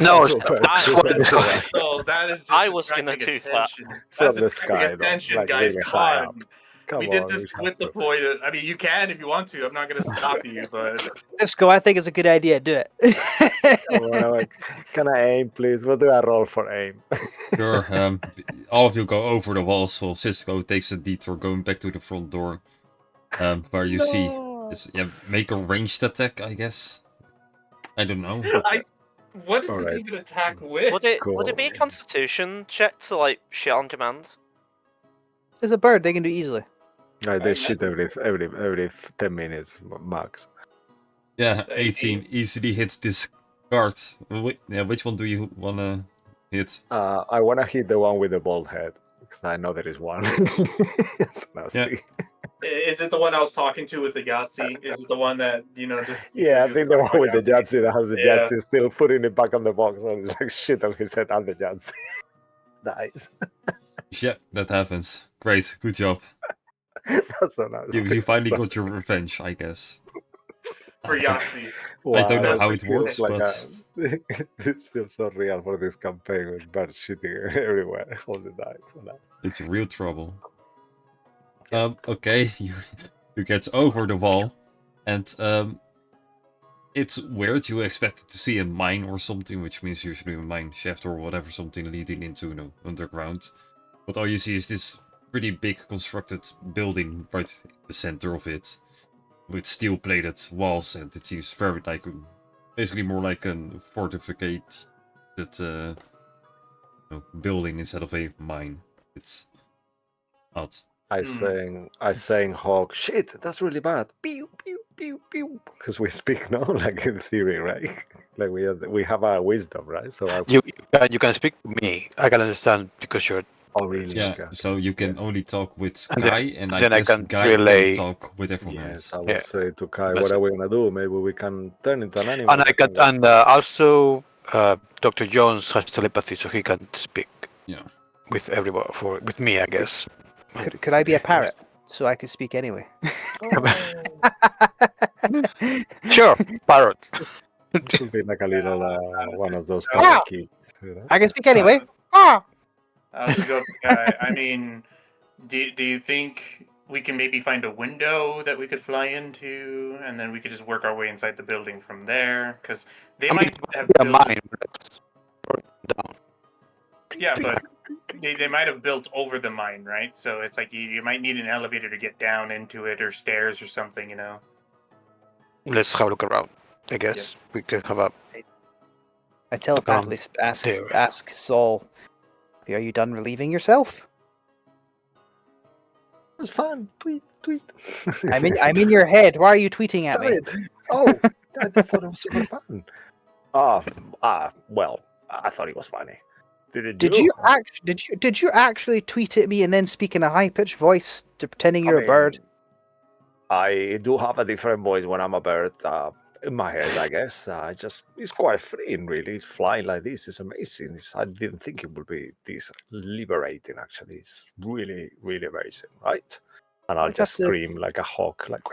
No, So bad. So that is just I was gonna attracting do that. attention. From That's the attracting sky, though, attention, like guys. really Come high on. up. Come We on, did this we with have the to. point. I mean, you can if you want to. I'm not going to stop you, but Cisco, I think it's a good idea. Do it. Come on, like, can I aim, please? What do I roll for aim? Sure. All of you go over the wall, so Cisco takes a detour going back to the front door. Where you see make a ranged attack, I guess. I don't know. what is it Alright. even attack with? Would it be a Constitution check to like shit on command? It's a bird. They can do easily. Like, they Alright, shit every 10 minutes max. Yeah, 18 easily hits this guard. Which one do you wanna hit? I want to hit the one with the bald head because I know there is one. It's nasty. Is it the one I was talking to with the Yahtzee? Is it the one that just? Yeah, I just think the one with the Yahtzee that has the Yeah. Yahtzee still putting it back on the box and it's like shit on his head and the Yahtzee. Nice. Yeah, that happens. Great, good job. That's so nice. You finally got your revenge, I guess. for Yahtzee? I don't know Wow, how that it works, feels like but this feels so real for this campaign with birds shitting everywhere all the time. So It's real trouble. Okay, you get over the wall, and it's weird. You expected to see a mine or something, which means usually a mine shaft or whatever, something leading into underground. But all you see is this pretty big constructed building right in the center of it, with steel-plated walls, and it seems very like basically more like a fortified building instead of a mine. It's odd. I saying Hawk, shit, that's really bad. Pew pew pew pew. Because we speak now, like in theory, right? Like we have our wisdom, right? So You can speak to me. I can understand because you're. oh really? Yeah, Okay. so you can only talk with And Kai, and I then I guess can Guy relay- can talk with everyone else. Yes, I would Yeah. say to Kai, That's what it. are we gonna do? Maybe we can turn into an animal. And I can, and also Dr. Jones has telepathy, so he can speak. Yeah. With everyone, with me, I guess. Could I be a parrot so I could speak anyway? Sure, parrot. It should be like a little one of those Ah! parakeets. You know? I can speak anyway. Ah! I'll just go with the guy. I mean, do you think we can maybe find a window that we could fly into, and then we could just work our way inside the building from there? Because they might have a built, mine. Down. yeah, but they might have built over the mine, right? So it's like you might need an elevator to get down into it, or stairs or something, you know. Let's have a look around. I guess we can have a. I telepathically ask Saul, "Are you done relieving yourself?" It was fun. Tweet. I'm in your head. Why are you tweeting at me? Oh, I thought it was super fun. Well, I thought it was funny. Did you actually tweet at me and then speak in a high pitched voice, pretending you're a bird? I do have a different voice when I'm a bird in my head, I guess. It's quite freeing, really. Flying like this is amazing. I didn't think it would be this liberating, actually. It's really, really amazing, right? And I'll just scream like a hawk, like.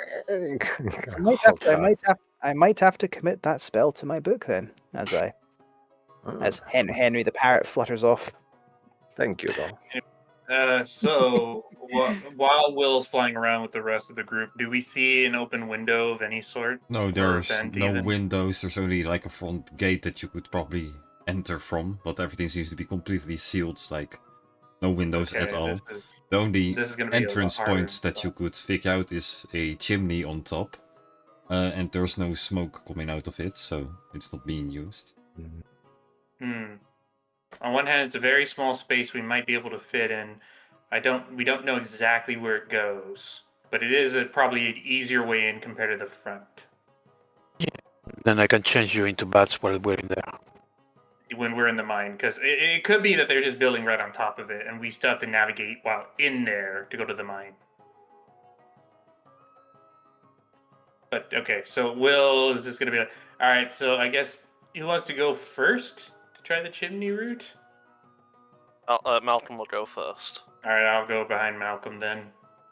I might have to commit that spell to my book then, as Henry the parrot flutters off. Thank you, though. So while Will's flying around with the rest of the group, do we see an open window of any sort? No, there's vent no even? windows. There's only like a front gate that you could probably enter from, but everything seems to be completely sealed. Like no windows at all. The only this is gonna be a lot entrance harder points that you could figure out is a chimney on top, and there's no smoke coming out of it, so it's not being used. On one hand, it's a very small space we might be able to fit in. We don't know exactly where it goes, but it is probably an easier way in compared to the front. Then I can change you into bats while we're in there. When we're in the mine, because it could be that they're just building right on top of it, and we still have to navigate while in there to go to the mine. But okay, so Will is just gonna be like, all right. So I guess who wants to go first to try the chimney route? Malcolm will go first. All right, I'll go behind Malcolm then,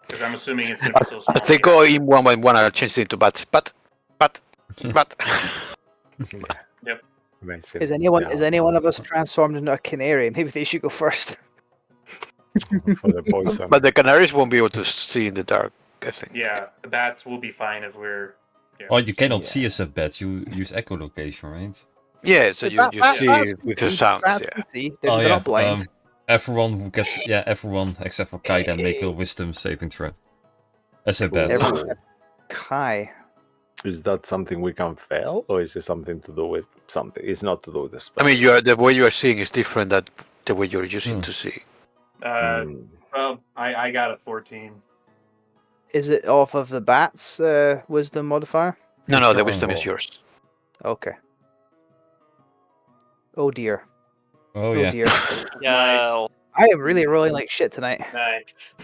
because I'm assuming it's gonna be so small. As they go in one by one, I'll change it into bats. But. Yep. Amazing. Is any one of us transformed into a canary? Maybe they should go first. For the poison. But the canaries won't be able to see in the dark, I think. Yeah, the bats will be fine if we're. Yeah. Oh, you cannot see as a bat. You use echolocation, right? Yeah, so you see with the sounds. Bats Yeah. can see. They're not blind. Everyone who gets everyone except for Kai then make a wisdom saving throw. As a bat. Everyone- Kai. Is that something we can fail, or is it something to do with something? It's not to do with the spell. I mean, the way you are seeing is different than the way you're using to see. Well, I got a 14. Is it off of the bat's wisdom modifier? No, the wisdom is yours. Okay. Oh dear. Oh yeah. Dear. Yeah. I am really rolling like shit tonight. Nice.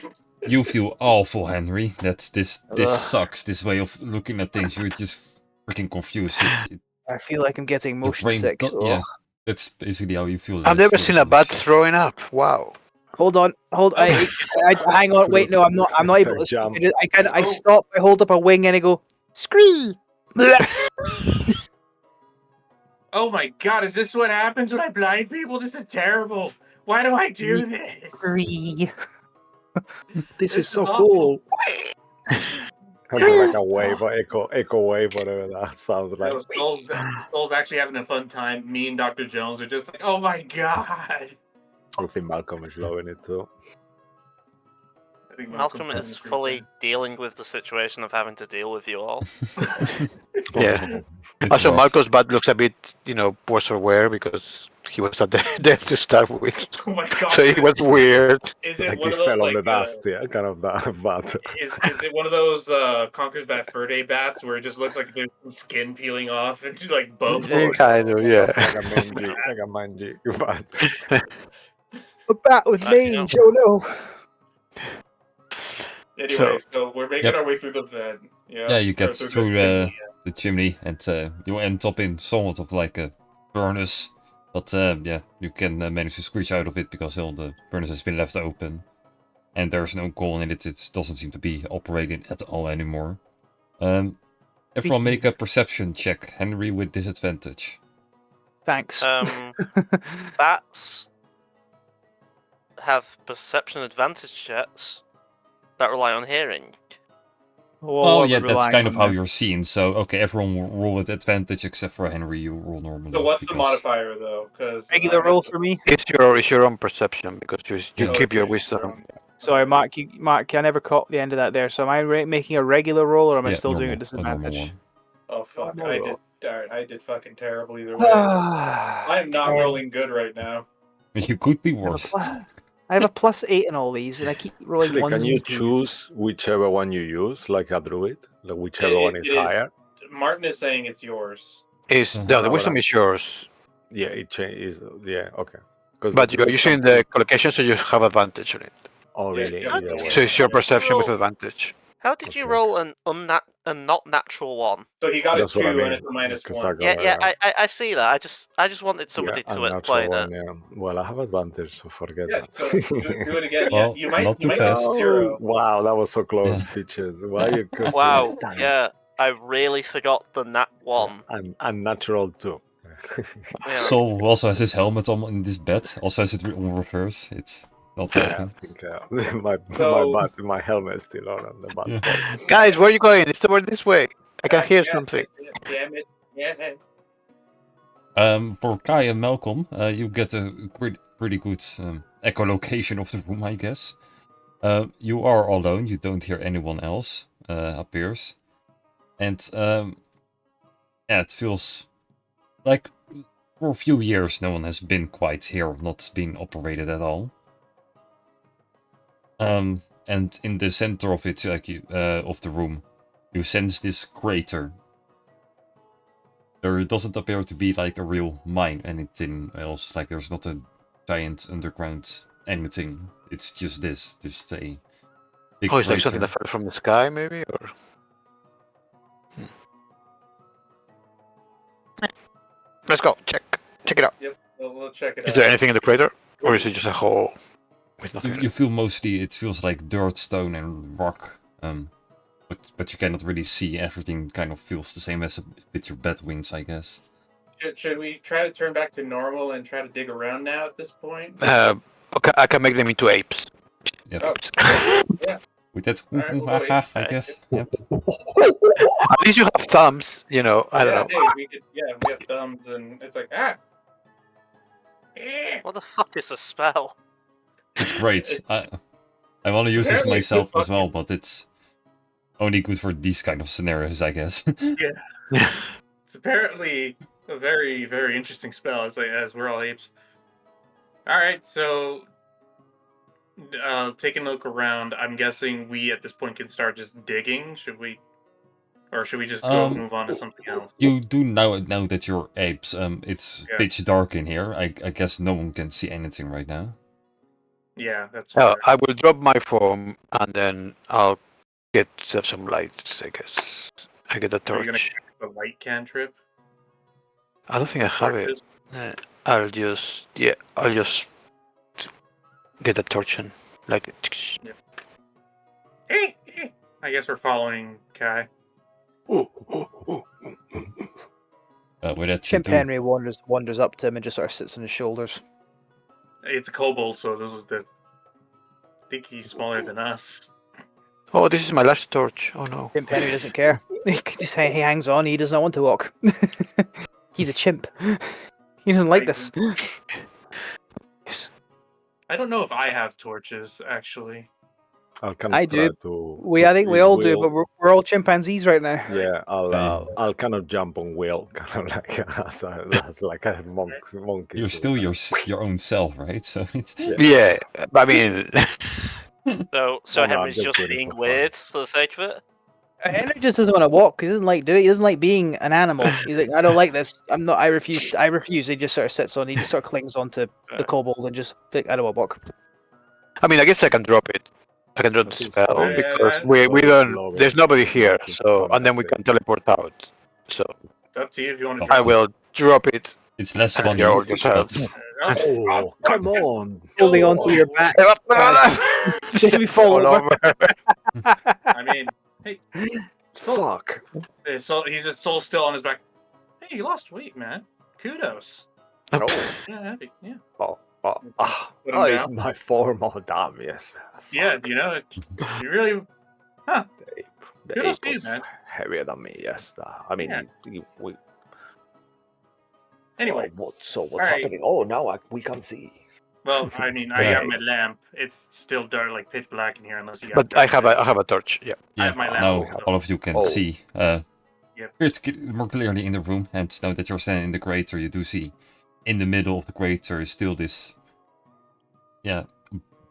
You feel awful, Henry. That's this Ugh. sucks. This way of looking at things, you're just freaking confused. I feel like I'm getting Your motion brain sick. yeah, that's basically how you feel. I've never seen a bat throwing up. Wow. Hold on. I hang on. Wait, no, I'm not able to. Jump. I stop. I hold up a wing and I go scree. Oh my god, is this what happens when I blind people? This is terrible. Why do I do this? Free. This is This so is awful. cool. I do like a wave, or echo wave, whatever that sounds like. No, Soul's actually having a fun time. Me and Dr. Jones are just like, oh my god. I think Malcolm is loving it too. I think Malcolm Malcolm's is having a fully great dealing with the situation of having to deal with you all. Yeah. It's Also, rough. Marco's butt looks a bit, worse for wear because he was at there to start with. time. Oh my god. So it was weird. Is it Like one he of those fell on like the dust, yeah, kind of that. But is it one of those Conker's Bad Fur Day bats where it just looks like there's some skin peeling off and like both? Kind of, yeah. like a mangy, but A bat with Yeah. mange. Oh no. Anyway, so we're making Yep. our way through the vent. Yeah, you or get through the chimney, and you end up in somewhat of like a furnace. But yeah, you can manage to screech out of it because all the furnace has been left open. And there's no coal in it, it doesn't seem to be operating at all anymore. Everyone make a perception check, Henry with disadvantage. Thanks. Bats have perception advantage checks that rely on hearing. Oh what yeah, are we that's relying kind of on how then? you're seen. So okay, everyone will roll with advantage except for Henry. You roll normally. So what's the because- modifier though? Because Regular roll for me. It's your own perception because you Yeah. keep your wisdom. Sorry, Mark. Mark, I never caught the end of that there. So am I making a regular roll, or am I Yeah, still doing normal, a a normal disadvantage? one. Oh fuck! No I roll. did. Alright, I did fucking terrible either way. I am not 10. rolling good right now. You could be I have a worse. I have a +8 in all these, and I keep rolling actually, ones can you and twos. choose whichever one you use, like a druid, like whichever one is It is- higher? Martin is saying it's yours. Is Mhm. no, the Ah, wisdom voilà. is yours, Yeah, it changes. Yeah, okay. 'Cause but the you're druid using something- the collocation, so you have advantage on it. Oh, Yeah, really? yeah, Either yeah. way. So it's your Yeah. perception with Roll. advantage. How did you Okay. roll a not natural one? So he got That's a what I 2 mean. and it's a because I -1. got Yeah, a- I see that. I just wanted somebody yeah, to a explain natural it. one, yeah. Well, I have advantage, so forget Yeah, that. so do it again. Well, you might not too get fast. a 0. Wow, that was so close, Yeah. bitches. Why are you cursing? Wow, Damn. yeah, I really forgot the nat one. And unnatural too. Yeah. Sol who also has his helmet on in this bed, also has it on reverse. It's not I helping. think So- my helmet is still on the butt. Yeah. Guys, where are you going? It's over this way. I can hear Yeah, something. Damn it. Yeah. For Kai and Malcolm, you get a pretty good echolocation of the room, I guess. You are alone, you don't hear anyone else, appears. And yeah, it feels like for a few years no one has been quite here, not been operated at all. And in the center of it, like of the room, you sense this crater. There doesn't appear to be like a real mine, anything else. Like there's not a giant underground anything. It's just a big Oh, it's like crater. something that fell from the sky, maybe, or. Let's go. Check it out. Yep. We'll check it Is out. there anything in the crater, or is it just a hole with nothing? in You it? feel mostly it feels like dirt, stone, and rock. But you cannot really see. Everything kind of feels the same as with your bed wings, I guess. Should we try to turn back to normal and try to dig around now at this point? Okay, I can make them into apes. Yep. Oh. With that, Alright, we'll go I apes. guess. Yep. At least you have thumbs, I don't yeah, know. Dave, we have thumbs, and it's like What the fuck is a spell? It's great. I want to use this apparently myself good as well, but it's only good for these kind of scenarios, I guess. It's apparently a very, very interesting spell. As we're all apes. All right, so taking a look around, I'm guessing we at this point can start just digging. Should we, or should we just go move on to something else? You do know that you're apes. It's Yeah. pitch dark in here. I guess no one can see anything right now. Yeah, that's. Oh, fair. I will drop my phone and then I'll get some lights, I guess. I get a Are you gonna torch. cast the light cantrip? I don't think I have it. I'll just get a torch and like it. I guess we're following Kai. With that, Chimp Henry wanders up to him and just sort of sits on his shoulders. It's a kobold, so I think he's smaller than us. Oh, this is my last torch. Oh no. Chimp Henry doesn't care. He hangs on. He does not want to walk. He's a chimp. He doesn't like this. I don't know if I have torches, actually. I'll kind of I try do. to I think we all do, Will. but we're all chimpanzees right now. Yeah, Right. I'll kind of jump on Will, kind of like that's like a monkey. You're still your own self, right? So it's Yeah, I mean, So No, I'm Henry's just just doing it being for fun. weird for the sake of it. Henry just doesn't want to walk. He doesn't like doing it. He doesn't like being an animal. He's like, I don't like this. I'm not. I refuse. I refuse. He just sort of sits on. He just sort of clings onto the kobold and just. I don't want to walk. I mean, I guess I can drop it. I can drop I the think spell so. Yeah, because that's we so don't. low. There's nobody here, so and then we Fantastic. can teleport out. So It's up to you if you want to. Oh. I will drop it. it's less And funny. you're all just out. but- Oh, come on! Holding onto your back. Shit, We fall all over. I mean, hey, Fuck! he's just soul still on his back. Hey, you lost weight, man. Kudos. Oh, Yeah, yeah. oh, Put him it's down. my form. Oh, damn, yes. Yeah, you know, you really. The Kudos ape to you, was man. heavier than me. Yes, I mean, Yeah. we. Anyway, What's Alright. happening? Oh, now we can see. well, I mean, I have my Right. lamp. It's still dark, like pitch black in here, unless you. But I have a torch. Yeah. I have my lamp now also. all of you can Oh. see. Yep. It's more clearly in the room, and now that you're standing in the crater, you do see in the middle of the crater is still this,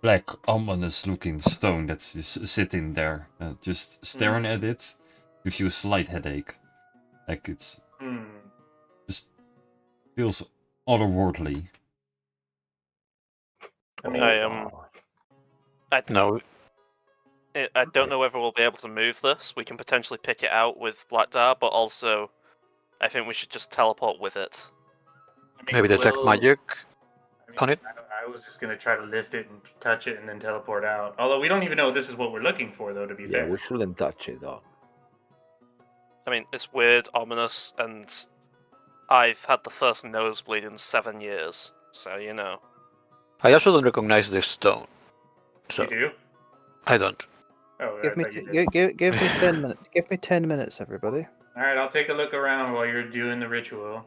black, ominous-looking stone that's just sitting there, just staring at it. Gives you a slight headache, like it's just feels otherworldly. I mean, No. I don't know whether we'll be able to move this. We can potentially pick it out with Blackdar, but also I think we should just teleport with it. I mean, Maybe detect we'll- magic I mean, on it. I was just gonna try to lift it and touch it and then teleport out. Although we don't even know this is what we're looking for, though. To be Yeah, fair. we shouldn't touch it though. I mean, it's weird, ominous, and I've had the first nosebleed in 7 years, so you know. I also don't recognize this stone. So You do? I don't. Oh, Give I me, thought you did. give me 10 minutes. Give me 10 minutes, everybody. All right, I'll take a look around while you're doing the ritual.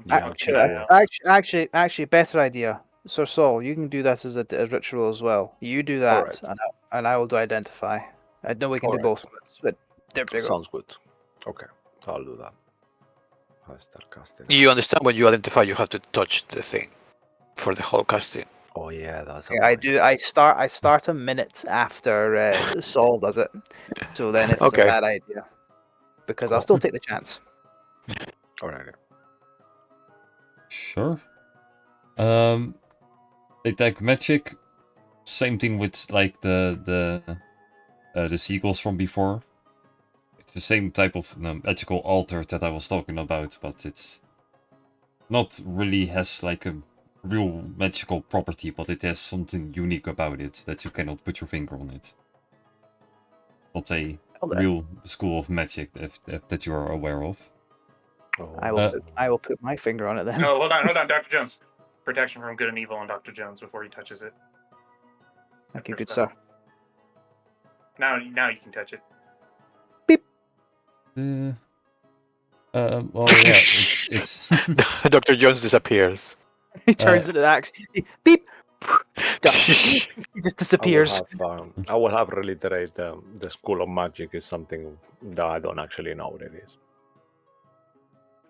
Yeah, I'll check it Actually, out. Actually, better idea. Sir Saul, you can do that as a ritual as well. You do that, Alright. and I will do identify. I know we can do Alright. both, but there we go. Sounds good. okay, I'll do that. I'll start casting. You understand when you identify, you have to touch the thing for the whole casting. Oh yeah, that's. Yeah, I do. I start a minute after Saul does it. So then, if it's Okay. a bad idea, because I'll still take the chance. Alright. Sure. Detect magic. Same thing with like the seagulls from before. It's the same type of magical altar that I was talking about, but it's not really has like a real magical property, but it has something unique about it that you cannot put your finger on it. Not a Well, then, real school of magic that you are aware of. Oh, I will put my finger on it then. No, hold on, Dr. Jones. Protection from good and evil on Dr. Jones before he touches it. Thank you, First good spell. sir. Now you can touch it. Well, yeah, it's Dr. Jones disappears. He turns into that. Beep. Dust. He just disappears. I will have reiterate the school of magic is something that I don't actually know what it is.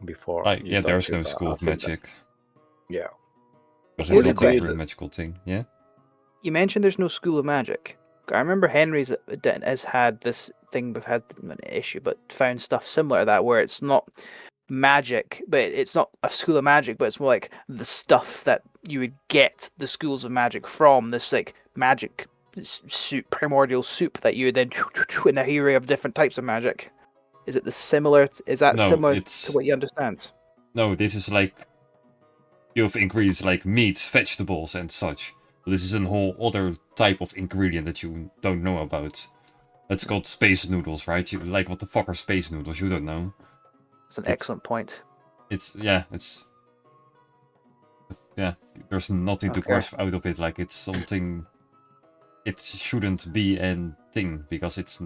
Before. you yeah, there's touch no it, school I of think that- magic. Yeah. Because Here's it's a not question. a magical thing. Yeah. You mentioned there's no school of magic. I remember Henry's has had this thing. We've had an issue, but found stuff similar to that where it's not magic, but it's not a school of magic, but it's more like the stuff that you would get the schools of magic from. This like magic soup, primordial soup that you would then. And now here we have different types of magic. Is it the similar? Is that No, similar it's- to what you understand? No, this is like you have ingredients like meats, vegetables, and such. This is a whole other type of ingredient that you don't know about. That's called space noodles, right? You like what the fuck are space noodles? You don't know. It's an It's- excellent point. it's yeah, there's nothing to Okay. grasp out of it. Like it's something. It shouldn't be a thing because it's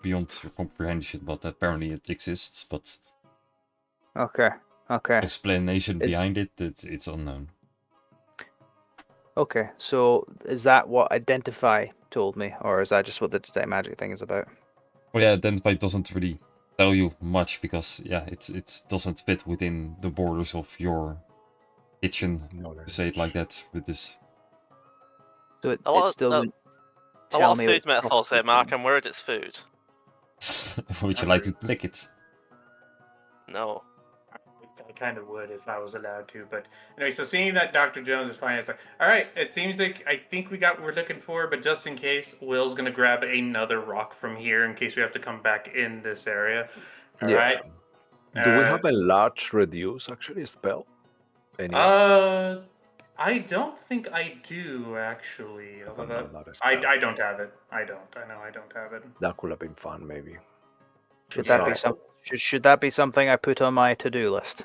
beyond your comprehension. But apparently it exists. But Okay. Okay. explanation Is- behind it, it's unknown. Okay. So is that what Identify told me, or is that just what the detect magic thing is about? Well, yeah, Identify doesn't really tell you much because it doesn't fit within the borders of your kitchen. To say it like that with this. So it A lot still of, didn't a tell lot of me food its metaphors here, properties Mark. then. I'm worried it's food. Would you like to lick it? No. I kind of would if I was allowed to, but anyway. So seeing that Dr. Jones is fine, it's like, all right. It seems like I think we got what we're looking for, but just in case, Will's gonna grab another rock from here in case we have to come back in this area. All right. Do we have a large reduce actually spell? Any? I don't think I do actually. I Although don't know that I spell. don't have it. I know I don't have it. That could have been fun, maybe. Should Yeah. that be should that be something I put on my to-do list?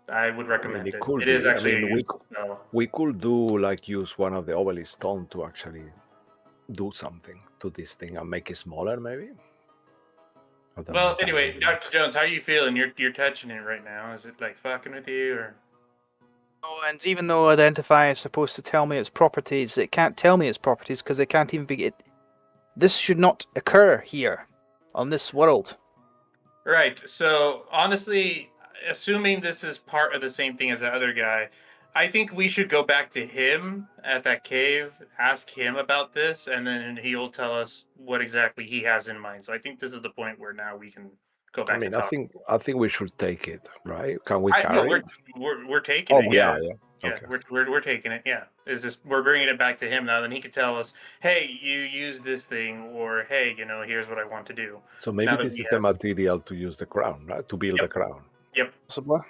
I would recommend it it. could It is be. I actually mean, a we useful spell. We could do like use one of the obelisk stone to actually do something to this thing and make it smaller, maybe. I don't know Well, if that anyway, would work. Dr. Jones, how are you feeling? You're touching it right now. Is it like fucking with you or? Oh, and even though Identify is supposed to tell me its properties, it can't tell me its properties because it can't even be. This should not occur here, on this world. Right. So honestly, assuming this is part of the same thing as the other guy, I think we should go back to him at that cave, ask him about this, and then he'll tell us what exactly he has in mind. So I think this is the point where now we can go back. I mean, and I think we should take it, right? Can we no, carry we're, it? we're taking Oh it. yeah, Yeah. yeah. Yeah, Okay. we're taking it. Yeah, it's just we're bringing it back to him now. Then he could tell us, "Hey, you use this thing," or "Hey, here's what I want to do." So maybe Now that this we is the have- material to use the crown, right? To build the crown. Yep. Possibly.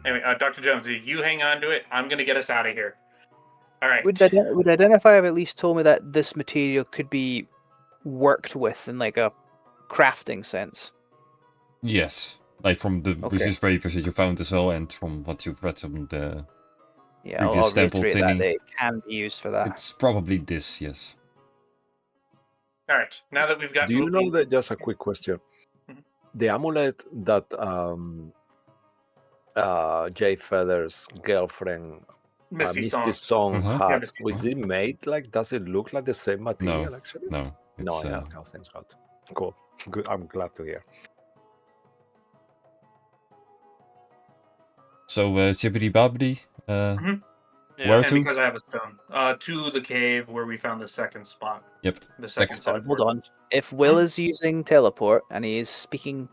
Anyway, Dr. Jones, you hang on to it. I'm gonna get us out of here. All right. Would Identify have at least told me that this material could be worked with in like a crafting sense? Yes, like from the Okay. resist papers that you found as well, and from what you've read on the. Yeah, I'll Previous temple reiterate that thingy. they can be used for that. It's probably this, yes. All right. Now that we've got. Do you know that? Just a quick question. Mhm. The amulet that Jay Feather's girlfriend Misty Misty Song? Song Mhm. Yeah, had, Misty was it made like? Does it look like the same material actually? No, No, it's, yeah. Oh, thanks God. Cool. Good. I'm glad to hear. So, Zibbity Babbity, Yeah. Where And to? because I have a stone. To the cave where we found the second spot. Yep. The second Next. set of Hold on. portals. If Will is using teleport and he is speaking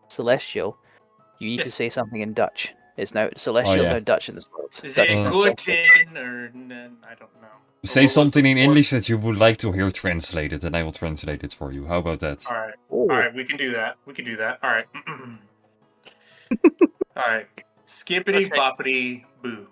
Celestial, you need to Yes. say something in Dutch. It's now Celestial is yeah. now Dutch in this world. Is Dutch it is good Celestial. tin or I don't know. Say What was something the in port- English that you would like to hear translated, and I will translate it for you. How about that? All right. Oh. All right, we can do that. All right. All right. Skippity Okay. boppity boo.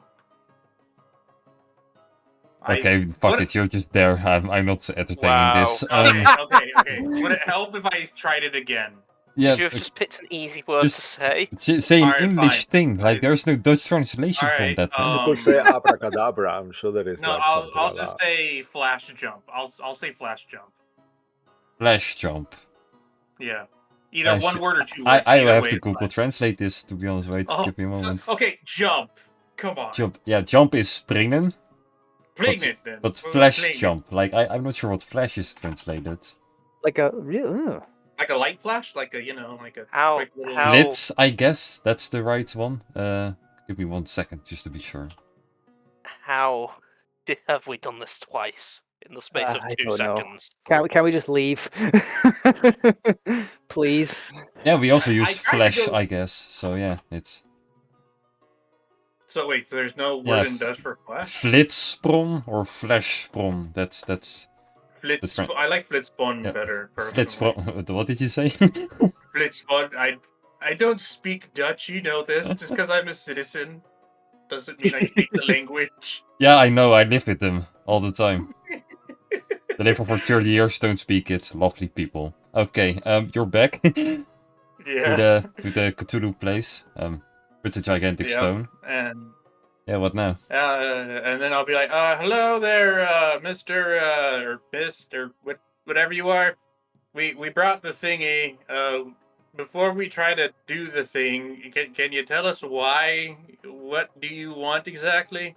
Okay, fuck what- it, you're just there. I'm not entertaining Wow. this. Okay. Would it help if I tried it again? Yeah, You have just picked an easy word to say. say an Alright, English fine. thing. Like, Fine. there's no Dutch translation from Alright, that. man. You could say abracadabra. I'm sure there is No, like I'll something I'll like just that. say flash jump. I'll say flash jump. Flash jump. Yeah. Either Flash one ju- word or two I words. will Either have way to is Google fine. translate this, to be honest. Wait, Oh, give me a moment. okay, jump. Come on. Jump. Yeah, jump is springen, Fling but- it then. but Fling flash it. jump. Like, I'm not sure what flash is translated. Like a real. Like a light flash, like a like a How- quick little. how- Blitz, I guess. That's the right one. Give me 1 second, just to be sure. How have we done this twice in the space of I 2 don't know. seconds? Can we just leave? Please. Yeah, we also I use tried to flash, go- I guess. So yeah, it's So wait, so there's no Yeah, word in Dutch for flash? flitssprong or flashsprong. That's Flits. right. I like flitspawn Yeah, better. Personally. flitssprong. What did you say? Flitspawn. I don't speak Dutch. You know this. Just because I'm a citizen doesn't mean I speak the language. Yeah, I know. I live with them all the time. They live for 30 years, don't speak it. Lovely people. Okay, you're back to Yeah. the Cthulhu place. With the gigantic Yep. stone. And Yeah, what now? and then I'll be like, hello there, Mr. Or Miss or whatever you are. We brought the thingy. Before we try to do the thing, can you tell us why? What do you want exactly?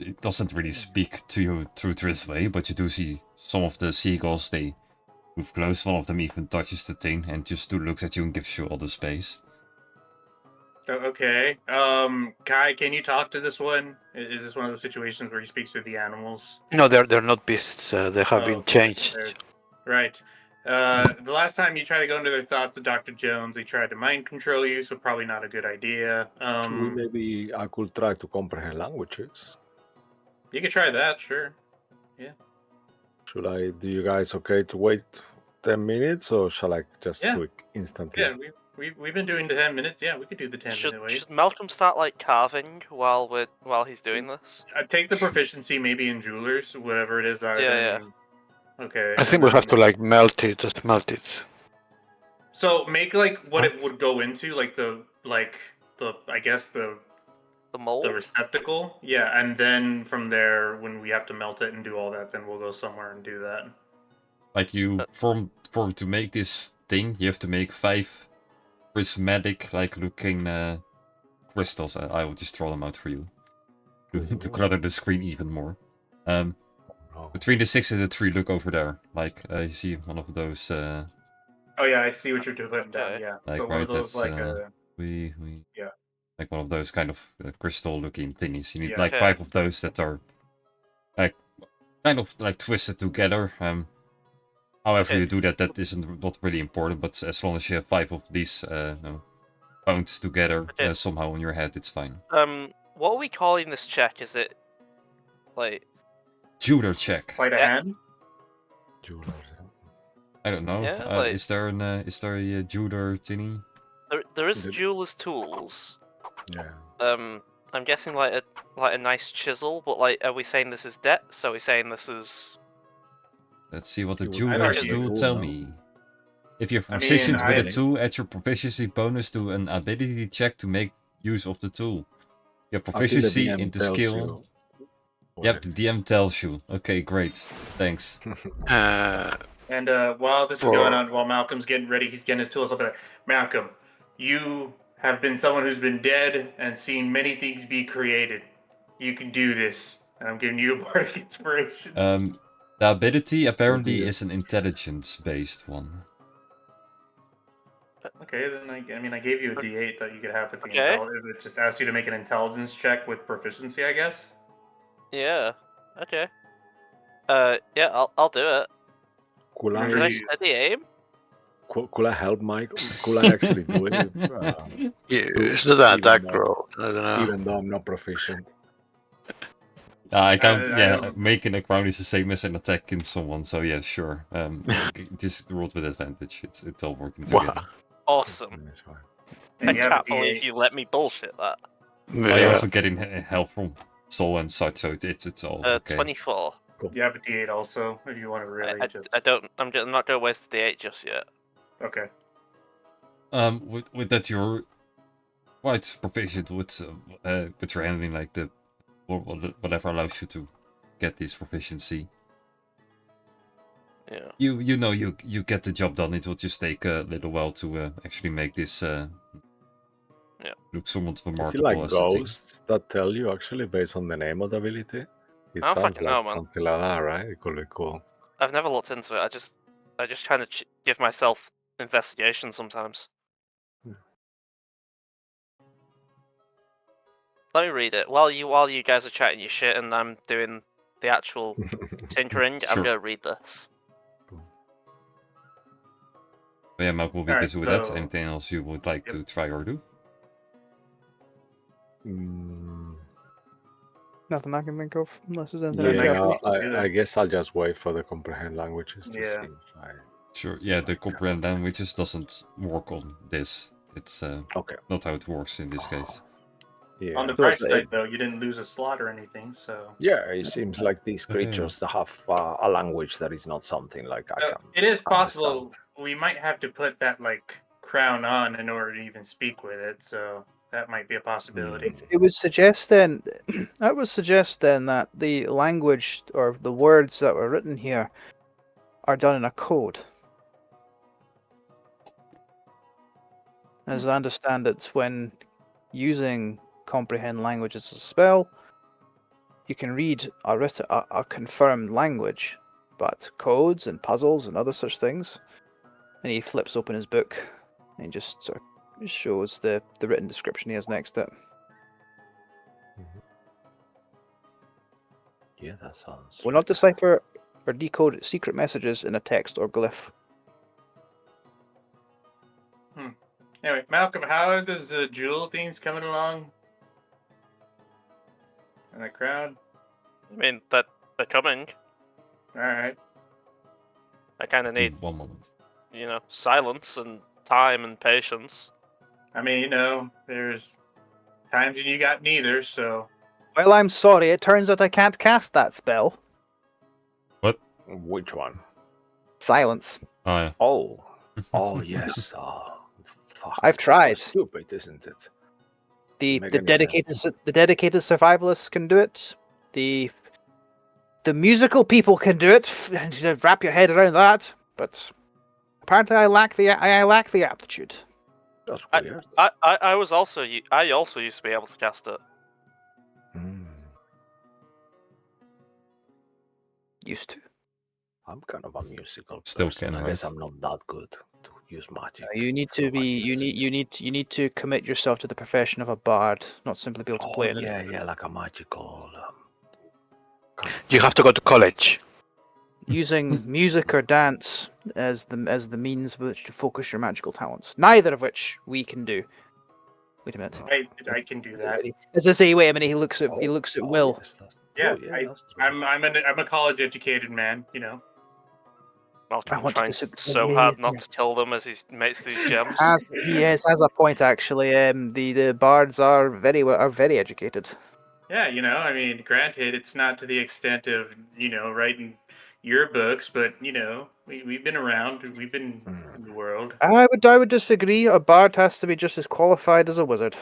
It doesn't really speak to you through this way, but you do see some of the seagulls, they move close, one of them even touches the thing and just looks at you and gives you all the space. Okay. Kai, can you talk to this one? Is this one of those situations where he speaks to the animals? No, they're not beasts. They have been changed. Right. The last time you tried to go into their thoughts of Dr. Jones, he tried to mind control you, so probably not a good idea. Maybe I could try to comprehend languages. You could try that, sure. Should I? Do you guys okay to wait 10 minutes, or shall I just Yeah. do it instantly? Yeah, we've been doing the 10 minutes. Yeah, we could do the 10 minute wait. Should Malcolm start like carving while he's doing this? Take the proficiency maybe in jewelers, whatever it is. Yeah. Okay. I think we have to like melt it. Just melt it. So make like what it would go into, like the I guess the mold. The receptacle, yeah, and then from there, when we have to melt it and do all that, then we'll go somewhere and do that. Like to make this thing, you have to make 5 prismatic, like looking crystals. I will just draw them out for you to clutter the screen even more. Between the 6 and the 3, look over there. Like you see one of those. Oh yeah, I see what you're doing down. Yeah, like, so one of those that's, we yeah. Like one of those kind of crystal-looking thingies. You need like Okay. 5 of those that are like kind of like twisted together. However you do that, that isn't not really important. But as long as you have 5 of these bound together somehow on your head, it's fine. What are we calling this check? Is it like Jeweler check? Sleight of hand? I don't know. Yeah, like- Is there a jeweler thingy? there is jeweler's tools. Yeah. I'm guessing like a nice chisel, but like, are we saying this is debt? So are we saying this is? Let's see what the I jewelers don't do. know. Tell me. If you're I mean, proficient with a I- tool, add your proficiency bonus to an ability check to make use of the tool. Your I think the proficiency DM in the tells skill. you Yep, the DM tells you. Okay, great. Thanks. And while this is going on, while Malcolm's getting ready, he's getting his tools up there. Malcolm, you have been someone who's been dead and seen many things be created. You can do this. And I'm giving you a bardic inspiration. The ability apparently dear. is an intelligence-based one. Okay, then I gave you a D8 that you could have with the Okay. intelligence. It just asks you to make an intelligence check with proficiency, I guess. Yeah. Okay. Yeah, I'll do it. Could Can Can I I, steady aim? could I help Mike? Could I actually do it? It's not an attack Even though- roll. I don't know. Even though I'm not proficient. I can't. I Yeah, don't- making a crown is the same as an attack in someone. So yeah, sure. Just rolled with advantage. It's all working together. Wow. Awesome. It's fine. And I you have a can't believe D8. you let me bullshit that. I Yeah. also getting help from Soul and such, so it's all okay. 24. You have a D8 also, if you want to really just. I don't. I'm not gonna waste the D8 just yet. Okay. With that you're quite proficient with your handling, like the whatever allows you to get this proficiency. Yeah. You know you get the job done. It will just take a little while to actually make this look somewhat Is it remarkable like as a thing. ghosts that tell you actually based on the name of the ability? It I don't sounds fucking like know, man. something like that, right? It could be cool. I've never looked into it. I just kind of give myself investigation sometimes. Yeah. Let me read it while you guys are chatting your shit and I'm doing the actual tinkering. I'm Sure. gonna read this. But yeah, Mark will be Alright, busy with that. so- Anything else you would like to try or do? Mm, Nothing I can think of, unless there's anything Yeah, else. I guess I'll just wait for the comprehend languages to Yeah. see if I. Sure. Yeah, the comprehend languages doesn't work on this. It's Okay. not how it works in this case. Yeah. On the So bright it- side, though, you didn't lose a slot or anything, so. Yeah, it seems like these creatures have a language that is not something like I can. It is possible understand. we might have to put that, like, crown on in order to even speak with it, so that might be a possibility. It would suggest then, that would suggest then that the language or the words that were written here are done in a code. As I understand it, when using comprehend language as a spell, you can read a confirmed language, but codes and puzzles and other such things. And he flips open his book and just sort of shows the written description he has next to it. Yeah, that sounds. Will not decipher or decode secret messages in a text or glyph. Anyway, Malcolm, how are those jewel things coming along? And the crowd? I mean, that they're coming. Alright. I kind of need, 1 moment. silence and time and patience. I mean, there's times when you got neither, so... Well, I'm sorry, it turns out I can't cast that spell. Which one? Silence. Oh, yeah. Oh yes. Fuck, I've tried. Stupid, isn't it? The Make the any dedicated sense. the dedicated survivalists can do it. The musical people can do it. And you wrap your head around that. But apparently, I lack the aptitude. That's I- weird. I also used to be able to cast it. Hmm. Used to. I'm kind of a musical Still person. can, I guess right? I'm not that good to use magic. You need to for be. my You music. need to commit yourself to the profession of a bard, not simply be able to Oh play it. yeah, like a magical. Kind of- You have to go to college. Using music or dance as the means with which to focus your magical talents. Neither of which we can do. Wait a minute. I can do that. As I say, wait a minute. He looks at Oh, Will. Yes, that's Yeah, true. That's true. I'm a college-educated man, Malcolm want to trying dis- so yeah, hard yeah. not to kill them as he makes these gems. Has a point actually. The bards are very educated. Yeah, I mean, granted, it's not to the extent of, writing yearbooks, but, we've been around, we've been in the world. I would disagree. A bard has to be just as qualified as a wizard.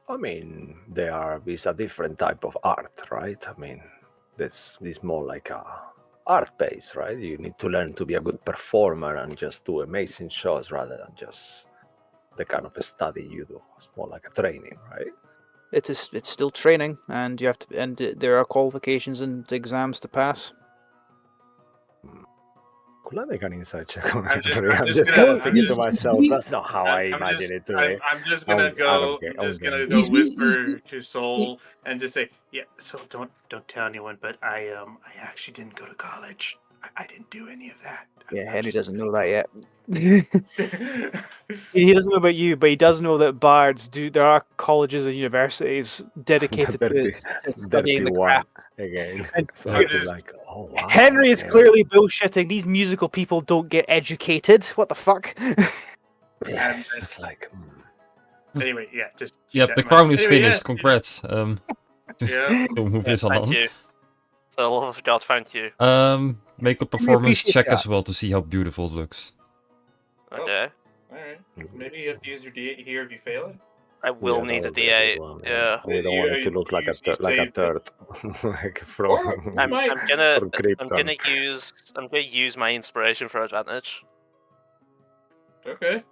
I mean, it's a different type of art, right? I mean, it's more like a art base, right? You need to learn to be a good performer and just do amazing shows rather than just the kind of study you do. It's more like a training, right? It's still training, and you have to, and there are qualifications and exams to pass. Could I make an insight check on I'm it? just- I'm I'm just just kind gonna- of thinking to myself, that's not how I I'm imagine just- it to be. I'm just gonna go. I'm just gonna go whisper to Soul and just say, "Yeah, so don't tell anyone, but I actually didn't go to college. I didn't do any of that." Yeah, I'm Henry just- doesn't know that yet. He doesn't know about you, but he does know that bards do. There are colleges and universities dedicated to Dirty, studying the dirty one craft. again. And So I I feel just- like, oh wow. Henry is okay. clearly bullshitting. These musical people don't get educated. What the fuck? Yeah, it's just like. Anyway, yeah, just. keep Yep, that the in crown mind. is Anyway, finished. yeah, Congrats. Yeah. So move this Thank on. you. For the love of God, thank you. Make a performance appreciate check as that. well to see how beautiful it looks. Oh. Okay. All right. Maybe you have to use your D8 here if you fail it. I will Yeah, need a that would be a good D8. one, Yeah. We don't want it to look like a You like a saved it. third, like from Or- I'm Might- gonna from I'm gonna Krypton. use my inspiration for advantage. Okay.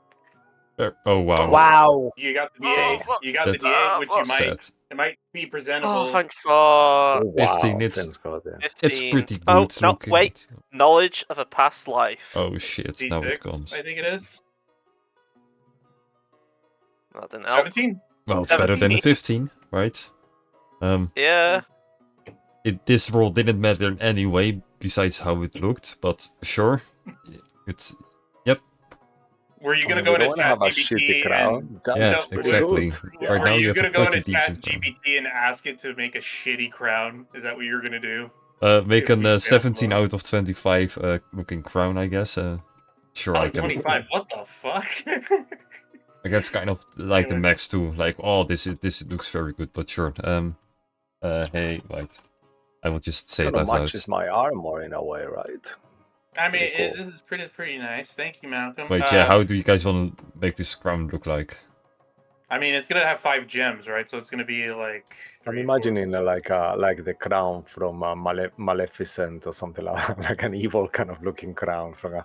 There. Oh wow. Wow. You got the Oh, D8. fuck. You got the That's D8, which you fuck. might. Sad. It might be presentable. Oh, thank fuck. Oh, wow, 15, it's- thanks God, yeah. 15. It's pretty good Oh, no, looking. wait. Knowledge of a past life. Oh shit, now it D6, comes. I think it is. That didn't help. 17. Well, it's better than a 17. 15, right? Yeah. This roll didn't matter in any way besides how it looked, but sure. It's Were you gonna Oh, go we into don't have a ChatGPT shitty and- crown. That yeah, no, was pretty exactly. good. Right Yeah. now Were you you have gonna a go into pretty decent crown. ChatGPT and ask it to make a shitty crown? Is that what you're gonna do? Make If we fail an 17 tomorrow. out of 25 looking crown, I guess. Sure, I Oh, can. 25. What the fuck? I guess kind of like the Anyway. max too. Like, oh, this looks very good, but sure. Hey, right. I will just say it Kind of out loud. matches my armor in a way, right? I mean, Pretty cool. this is pretty nice. Thank you, Malcolm. Wait, yeah, how do you guys want to make this crown look like? I mean, it's gonna have 5 gems, right? So it's gonna be like. I'm 3, 4. imagining like the crown from Maleficent or something like that, like an evil kind of looking crown from a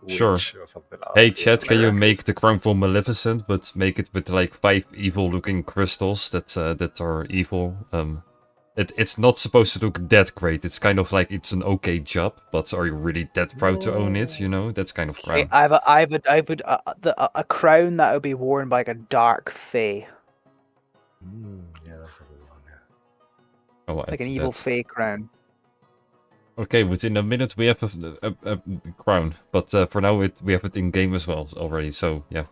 witch Sure. or something like Hey, that. chat, can you Yeah. make the crown from Maleficent, but make it with like 5 evil-looking crystals that are evil? It's not supposed to look that great. It's kind of like it's an okay job, but are you really that proud to own it? You know, that's kind of Hey, crown. a crown that would be worn by like a dark fae, Yeah, that's a good one. Yeah. Oh, like an that- evil fae crown. Okay, within a minute we have a crown, but for now we have it in game as well already. So yeah,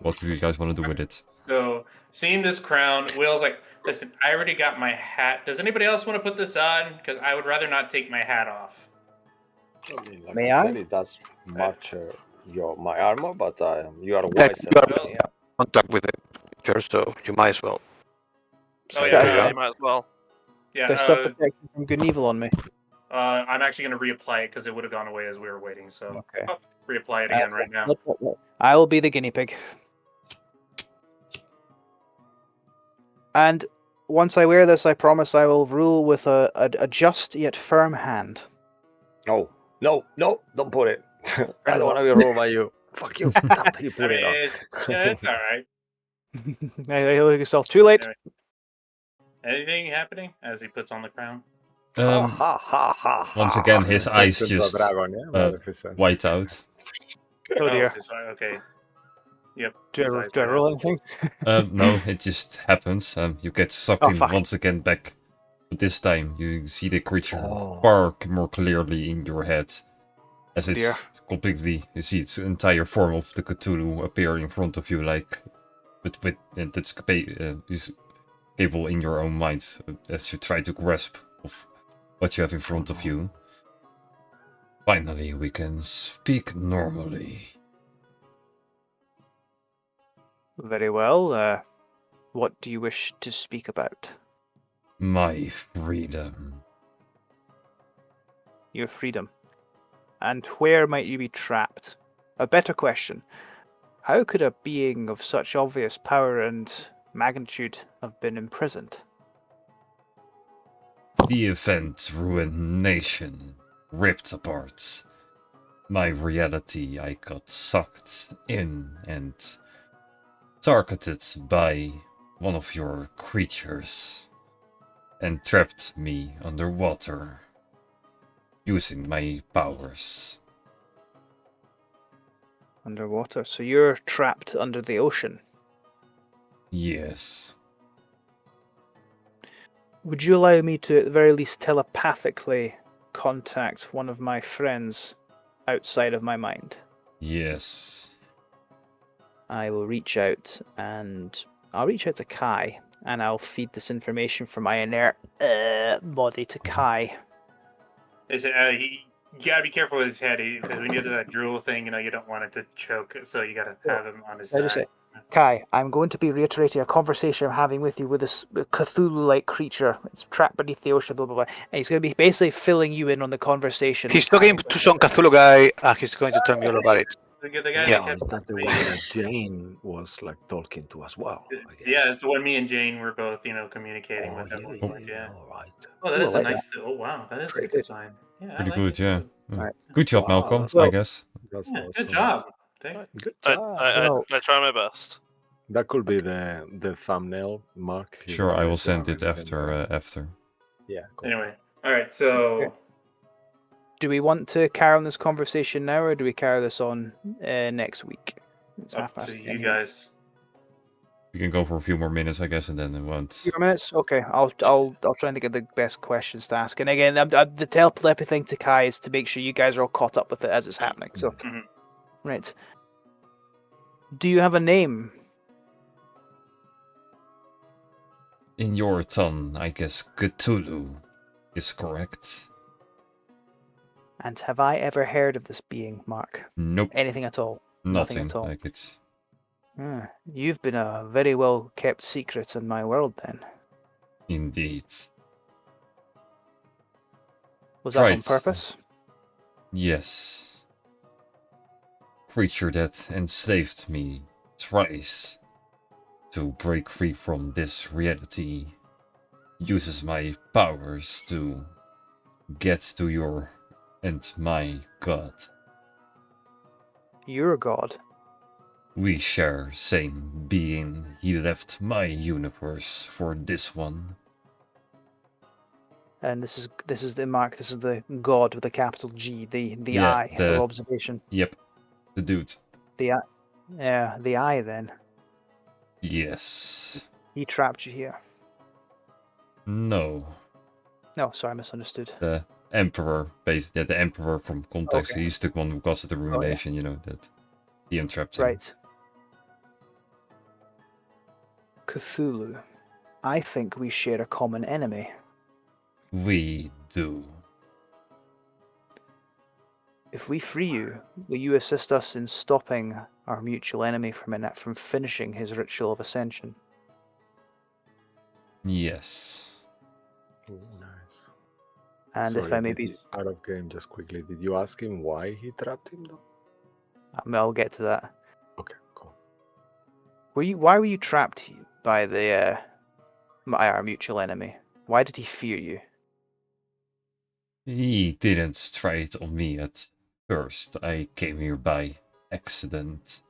what do you guys want to do with it? So, seeing this crown, Will's like, listen, I already got my hat. Does anybody else want to put this on? Because I would rather not take my hat off. I mean, like May I I? said, it does match my armor, but you are Yeah, wiser. you are than me, yeah. contact with the creature, so you might as well. Oh, yeah, Yeah, yeah. you might as well. Yeah, There's stuff protecting from good and evil on me. I'm actually going to reapply it because it would have gone away as we were waiting. So, Okay. reapply it again right now. I will be the guinea pig. And once I wear this, I promise I will rule with a just yet firm hand. No, don't put it. I don't want to be ruled by you. Fuck you. Stop, you I put mean, it on. it's all right. I look yourself too late. Anything happening as he puts on the crown? Ha, ha, ha, ha, Once ha. again, his eyes Turns into a just dragon, yeah, Maleficent. white out. Oh dear. this one, okay. Yep. Do his I, eyes do I white roll out. anything? No, it just happens. You get sucked Oh, in fuck. once again back. But this time, you see the creature Oh. far more clearly in your head. As it's Dear. completely, you see its entire form of the Cthulhu appear in front of you, like, with that's is capable in your own mind as you try to grasp of what you have in front of you. Finally, we can speak normally. Very well. What do you wish to speak about? My freedom. Your freedom. And where might you be trapped? A better question. How could a being of such obvious power and magnitude have been imprisoned? The event ruined nation, ripped apart. My reality, I got sucked in and targeted by one of your creatures and trapped me underwater using my powers. Underwater. So you're trapped under the ocean. Yes. Would you allow me to, at the very least, telepathically contact one of my friends outside of my mind? Yes. I will reach out and I'll reach out to Kai and I'll feed this information from my inert body to Kai. You gotta be careful with his head because when you do that drool thing, you don't want it to choke. So you gotta have him on his I just side. say, Kai, I'm going to be reiterating a conversation I'm having with you with this Cthulhu-like creature. It's trapped beneath the ocean, blah, blah, blah. And he's going to be basically filling you in on the conversation. He's talking to some Cthulhu guy, and he's going to tell me all about it. The guy Yeah. that Oh, kept is that the one that Jane was like talking to as well? I guess. Yeah, it's the one me and Jane were both, communicating Oh, with him. yeah. All right. Oh, that Ooh, is I a like nice. Oh, wow, that is Pretty a good good. sign. Yeah, I Pretty like good, it yeah. too. Alright. Good job, Wow, Malcolm, that's- I Well- guess. That's Yeah, awesome. good job. Thank you. Good I, job. I, I, Well- I try my best. That could be the thumbnail, Mark. if Sure, I will guys send have it anything after. to- After. Yeah. Cool. Anyway, all right. So Do we want to carry on this conversation now, or do we carry this on next week? It's up 10:30 to you here. guys. We can go for a few more minutes, I guess, and then it won't. Few more minutes. Okay, I'll try and think of the best questions to ask. And again, the telepathy thing to Kai is to make sure you guys are all caught up with it as it's happening. So, Mhm. right. Do you have a name? In your tongue, I guess Cthulhu is correct. And have I ever heard of this being, Mark? Nope, Anything at all? nothing at all. like it. You've been a very well kept secret in my world, then. Indeed. Was that on Right. purpose? Yes. Creature that enslaved me tries to break free from this reality. Uses my powers to get to your and my god. You're a god. We share same being. He left my universe for this one. And this is the mark. This is the god with a capital G. The Yeah, eye of observation. Yep, the dude. The eye. Yeah, the eye. Then Yes. he trapped you here. No. No, sorry, I misunderstood. The Emperor, basically, the Emperor from context. Okay. He's the one who caused the ruination, you know, that he entrapped him. Right. Cthulhu. I think we share a common enemy. We do. If we free you, will you assist us in stopping our mutual enemy from finishing his ritual of ascension? Yes. Ooh, nice. And if Sorry, I may did be, you- out of game, just quickly, did you ask him why he trapped him though? I'll get to that. Okay, cool. Why were you trapped by our mutual enemy? Why did he fear you? He didn't try it on me at first. I came here by accident.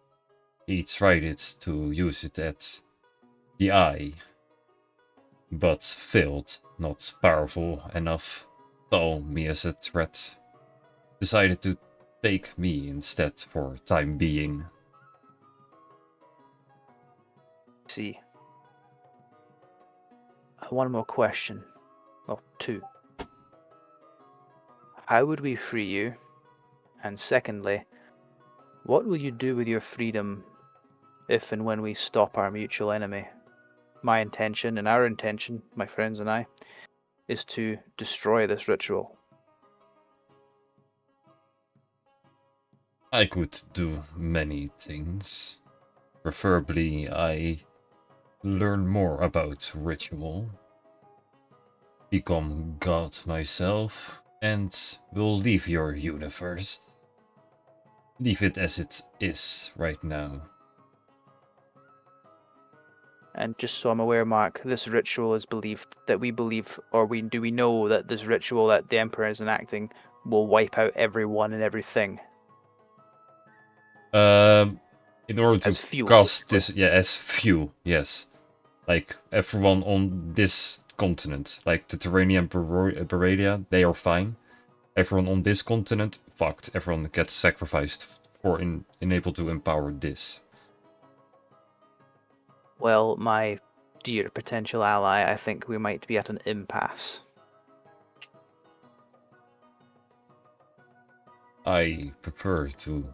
He tried it to use it at the eye, but failed. Not powerful enough. Saw me as a threat. Decided to take me instead for time being. See. One more question. Well, two. How would we free you? And secondly, what will you do with your freedom if and when we stop our mutual enemy? My intention and our intention, my friends and I, is to destroy this ritual. I could do many things. Preferably, I learn more about ritual, become God myself, and will leave your universe. Leave it as it is right now. And just so I'm aware, Mark, this ritual is believed that we believe, or do we know that this ritual that the Emperor is enacting will wipe out everyone and everything? In order to As fuel, cast this, yeah, as fuel, yes. Like everyone on this continent, like the Terranian Baradia, they are fine. Everyone on this continent, fucked. Everyone gets sacrificed for enable to empower this. Well, my dear potential ally, I think we might be at an impasse. I prefer to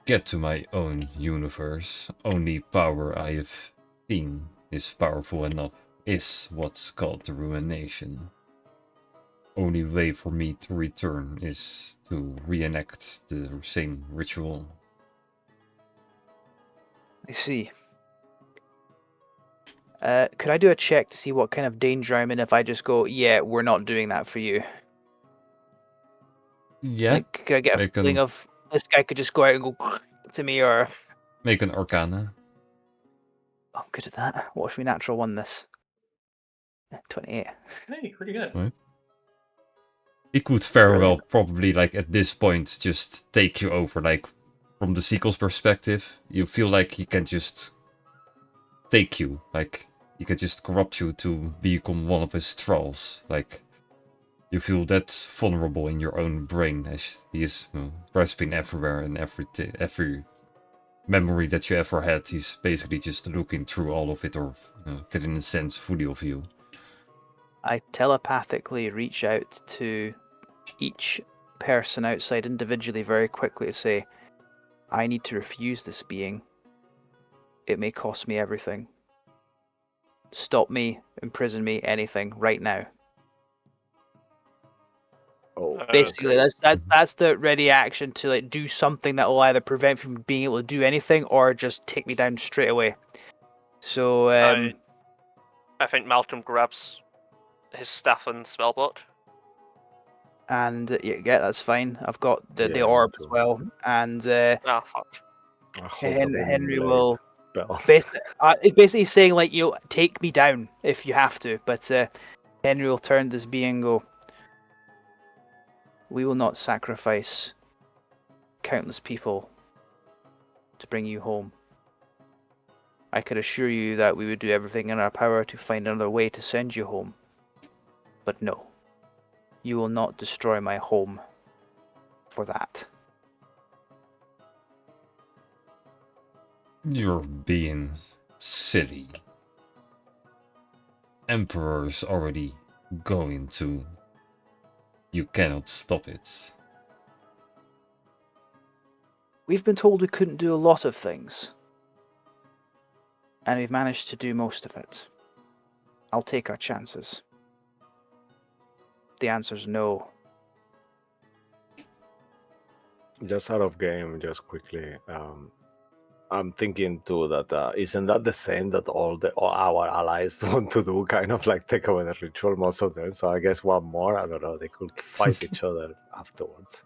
get to my own universe. Only power I have seen is powerful enough is what's called the ruination. Only way for me to return is to reenact the same ritual. I see. Could I do a check to see what kind of danger I'm in if I just go, yeah, we're not doing that for you? Yeah, Like, could I get a make feeling an- of this guy could just go out and go to me, or make an Arcana. oh, I'm good at that. Watch me natural one this. 28. Hey, pretty good. Right. He could very well Brilliant. probably, like, at this point, just take you over. Like, from the sequel's perspective, you feel like he can just take you. Like, he can just corrupt you to become one of his thralls. Like, you feel that vulnerable in your own brain as he is grasping everywhere and every memory that you ever had. He's basically just looking through all of it, or getting a sense fully of you. I telepathically reach out to each person outside individually very quickly to say, I need to refuse this being. It may cost me everything. Stop me, imprison me, anything, right now. Oh, Basically, that's the ready action to like do something that will either prevent me from being able to do anything or just take me down straight away. So, I think Malcolm grabs his staff and spellbook. and yeah, that's fine. I've got the Yeah, me orb as too. well, and Ah, fuck. I hold the boom Henry blade will. bell. It's basically saying like, take me down if you have to, but Henry will turn this being and go, we will not sacrifice countless people to bring you home. I could assure you that we would do everything in our power to find another way to send you home. But no, you will not destroy my home for that. You're being silly. Emperor's already going to. You cannot stop it. We've been told we couldn't do a lot of things. And we've managed to do most of it. I'll take our chances. The answer's no. Just out of game, just quickly. I'm thinking too that isn't that the same that all our allies want to do, kind of like take away the ritual, most of them. So I guess one more, I don't know, they could fight each other afterwards.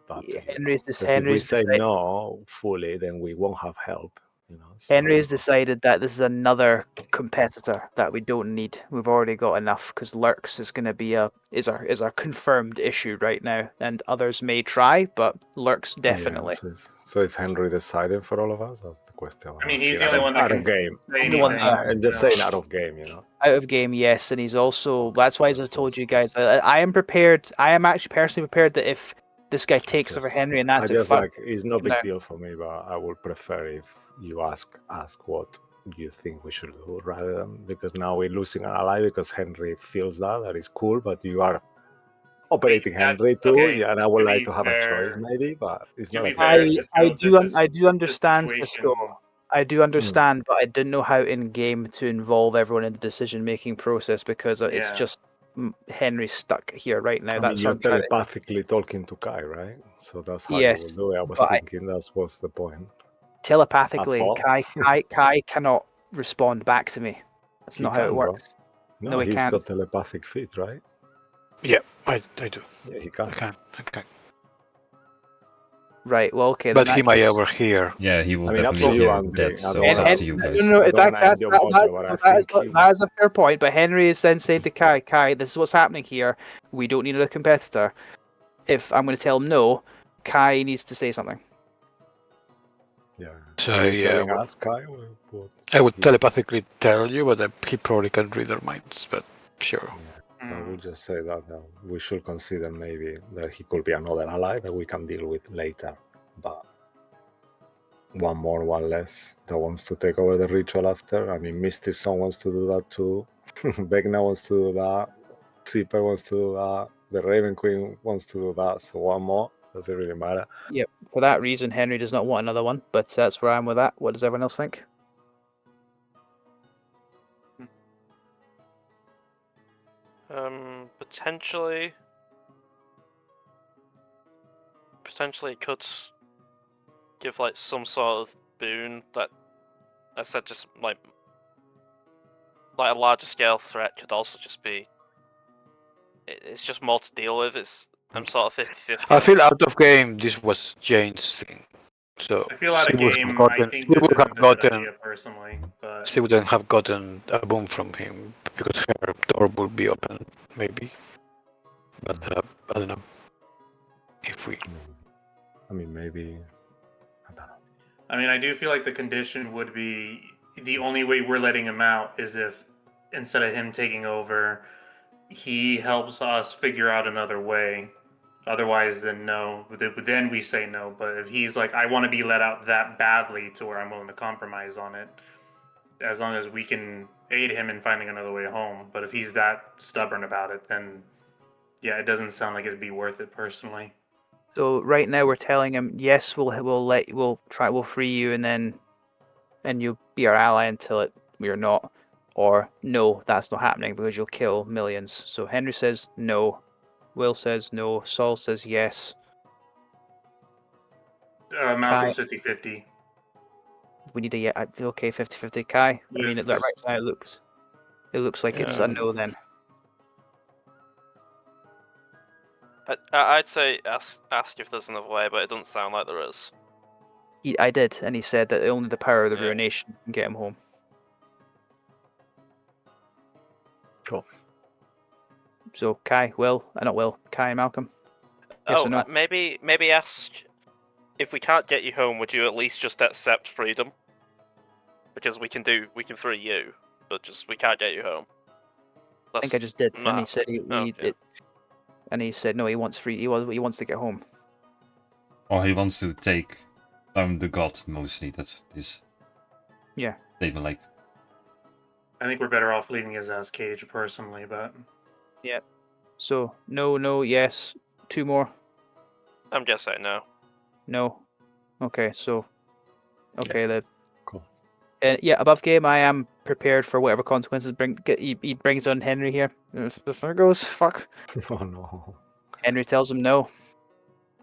But Yeah, you know, 'cause if we say no fully, then we won't have help. You know, so, Henry's decided that this is another competitor that we don't need. We've already got enough because Lurks is going to be is our confirmed issue right now, and others may try, but Lurks definitely. Yeah, so is Henry deciding for all of us? That's the question. I mean, he's the only one that out can of game. say The one anything. that- I'm just saying out of game, you know. Out of game, yes, and he's also. That's why, as I told you guys, I am prepared. I am actually personally prepared that if this guy takes over Henry and that's I it, just fuck like it's no big no. deal for me, but I would prefer if you ask what you think we should do rather than because now we're losing an ally because Henry feels that is cool, but you are operating Henry too, okay, yeah, and I would to like be to have a choice fair- maybe, but it's To not be a fair, big deal. I do understand situation- Cisco. I do understand, but I didn't know how in game to involve everyone in the decision making process because it's Yeah. just Henry stuck here right now. I That's mean, you're what I'm trying to. telepathically talking to Kai, right? So that's how Yes, you will do it. I was but thinking that's what's the point. Telepathically, thought. Kai cannot respond back to me. That's He not how it can, bro. works. No, No, he he's can't. got telepathic feet, right? Yeah, I do. Yeah, he can. I can. Right. Well, okay. But then he that might case- overhear. Yeah, he will I mean, up to definitely you, hear Andre. that, I so don't it's wanna- up to you No, guys. no, I don't wanna end your mojo, but I think that is a fair point. But Henry is then saying to Kai, this is what's happening here. We don't need another competitor. If I'm going to tell him no, Kai needs to say something. Yeah. So Are you yeah, telling well, us, Kai, what I would he's- telepathically tell you, but he probably can't read our minds. But sure. I would just say that we should consider maybe that he could be another ally that we can deal with later. But one more, one less that wants to take over the ritual after. I mean, Misty Song wants to do that too. Vecna wants to do that. Zipper wants to do that. The Raven Queen wants to do that. So one more. Does it really matter? Yep. For that reason, Henry does not want another one. But that's where I'm with that. What does everyone else think? Potentially it could give like some sort of boon that I said just like a larger scale threat could also just be it's just more to deal with. I'm sort of 50-50. I feel out of game. This was Jane's thing. So I feel out of she would have game. I gotten- think she this would isn't have a good gotten- idea personally, but She wouldn't have gotten a boom from him because her door would be open, maybe. But I don't know. If we I mean, maybe. I don't know. I mean, I do feel like the condition would be the only way we're letting him out is if instead of him taking over, he helps us figure out another way. Otherwise, then no. Then we say no. But if he's like, I want to be let out that badly to where I'm willing to compromise on it, as long as we can aid him in finding another way home. But if he's that stubborn about it, then yeah, it doesn't sound like it'd be worth it personally. So right now we're telling him yes, we'll free you, and you'll be our ally until we're not, or no, that's not happening because you'll kill millions. So Henry says no, Will says no, Saul says yes. Malcolm's 50-50. We need a yeah. Okay, 50-50. Kai. Yeah, I mean, right just- now it looks like it's a no then. I'd say ask if there's another way, but it doesn't sound like there is. I did, and he said that only the power of the Yeah. ruination can get him home. Cool. So Kai, Kai and Malcolm. Yes or no? Maybe ask if we can't get you home. Would you at least just accept freedom? Because we can free you, but just we can't get you home. I think I just did, and he not- said okay. and he said no, he wants free. He wants to get home. Or he wants to take down the god mostly. That's his. Yeah. Statement, like. I think we're better off leaving his ass caged personally, but So no, yes. 2 more. I'm just saying no. No. Okay, so the Cool. yeah, above game, I am prepared for whatever consequences he brings on Henry here. If there goes, fuck. Oh no. Henry tells him no.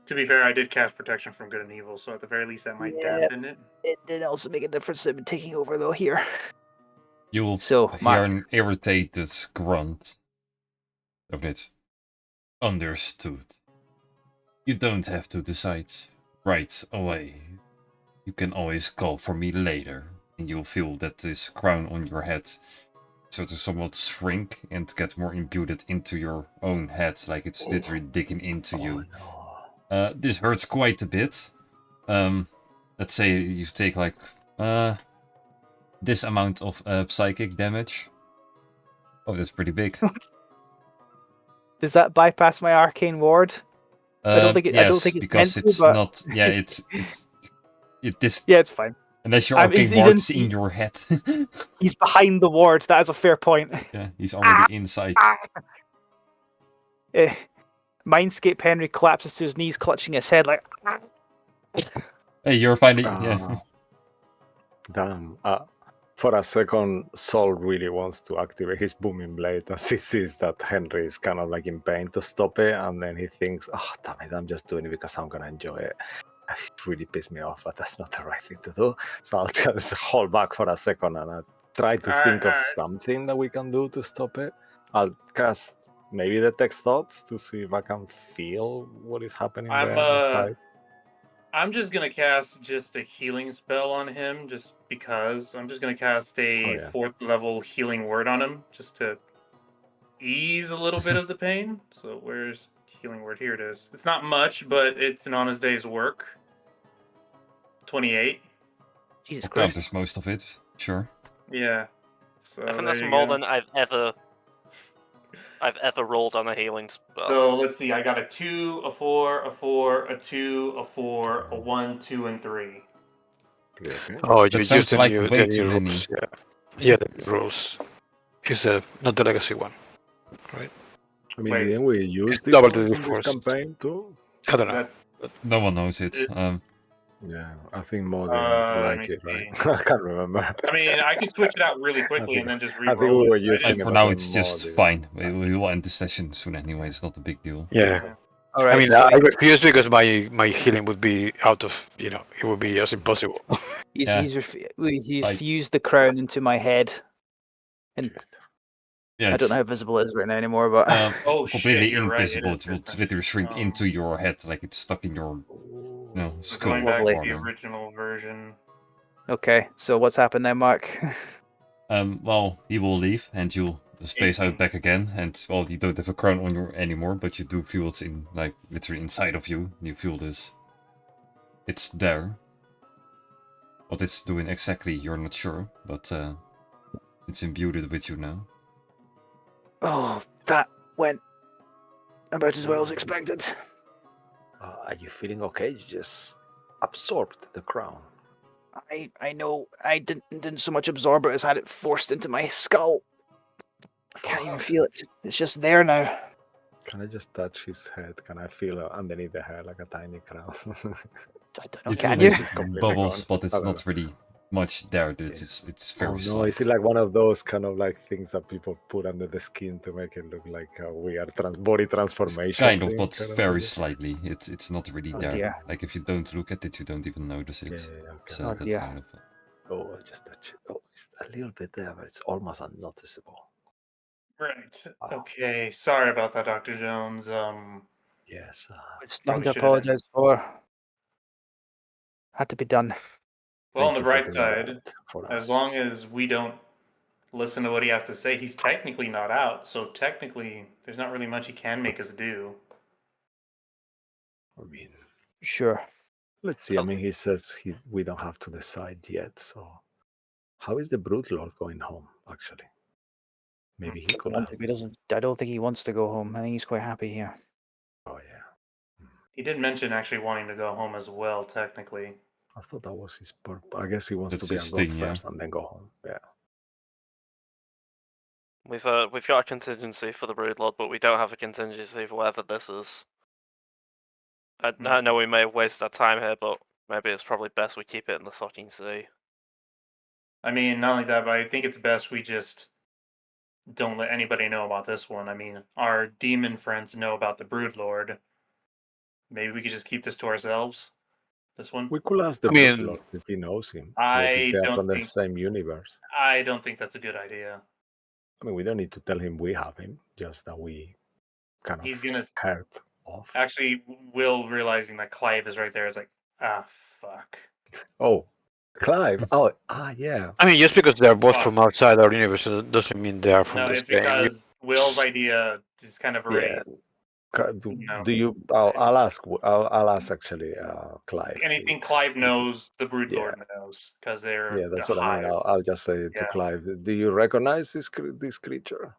to be fair, I did cast protection from good and evil, so at the very least that might Yeah. dampen it. It did also make a difference in taking over though here. You will So hear Mark, an irritated grunt of it. Understood. You don't have to decide right away. You can always call for me later, and you'll feel that this crown on your head sort of somewhat shrink and get more imbued into your own head, like it's literally digging into you. No. This hurts quite a bit. Let's say you take like this amount of psychic damage. Oh, that's pretty big. does that bypass my arcane ward? I don't think yes, it's because meant to, it's but- not. Yeah, this. Yeah, it's fine. Unless your he arcane didn't ward is see- in your head. He's behind the ward. That is a fair point. Yeah, he's already inside. Mindscape Henry collapses to his knees, clutching his head like. Hey, you're finding. Yeah. Damn. For a second, Saul really wants to activate his booming blade as he sees that Henry is kind of like in pain to stop it, and then he thinks, "Oh, damn it! I'm just doing it because I'm gonna enjoy it." It really pissed me off, but that's not the right thing to do. So I'll just hold back for a second and I'll try to think of something that we can do to stop it. I'll cast maybe detect thoughts to see if I can feel what is happening there inside. I'm just gonna cast just a healing spell on him, just because. I'm just gonna cast a 4th level healing word on him, just to ease a little bit of the pain. So where's healing word? Here it is. It's not much, but it's an honest day's work. 28. Jesus That Christ. counters most of it. Sure. Yeah. So I think that's there you more go. than I've ever rolled on a healing spell. So let's see. I got a 2, a 4, a 4, a 2, a 4, a 1, 2, and 3. Pretty okay. Oh, That you use sounds the like new, way the too new many. rules. Yeah, yeah, the new rules. Is not the legacy one, right? I mean, Wait. didn't we use It's this double ones the in this force. campaign too? I don't know. That's No one knows it. Yeah, I think more let like me it, right? see. I can't remember. I mean, I can switch it out really quickly think- and then just I re-roll think we were it. using And it for as now, a it's just mod, fine. yeah. We will end the session soon anyway. It's not a big deal. Yeah. All right. I mean, so I refuse because my healing would be out of, it would be just impossible. he's Yeah. he's Like- fused the crown into my head. And Shit. Yeah, I don't know how visible it is right now anymore, but Oh, shit, completely you're right, it invisible. is It will different. literally shrink Oh. into your head, like it's stuck in your We're skull. going back to Lovely. the original version. okay. So what's happened then, Mark? Well, he will leave, and you'll space out back again. And well, you don't have a crown on you anymore, but you do feel it in, like, literally inside of you. You feel this. It's there. What it's doing exactly, you're not sure, but it's imbued with you now. Oh, that went about as well as expected. Are you feeling okay? You just absorbed the crown. I know I didn't so much absorb it as had it forced into my skull. I can't even feel it. It's just there now. Can I just touch his head? Can I feel underneath the hair like a tiny crown? I don't know. You Can feel you? these Completely bubbles, gone. but it's I don't not really much there. It's very Oh no, slight. is it like one of those kind of like things that people put under the skin to make it look like a weird body transformation? Kind of, thing, but kind of very thing? slightly. It's not really Oh, there. dear. Like if you don't look at it, you don't even notice it. Yeah, It's, okay. Oh, that dear. kind of. Oh, I just touch it. Oh, it's a little bit there, but it's almost unnoticeable. Right. Okay. Sorry about that, Dr. Jones. Yeah, Yes. It's nothing Probably to should have been. apologise for. Had to be done. Well, on Thank the you for bright doing side, that for as us. long as we don't listen to what he has to say, he's technically not out. So technically, there's not really much he can make us do. I mean, Sure. Let's see. I mean, he says we don't have to decide yet. So, how is the Broodlord going home? Actually, maybe he could help. He doesn't. I don't think he wants to go home. I think he's quite happy here. Oh yeah. He did mention actually wanting to go home as well, technically. I thought that was his purpose. I guess he wants That's to be a his god thing, yeah. first and then go home. Yeah. We've got a contingency for the Broodlord, but we don't have a contingency for whatever this is. I know we may have wasted our time here, but maybe it's probably best we keep it in the fucking sea. I mean, not only that, but I think it's best we just don't let anybody know about this one. I mean, our demon friends know about the Broodlord. Maybe we could just keep this to ourselves. This one. We could ask the I mean- Broodlord if he knows him. I Maybe they're don't from the think- same universe. I don't think that's a good idea. I mean, we don't need to tell him we have him, just that we kind of He's gonna- heard off. Actually, Will realizing that Clive is right there is like, fuck. Oh, Clive. Oh, yeah. I mean, just because they're both Fuck. from outside our universe doesn't mean they are from No, the it's same. because Will's idea is kind of already Yeah. Do, No. do you? I'll ask. I'll ask actually, Clive. anything if- Clive if- knows, the Broodlord knows because they're Yeah, that's what I mean. hive. I'll just say to Yeah. Clive, do you recognize this creature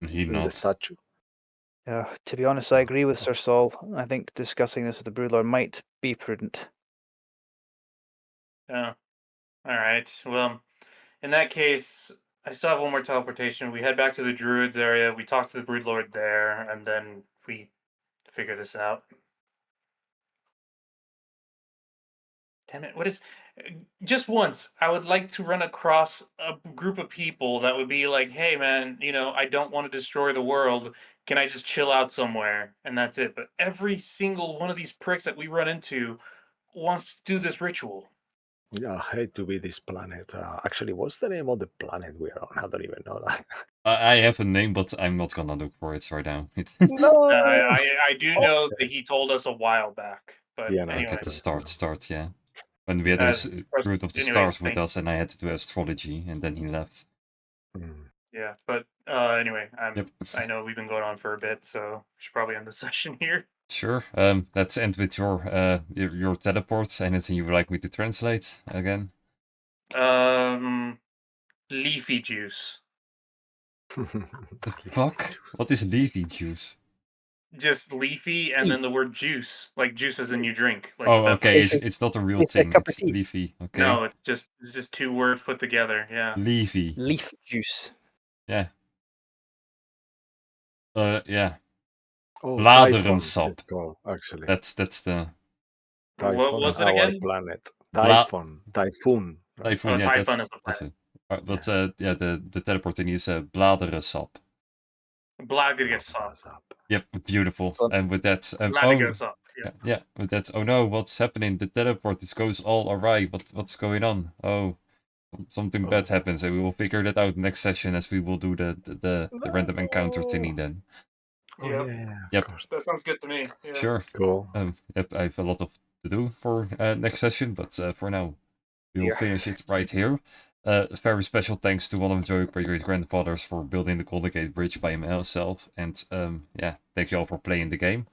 He in the nods. statue? To be honest, I agree with Sir Saul. I think discussing this with the Broodlord might be prudent. Yeah. All right. Well, in that case, I still have one more teleportation. We head back to the Druids area. We talk to the Broodlord there, and then we figure this out. Damn it! What is? Just once, I would like to run across a group of people that would be like, "Hey, man, I don't want to destroy the world. Can I just chill out somewhere?" And that's it. But every single one of these pricks that we run into wants to do this ritual. Yeah, I hate to be this planet. Actually, what's the name of the planet we're on? I don't even know that. I have a name, but I'm not gonna look for it right now. No. I do know that he told us a while back. But Yeah, no, anyway, At the start, yeah. When we had As those first- Root of the anyways, Stars with thank- us, and I had to do astrology, and then he left. Mm. yeah. But anyway, Yep. I know we've been going on for a bit, so we should probably end the session here. Sure. Let's end with your teleport. Anything you would like me to translate again? Leafy juice. The fuck? What is leafy juice? Just leafy, and then the word juice, like juices in you drink. Like Oh, beverage. okay. It's a- It's not a real it's a thing. cup of It's tea. leafy. Okay. No, it's just two words put together. Yeah. Leafy. Leaf juice. Yeah. Yeah. Oh, Bladeren Typhon sap. it's called, actually. That's the What Typhon was is it our again? planet. Bla- Typhon. Typhoon. right? typhoon. Oh, Yeah, Typhon that's is the that's planet. it. But yeah, the teleporting is bladeren sap. Blaggersop. Sap. Yep, beautiful. Fun. And with that, Blaggersop. Yeah. yeah. With that, oh no, what's happening? The teleport this goes all awry. What's going on? Oh, something bad happens, and we will figure that out next session as we will do the random encounter thingy then. Oh, Yep. yeah. Yep. Of course. That sounds good to me. Yeah. Sure. Cool. Yep, I have a lot to do for next session, but for now, we will Yeah. finish it right here. Very special thanks to one of Joey's great grandfathers for building the Golden Gate Bridge by himself, and yeah, thank you all for playing the game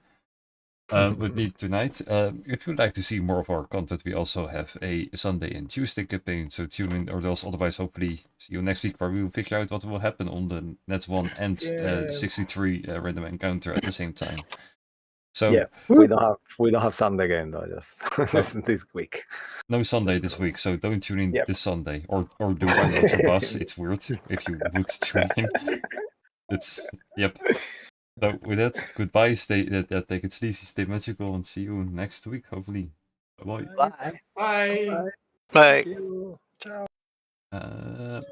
with me tonight. If you'd like to see more of our content, we also have a Sunday and Tuesday campaign, so tune in, or else otherwise hopefully see you next week where we will figure out what will happen on the Nets 1 and Yeah. 63 random encounter at the same time. So Yeah. We don't have Sunday game though, just this week. no Sunday That's this cool. week, so don't tune in Yep. this Sunday, or do Watch of Us. It's weird if you would tune in. It's yep. So with that, goodbye. Take it sleazy, stay magical, and see you next week. Hopefully, bye. Bye. Bye. Like. Thank you. Ciao.